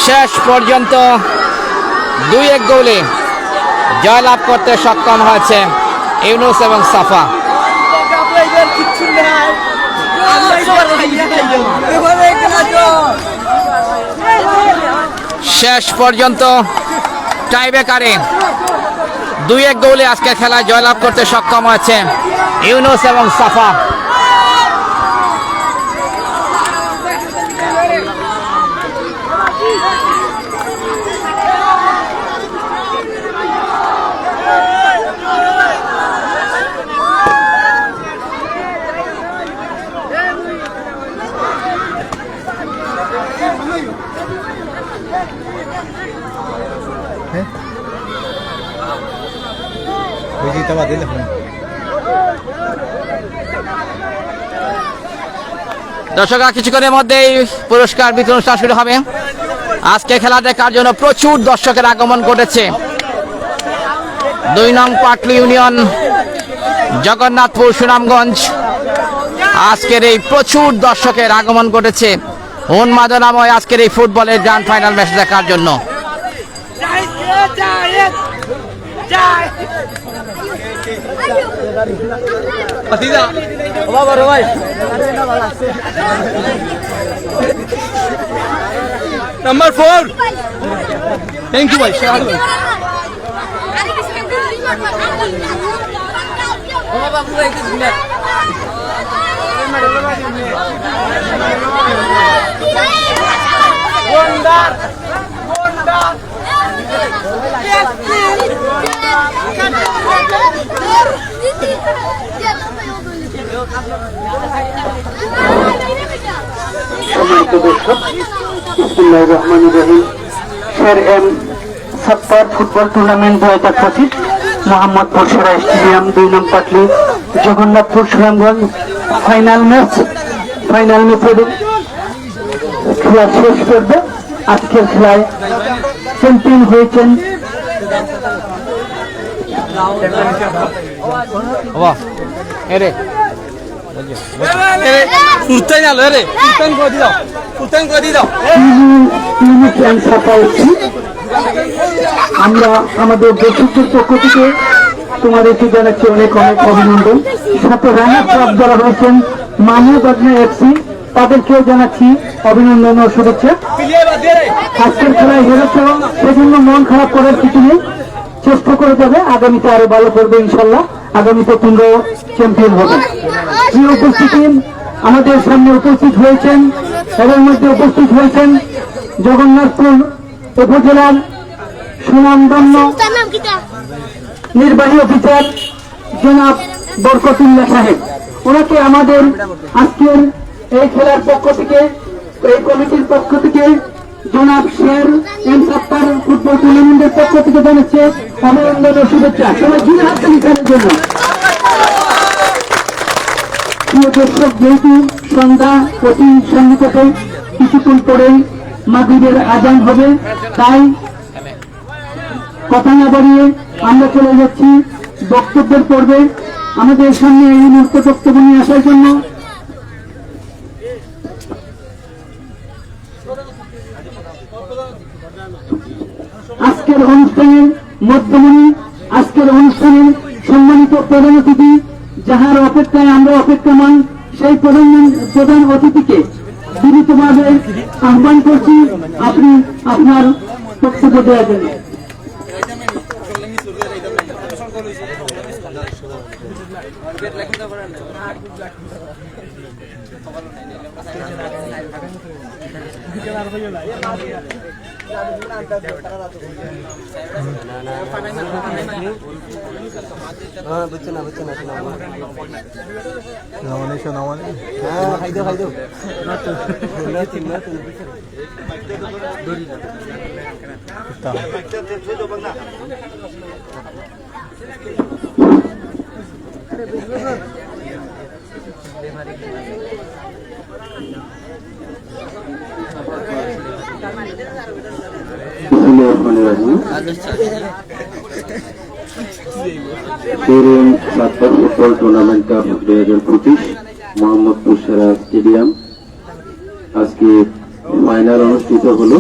শেষ পর্যন্ত 2-1 গোলে জয়লাভ করতে সক্ষম হয়েছে ইউনুস এবং সাফা। শেষ পর্যন্ত টাইব্রেকারে 2-1 গোলে আজকে খেলায় জয়লাভ করতে সক্ষম হয়েছে ইউনুস এবং সাফা। দর্শকরা কিছুক্ষণের মধ্যেই পুরস্কার বিতরণ অনুষ্ঠান শুরু হবে। আজকে খেলা দেখার জন্য প্রচুর দর্শকের আগমন ঘটেছে 2 নং পাটলি ইউনিয়ন, জগন্নাথপুর, সুনামগঞ্জ। আজকের এই প্রচুর দর্শকের আগমন ঘটেছে উন্মাদনাময় আজকের এই ফুটবলের গ্র্যান্ড ফাইনাল ম্যাচ দেখার জন্য। নাম্বার 4, থ্যাংক ইউ ভাই। সম্মানিত দর্শক, বিসমিল্লাহির রহমানির রহিম। শের এম সত্তার ফুটবল টুর্নামেন্ট 2025 মোহাম্মদপুর সেরা স্টেডিয়াম, 2 নং পাটলি, জগন্নাথপুর, সুনামগঞ্জ। ফাইনাল ম্যাচের খেলা শেষ পর্বে আজকের খেলায় চ্যাম্পিয়ন হয়েছেন আমরা আমাদের দর্শকদের পক্ষ থেকে তোমাদেরকে জানাচ্ছি অনেক অনেক অভিনন্দন। সাথে রানার আপ যারা হয়েছেন মাওবাগনা এফসি, তাদেরকেও জানাচ্ছি অভিনন্দন ও শুভেচ্ছা। আজকের খেলায় হেরেছে, সেজন্য মন খারাপ করার কিছু নেই, চেষ্টা করে যাবে, আগামীতে আরো ভালো করবে ইনশাল্লাহ। আগামীতে তোমরা চ্যাম্পিয়ন হবে। প্রিয় উপস্থিতি, আমাদের সামনে উপস্থিত হয়েছেন, এর মধ্যে উপস্থিত হয়েছেন জগন্নাথপুর উপজেলার সুনামধন্য নির্বাহী অফিসার জনাব বরকতুল্লাহ সাহেব। ওনাকে আমাদের আজকের এই খেলার পক্ষ থেকে, এই কমিটির পক্ষ থেকে, জনাব শের এম সত্তার ফুটবল টুর্নামেন্টের পক্ষ থেকে জানাচ্ছে অভিনন্দন ও শুভেচ্ছা। সবাই জুড়ে হাত তালি খেলার জন্য। প্রিয় দর্শক, যেহেতু সন্ধ্যা অতি সন্নিকটে, কিছুক্ষণ পরেই মাগরিবের আজান হবে, তাই কথা না বাড়িয়ে আমরা চলে যাচ্ছি বক্তব্যের পর্বে। আমাদের সামনে এই মুহূর্তে বক্তব্য নিয়ে আসার জন্য আজকের অনুষ্ঠানের মধ্যমণি, আজকের অনুষ্ঠানের সম্মানিত প্রধান অতিথি, যাহার অপেক্ষায় আমরা অপেক্ষমান, সেই প্রধান অতিথিকে বিনীতভাবে আহ্বান করছি আপনি আপনার বক্তব্য দেওয়ার জন্য। शेरेन सात्तर फुटबल टूर्नामेंट কাপ 2025 মোহাম্মদপুর সেরা স্টেডিয়াম আজকে ফাইনাল অনুষ্ঠিত হলো।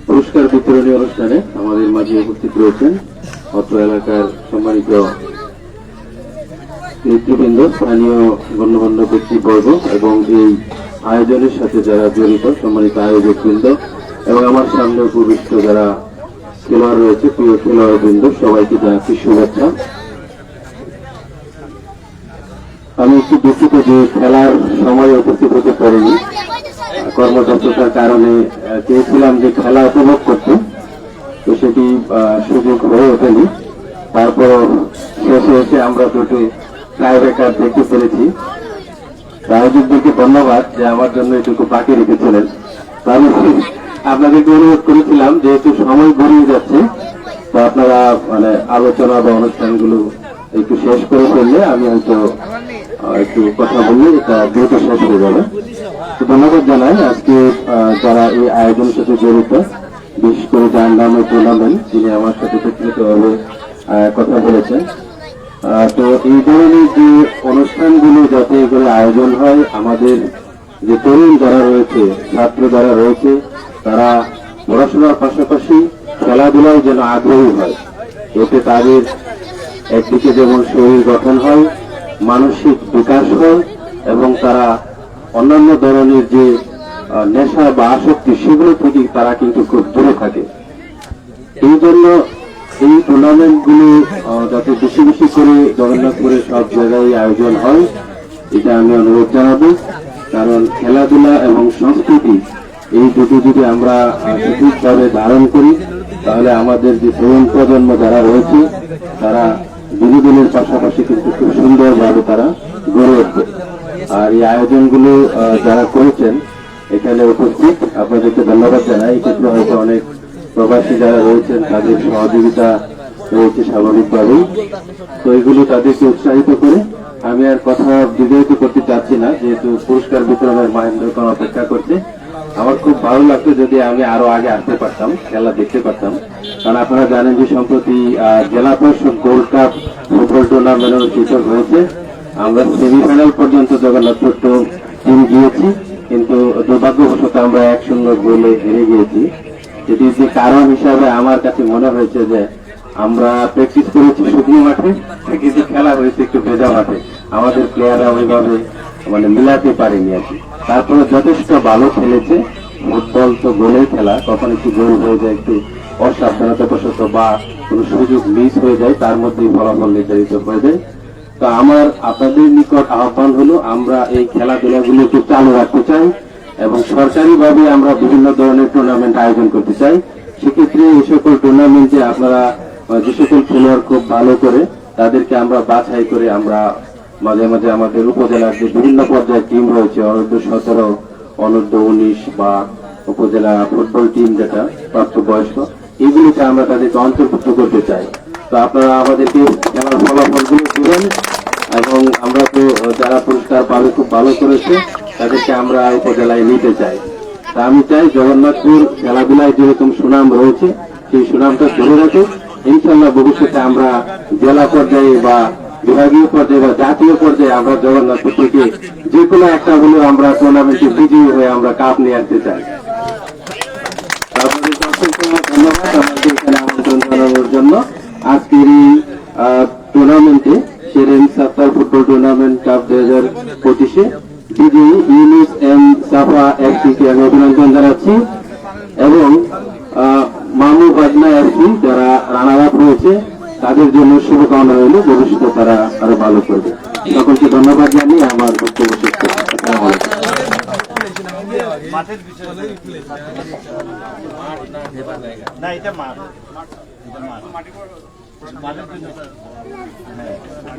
পুরস্কার বিতরণী অনুষ্ঠানে আমাদের মাঝে উপস্থিত রয়েছেন অত্র এলাকার সম্মানিত নেতৃবৃন্দ, স্থানীয় গণ্যমান্য ব্যক্তিবর্গ এবং এই আয়োজনের সাথে যারা জড়িত সম্মানিত আয়োজকবৃন্দ এবং আমার সামনে উপবিষ্ট যারা খেলোয়াড় রয়েছে, প্রিয় খেলোয়াড় বৃন্দ, সবাইকে জানাচ্ছি শুভেচ্ছা। আমি একটু দুঃখিত যে খেলার সময় উপস্থিত হতে পারিনি, কর্মব্যস্ততার কারণে চেয়েছিলাম যে খেলা উপভোগ করতে, তো সেটি সুযোগ হয়ে ওঠেনি। তারপর শেষে এসে আমরা দুটি টাইব্রেকার দেখতে পেরেছি। আয়োজকদেরকে ধন্যবাদ যে আমার জন্য এটুকু বাকি রেখেছিলেন। আমি আপনাদেরকে অনুরোধ করেছিলাম যেহেতু সময় গড়িয়ে যাচ্ছে, তো আপনারা মানে আলোচনা বা অনুষ্ঠানগুলো একটু শেষ করে ফেললে আমি হয়তো একটু কথা বললে এটা দ্রুত শেষ হয়ে যাবে। তো ধন্যবাদ জানাই আজকে যারা এই আয়োজনের সাথে জড়িত, বিশেষ করে যার নামে টুর্নামেন্ট, যিনি আমার সাথে ব্যক্তিগতভাবে কথা বলেছেন। তো এই ধরনের যে অনুষ্ঠানগুলো যাতে করে আয়োজন হয়, আমাদের যে তরুণ যারা রয়েছে, ছাত্র যারা রয়েছে, তারা পড়াশোনার পাশাপাশি খেলাধুলায় যেন আগ্রহী হয়। এতে তাদের একদিকে যেমন শরীর গঠন হয়, মানসিক বিকাশ হয় এবং তারা অন্যান্য ধরনের যে নেশা বা আসক্তি সেগুলো থেকে তারা কিন্তু খুব দূরে থাকে। এই জন্য এই টুর্নামেন্টগুলো যাতে বেশি বেশি করে জগন্নাথপুরে সব জায়গায় আয়োজন হয়, এটা আমি অনুরোধ জানাবো। কারণ খেলাধুলা এবং সংস্কৃতি এই দুটো যদি আমরা সঠিকভাবে ধারণ করি, তাহলে আমাদের যে তরুণ প্রজন্ম যারা রয়েছে তারা বিনোদনের পাশাপাশি কিন্তু খুব সুন্দরভাবে তারা গড়ে উঠবে। আর এই আয়োজনগুলো যারা করেছেন এখানে উপস্থিত, আপনাদেরকে ধন্যবাদ জানাই। এই ক্ষেত্রে হয়তো অনেক প্রবাসী যারা রয়েছেন তাদের সহযোগিতা রয়েছে স্বাভাবিকভাবেই। তো এগুলো তাদেরকে উৎসাহিত করে আমি আর কথা বিজয়িত করতে চাচ্ছি না, যেহেতু পুরস্কার বিতরণের মহেন্দ্রক্ষণ অপেক্ষা করছে। আমার খুব ভালো লাগতো যদি আমি আরো আগে আসতে পারতাম, খেলা দেখতে পারতাম। কারণ আপনারা জানেন যে সম্প্রতি জেলা পরিষদ গোল্ড কাপ ফুটবল টুর্নামেন্ট অনুষ্ঠিত হয়েছে। আমরা সেমিফাইনাল পর্যন্ত জগন্নাথপুর টিম গিয়েছি, কিন্তু দুর্ভাগ্যবশত আমরা 1-0 গোলে হেরে গিয়েছি। এটির যে কারণ হিসাবে আমার কাছে মনে হয়েছে যে আমরা প্র্যাকটিস করেছি শুকনো মাঠে, কিন্তু খেলা হয়েছে একটু ভেজা মাঠে। আমাদের প্লেয়াররা ওইভাবে মানে মিলাতে পারেনি আর কি। তারপরে যথেষ্ট ভালো খেলেছে। ফুটবল তো গোলের খেলা, কখন একটু গোল হয়ে যায়, একটু অসাবধানতাবশত বা কোনো সুযোগ মিস হয়ে যায়, তার মধ্যেই ফলাফল নির্ধারিত হয়ে যায়। তো আমার আপনাদের নিকট আহ্বান হলো আমরা এই খেলাধুলাগুলো একটু চালু রাখতে চাই এবং সরকারিভাবে আমরা বিভিন্ন ধরনের টুর্নামেন্ট আয়োজন করতে চাই। সেক্ষেত্রে এই সকল টুর্নামেন্টে আপনারা যে সকল খেলোয়াড় খুব ভালো করে তাদেরকে আমরা বাছাই করে আমরা মাঝে মাঝে আমাদের উপজেলার যে বিভিন্ন পর্যায়ের টিম রয়েছে, অনূর্ধ্ব-17, অনূর্ধ্ব-19 বা উপজেলা ফুটবল টিম যেটা প্রাপ্তবয়স্ক, এগুলিতে আমরা তাদেরকে অন্তর্ভুক্ত করতে চাই। তো আপনারা আমাদেরকে খেলার ফলাফলগুলো দিবেন এবং আমরা তো যারা পুরস্কার পাবে খুব ভালো করেছে তাদেরকে আমরা উপজেলায় নিতে চাই। তা আমি চাই জগন্নাথপুর খেলাধুলায় যেরকম সুনাম রয়েছে সেই সুনামটা ধরে রাখে। ইনশাল্লাহ ভবিষ্যতে আমরা জেলা পর্যায়ে বা বিভাগীয় পর্যায়ে বা জাতীয় পর্যায়ে আমরা জগন্নাথপুর থেকে যে কোনো একটা হলেও আমরা টুর্নামেন্টে বিজয়ী হয়ে আমরা কাপ নিয়ে আসতে চাই। আপনাদেরকে অসংখ্য ধন্যবাদ আমাদের এখানে আমন্ত্রণ জানানোর জন্য। আজকের এই টুর্নামেন্টে শেরেন সাত্তার ফুটবল টুর্নামেন্ট কাপ 2025-এ বিজয়ী ইউনুস এম সাফা এফসিকে আমি অভিনন্দন জানাচ্ছি এবং মামু বাজনা এফসি যারা রানার আপ হয়েছে তাদের জন্য শুভকামনা রইল, ভবিষ্যতে তারা আরো ভালো করবে। সকলকে ধন্যবাদ জানিয়ে আমার বক্তব্য শেষ করছি। আসসালামু আলাইকুম।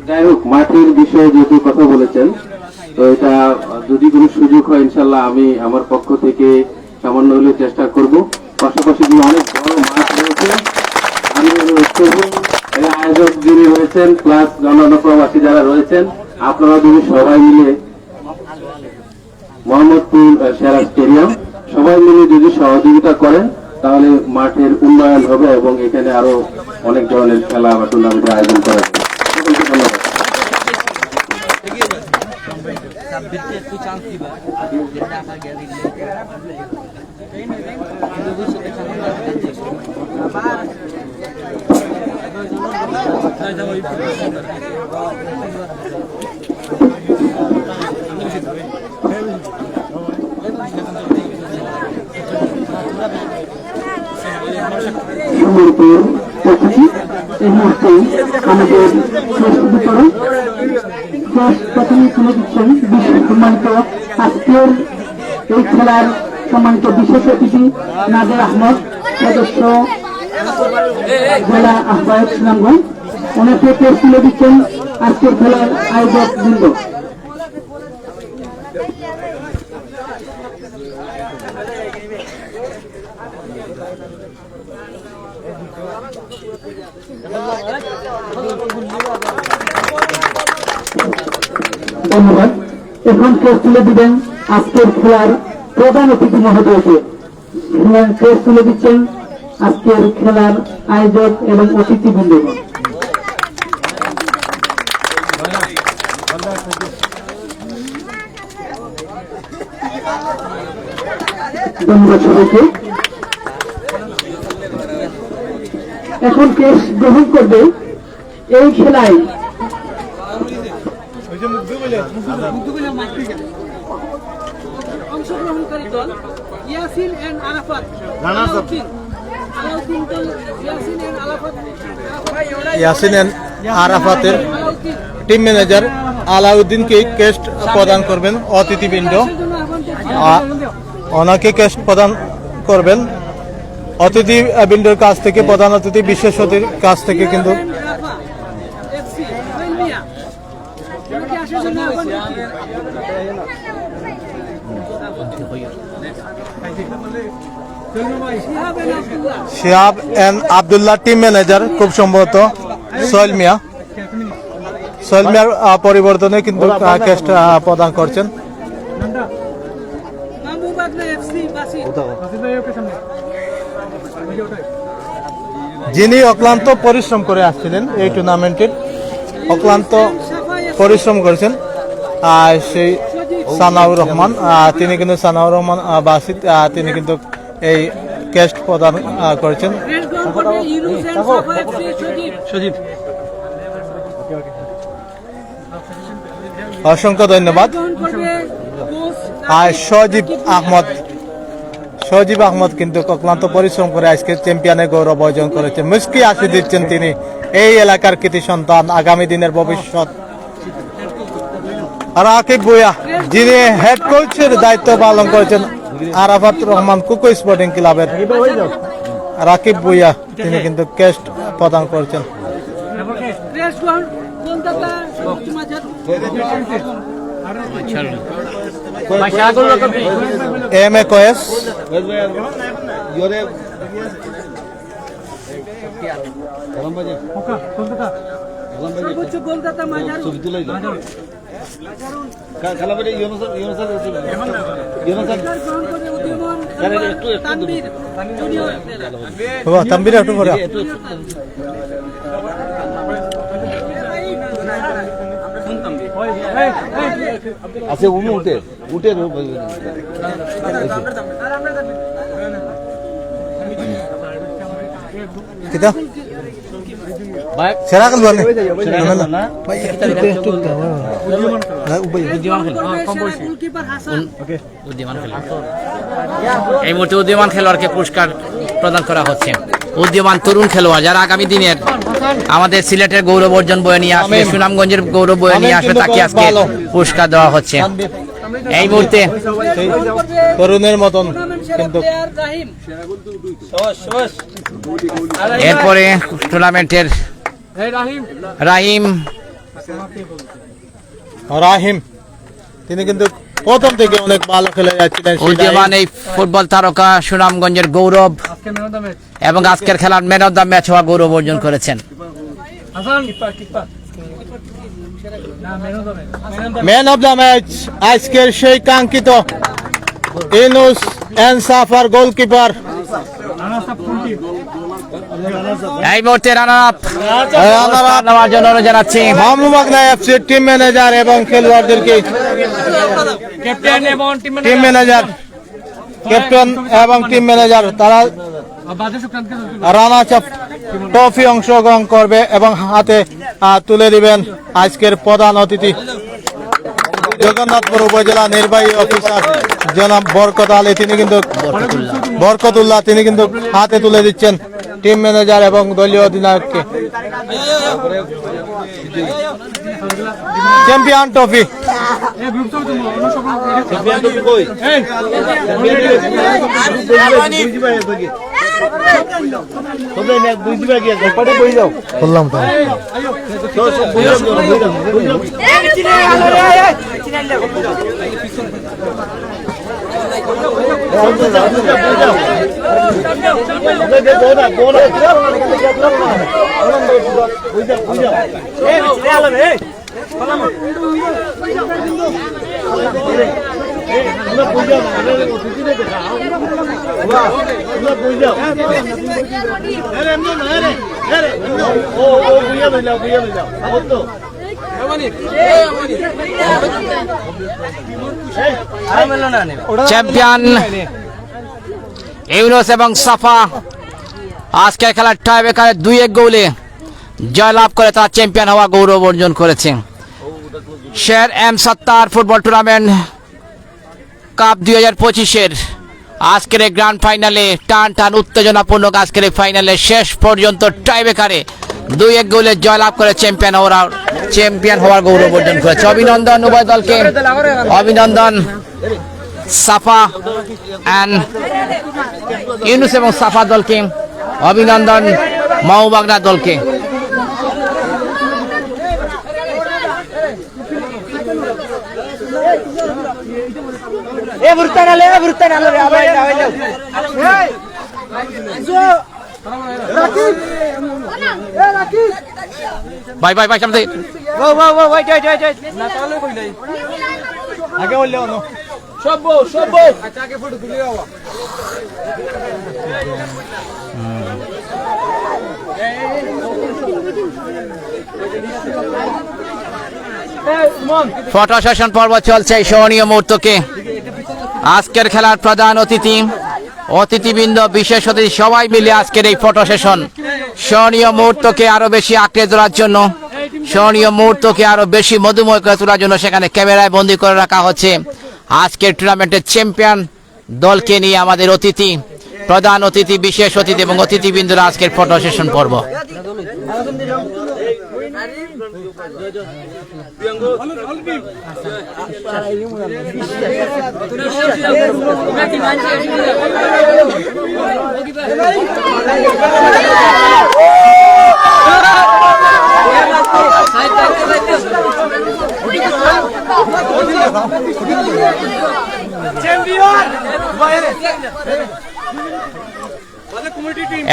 যাই হোক, মাঠের বিষয়ে যেহেতু কথা বলেছেন, তো এটা যদি কোনো সুযোগ হয় ইনশাল্লাহ আমি আমার পক্ষ থেকে সামান্য হলেও চেষ্টা করব। পাশাপাশি যে অনেক বড় মাঠ রয়েছে, আমি অনুরোধ করব এর আয়োজক যিনি রয়েছেন প্লাস অন্যান্য প্রবাসী যারা রয়েছেন, আপনারা যদি সবাই মিলে মোহাম্মদপুর সেরা স্টেডিয়াম সবাই মিলে যদি সহযোগিতা করেন তাহলে মাঠের উন্নয়ন হবে এবং এখানে আরো অনেক ধরনের খেলা বা টুর্নামেন্টের আয়োজন করা হবে। সকলকে ধন্যবাদ। সুন্দরপুর প্রথমে এই মুহূর্তে আমাদের প্রস্তুতি করে প্রথমে তুলে দিচ্ছেন বিশ্ব সম্মানিত আজকের এই খেলার সম্মানিত বিশেষ অতিথি নাদের আহমদ, সদস্য জেলা আহ্বায়ক সুনামগঞ্জ। ওনাকে পেশ তুলে দিচ্ছেন আজকের খেলার আয়োজক বৃন্দ। ধন্যবাদ। এখন কেস তুলে দিবেন আজকের খেলার প্রধান অতিথি মহোদয়কে। কেস তুলে দিচ্ছেন আজকের খেলার আয়োজক এবং অতিথিবৃন্দগণ। ধন্যবাদ সবাইকে। এখন কেস গ্রহণ করবে এই খেলায় অংশগ্রহণকারী দল ইয়াসিন এন্ড আরাফাত। ইয়াসিন এন্ড আরাফাতের টিম ম্যানেজার আলাউদ্দিনকে ক্যাশ প্রদান করবেন অতিথিবৃন্দ। ওনাকে ক্যাশ প্রদান করবেন অতিথিবৃন্দর কাছ থেকে, প্রধান অতিথি বিশেষ অতিথির কাছ থেকে কিন্তু Shihab and Abdullah team manager, খুব সম্ভবত সোহেল মিয়ার পরিবর্তনে কিন্তু ক্যাশ প্রদান করছেন। যিনি অক্লান্ত পরিশ্রম করে আসছিলেন এই টুর্নামেন্টের, অক্লান্ত পরিশ্রম করেছেন সেই সানাউর রহমান, তিনি কিন্তু সানাউর রহমান বাসিত, তিনি কিন্তু এই ক্যাশ প্রদান করেছেন। অসংখ্য ধন্যবাদ। আর সজীব আহমদ কিন্তু অক্লান্ত পরিশ্রম করে আজকে চ্যাম্পিয়নের গৌরব অর্জন করেছেন। মুস্কি হাসি দিচ্ছেন তিনি, এই এলাকার কৃতি সন্তান, আগামী দিনের ভবিষ্যৎ। রাকিব ভুঁইয়া, যিনি হেড কোচের দায়িত্ব পালন করেছেন আরাফাত রহমান কুকু স্পোর্টিং ক্লাবের, রাকিব ভুঁইয়া তিনি কিন্তু ক্যাশ প্রদান করছেন। এম এ কয়েস, তাম্বির একটু করে আছে উঠে kita সেরা কাল বলে এই মুহূর্তে উদীয়মান খেলোয়াড়কে পুরস্কার প্রদান করা হচ্ছে। উদীয়মান তরুণ খেলোয়াড় যারা আগামী দিনের আমাদের সিলেটের গৌরব অর্জন বয়ে নিয়ে আসবে, সুনামগঞ্জের গৌরব বয়ে নিয়ে আসবে, তাকে আজকে পুরস্কার দেওয়া হচ্ছে এই মুহূর্তে। তরুণের মতন কিন্তু এরপরে টুর্নামেন্টের রাহিম তিনি কিন্তু প্রথম থেকে অনেক ভালো খেলে যাচ্ছিলেন। উদীয়মান এই ফুটবল তারকা সুনামগঞ্জের গৌরব এবং আজকের খেলার ম্যান অফ দ্য ম্যাচ হওয়া গৌরব অর্জন করেছেন। ম্যান অফ দ্য ম্যাচ আজকের সেই কাঙ্ক্ষিত ইউনুস এন্ড সাফার গোলকিপার। এই মুহূর্তে রানার আপ নেওয়ার জন্য অনুরোধ জানাচ্ছি মামুবাগনা এফসি টিম ম্যানেজার এবং খেলোয়াড়দেরকে, টিম ম্যানেজার, ক্যাপ্টেন এবং টিম ম্যানেজার তারা রানার্স আপ ট্রফি অংশগ্রহণ করবে এবং হাতে তুলে দিবেন আজকের প্রধান অতিথি জগন্নাথপুর উপজেলা নির্বাহী অফিসার জনাব বরকত আলী, তিনি কিন্তু বরকতুল্লাহ তিনি কিন্তু হাতে তুলে দিচ্ছেন টিম ম্যানেজার এবং দলীয় অধিনায়ককে চ্যাম্পিয়ন ট্রফি। বললাম তো চ্যাম্পিয়ন ইউনুস এবং সাফা আজকের খেলার টাই ব্রেকারে 2-1 গোলে জয়লাভ করে তারা চ্যাম্পিয়ন হওয়া গৌরব অর্জন করেছে। শের এম সত্তার ফুটবল টুর্নামেন্ট কাপ 2025-এর আজকের এই গ্র্যান্ড ফাইনালে টান উত্তেজনাপূর্ণ আজকের এই ফাইনালে শেষ পর্যন্ত টাই ব্রেকারে 2-1 গোলে জয়লাভ করে চ্যাম্পিয়ন হওয়ার গৌরব অর্জন করেছে। অভিনন্দন উভয় দলকে, অভিনন্দন সাফা এন্ড ইউনুস এবং সাফা দলকে, অভিনন্দন মাওবাগনা দলকে। ভাই সামনে আগে বললে ফটো সেশন পর্ব চলছে এই স্মরণীয় মুহূর্তকে। আজকের খেলার প্রধান অতিথিবৃন্দ, বিশেষ অতিথি সবাই মিলে আজকের এই ফটো সেশন স্মরণীয় মুহূর্তকে আরো বেশি আঁকড়ে ধরার জন্য, স্মরণীয় মুহূর্তকে আরো বেশি মধুময় করে তোলার জন্য সেখানে ক্যামেরায় বন্দী করে রাখা হচ্ছে আজকের টুর্নামেন্টের চ্যাম্পিয়ন দলকে নিয়ে আমাদের অতিথি, প্রধান অতিথি, বিশেষ অতিথি এবং অতিথিবৃন্দরা আজকের ফটো সেশন পর্ব।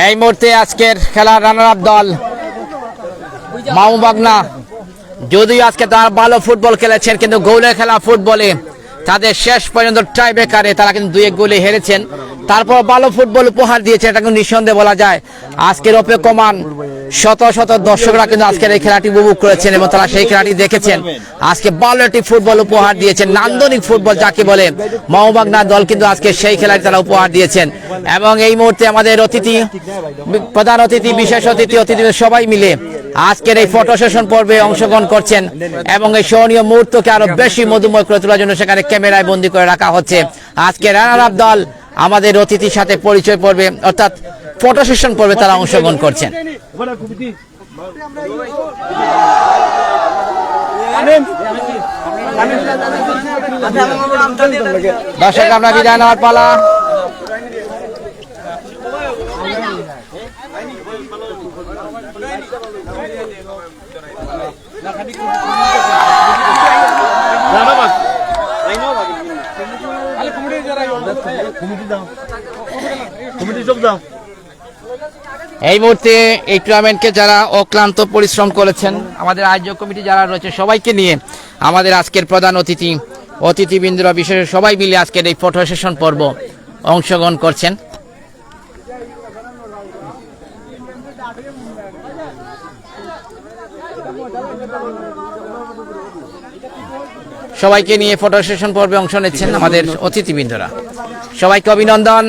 এই মুহূর্তে আজকের খেলার রানার আপ দল মাওবাগনা, যদিও আজকে তারা ভালো ফুটবল খেলেছেন কিন্তু গোলের খেলা ফুটবলে তাদের শেষ পর্যন্ত টাই ব্রেকারে তারা কিন্তু 2-1 গোলে হেরেছেন। তারপর ভালো ফুটবল উপহার দিয়েছে, এটা কিন্তু নিঃসন্দেহে বলা যায়। আজকের অপেক্ষমান শত শত দর্শকরা কিন্তু আজকের এই খেলাটি উপভোগ করেছেন এবং তারা সেই খেলাটি দেখেছেন। আজকে ভালো একটি ফুটবল উপহার দিয়েছেন, নান্দনিক ফুটবল যাকে বলে মাওবাগনা দল কিন্তু আজকে সেই খেলাটি তারা উপহার দিয়েছেন। এবং এই মুহূর্তে আমাদের অতিথি, প্রধান অতিথি, বিশেষ অতিথি, সবাই মিলে আজকের এই ফটো সেশন পর্বে অংশগ্রহণ করছেন এবং এই স্মরণীয় মুহূর্তকে আরো বেশি মধুময় করে তোলার জন্য সেখানে ক্যামেরায় বন্দী করে রাখা হচ্ছে। আজকে রানার আপ দল আমাদের অতিথির সাথে পরিচয় পর্বে অর্থাৎ ফটো সেশন পর্বে তারা অংশগ্রহণ করছেন। দর্শক আমরা বিদায় নেওয়ার পালা। এই মুহূর্তে এই টুর্নামেন্টকে যারা অক্লান্ত পরিশ্রম করেছেন, আমাদের আয়োজক কমিটি যারা রয়েছে সবাইকে নিয়ে আমাদের আজকের প্রধান অতিথিবৃন্দরা বিশেষ সবাই মিলে আজকের এই ফটো সেশন পর্ব অংশগ্রহণ করছেন। সবাইকে নিয়ে ফটো সেশন পর্বে অংশ নিচ্ছেন আমাদের অতিথিবৃন্দরা। সবাইকে অভিনন্দন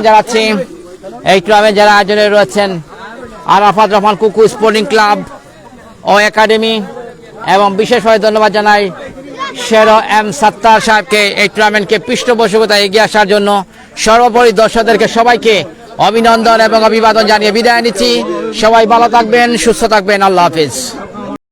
জানাচ্ছি। এই টুর্নামেন্ট যারা আয়োজনে রয়েছেন আরাফাত রহমান কুকু স্পোর্টিং ক্লাব ও একাডেমি, এবং বিশেষভাবে ধন্যবাদ জানাই শের এম সাত্তার সাহেবকে এই টুর্নামেন্টকে পৃষ্ঠপোষকতায় এগিয়ে আসার জন্য। সর্বোপরি দর্শকদেরকে সবাইকে অভিনন্দন এবং অভিবাদন জানিয়ে বিদায় নিচ্ছি। সবাই ভালো থাকবেন, সুস্থ থাকবেন। আল্লাহ হাফিজ।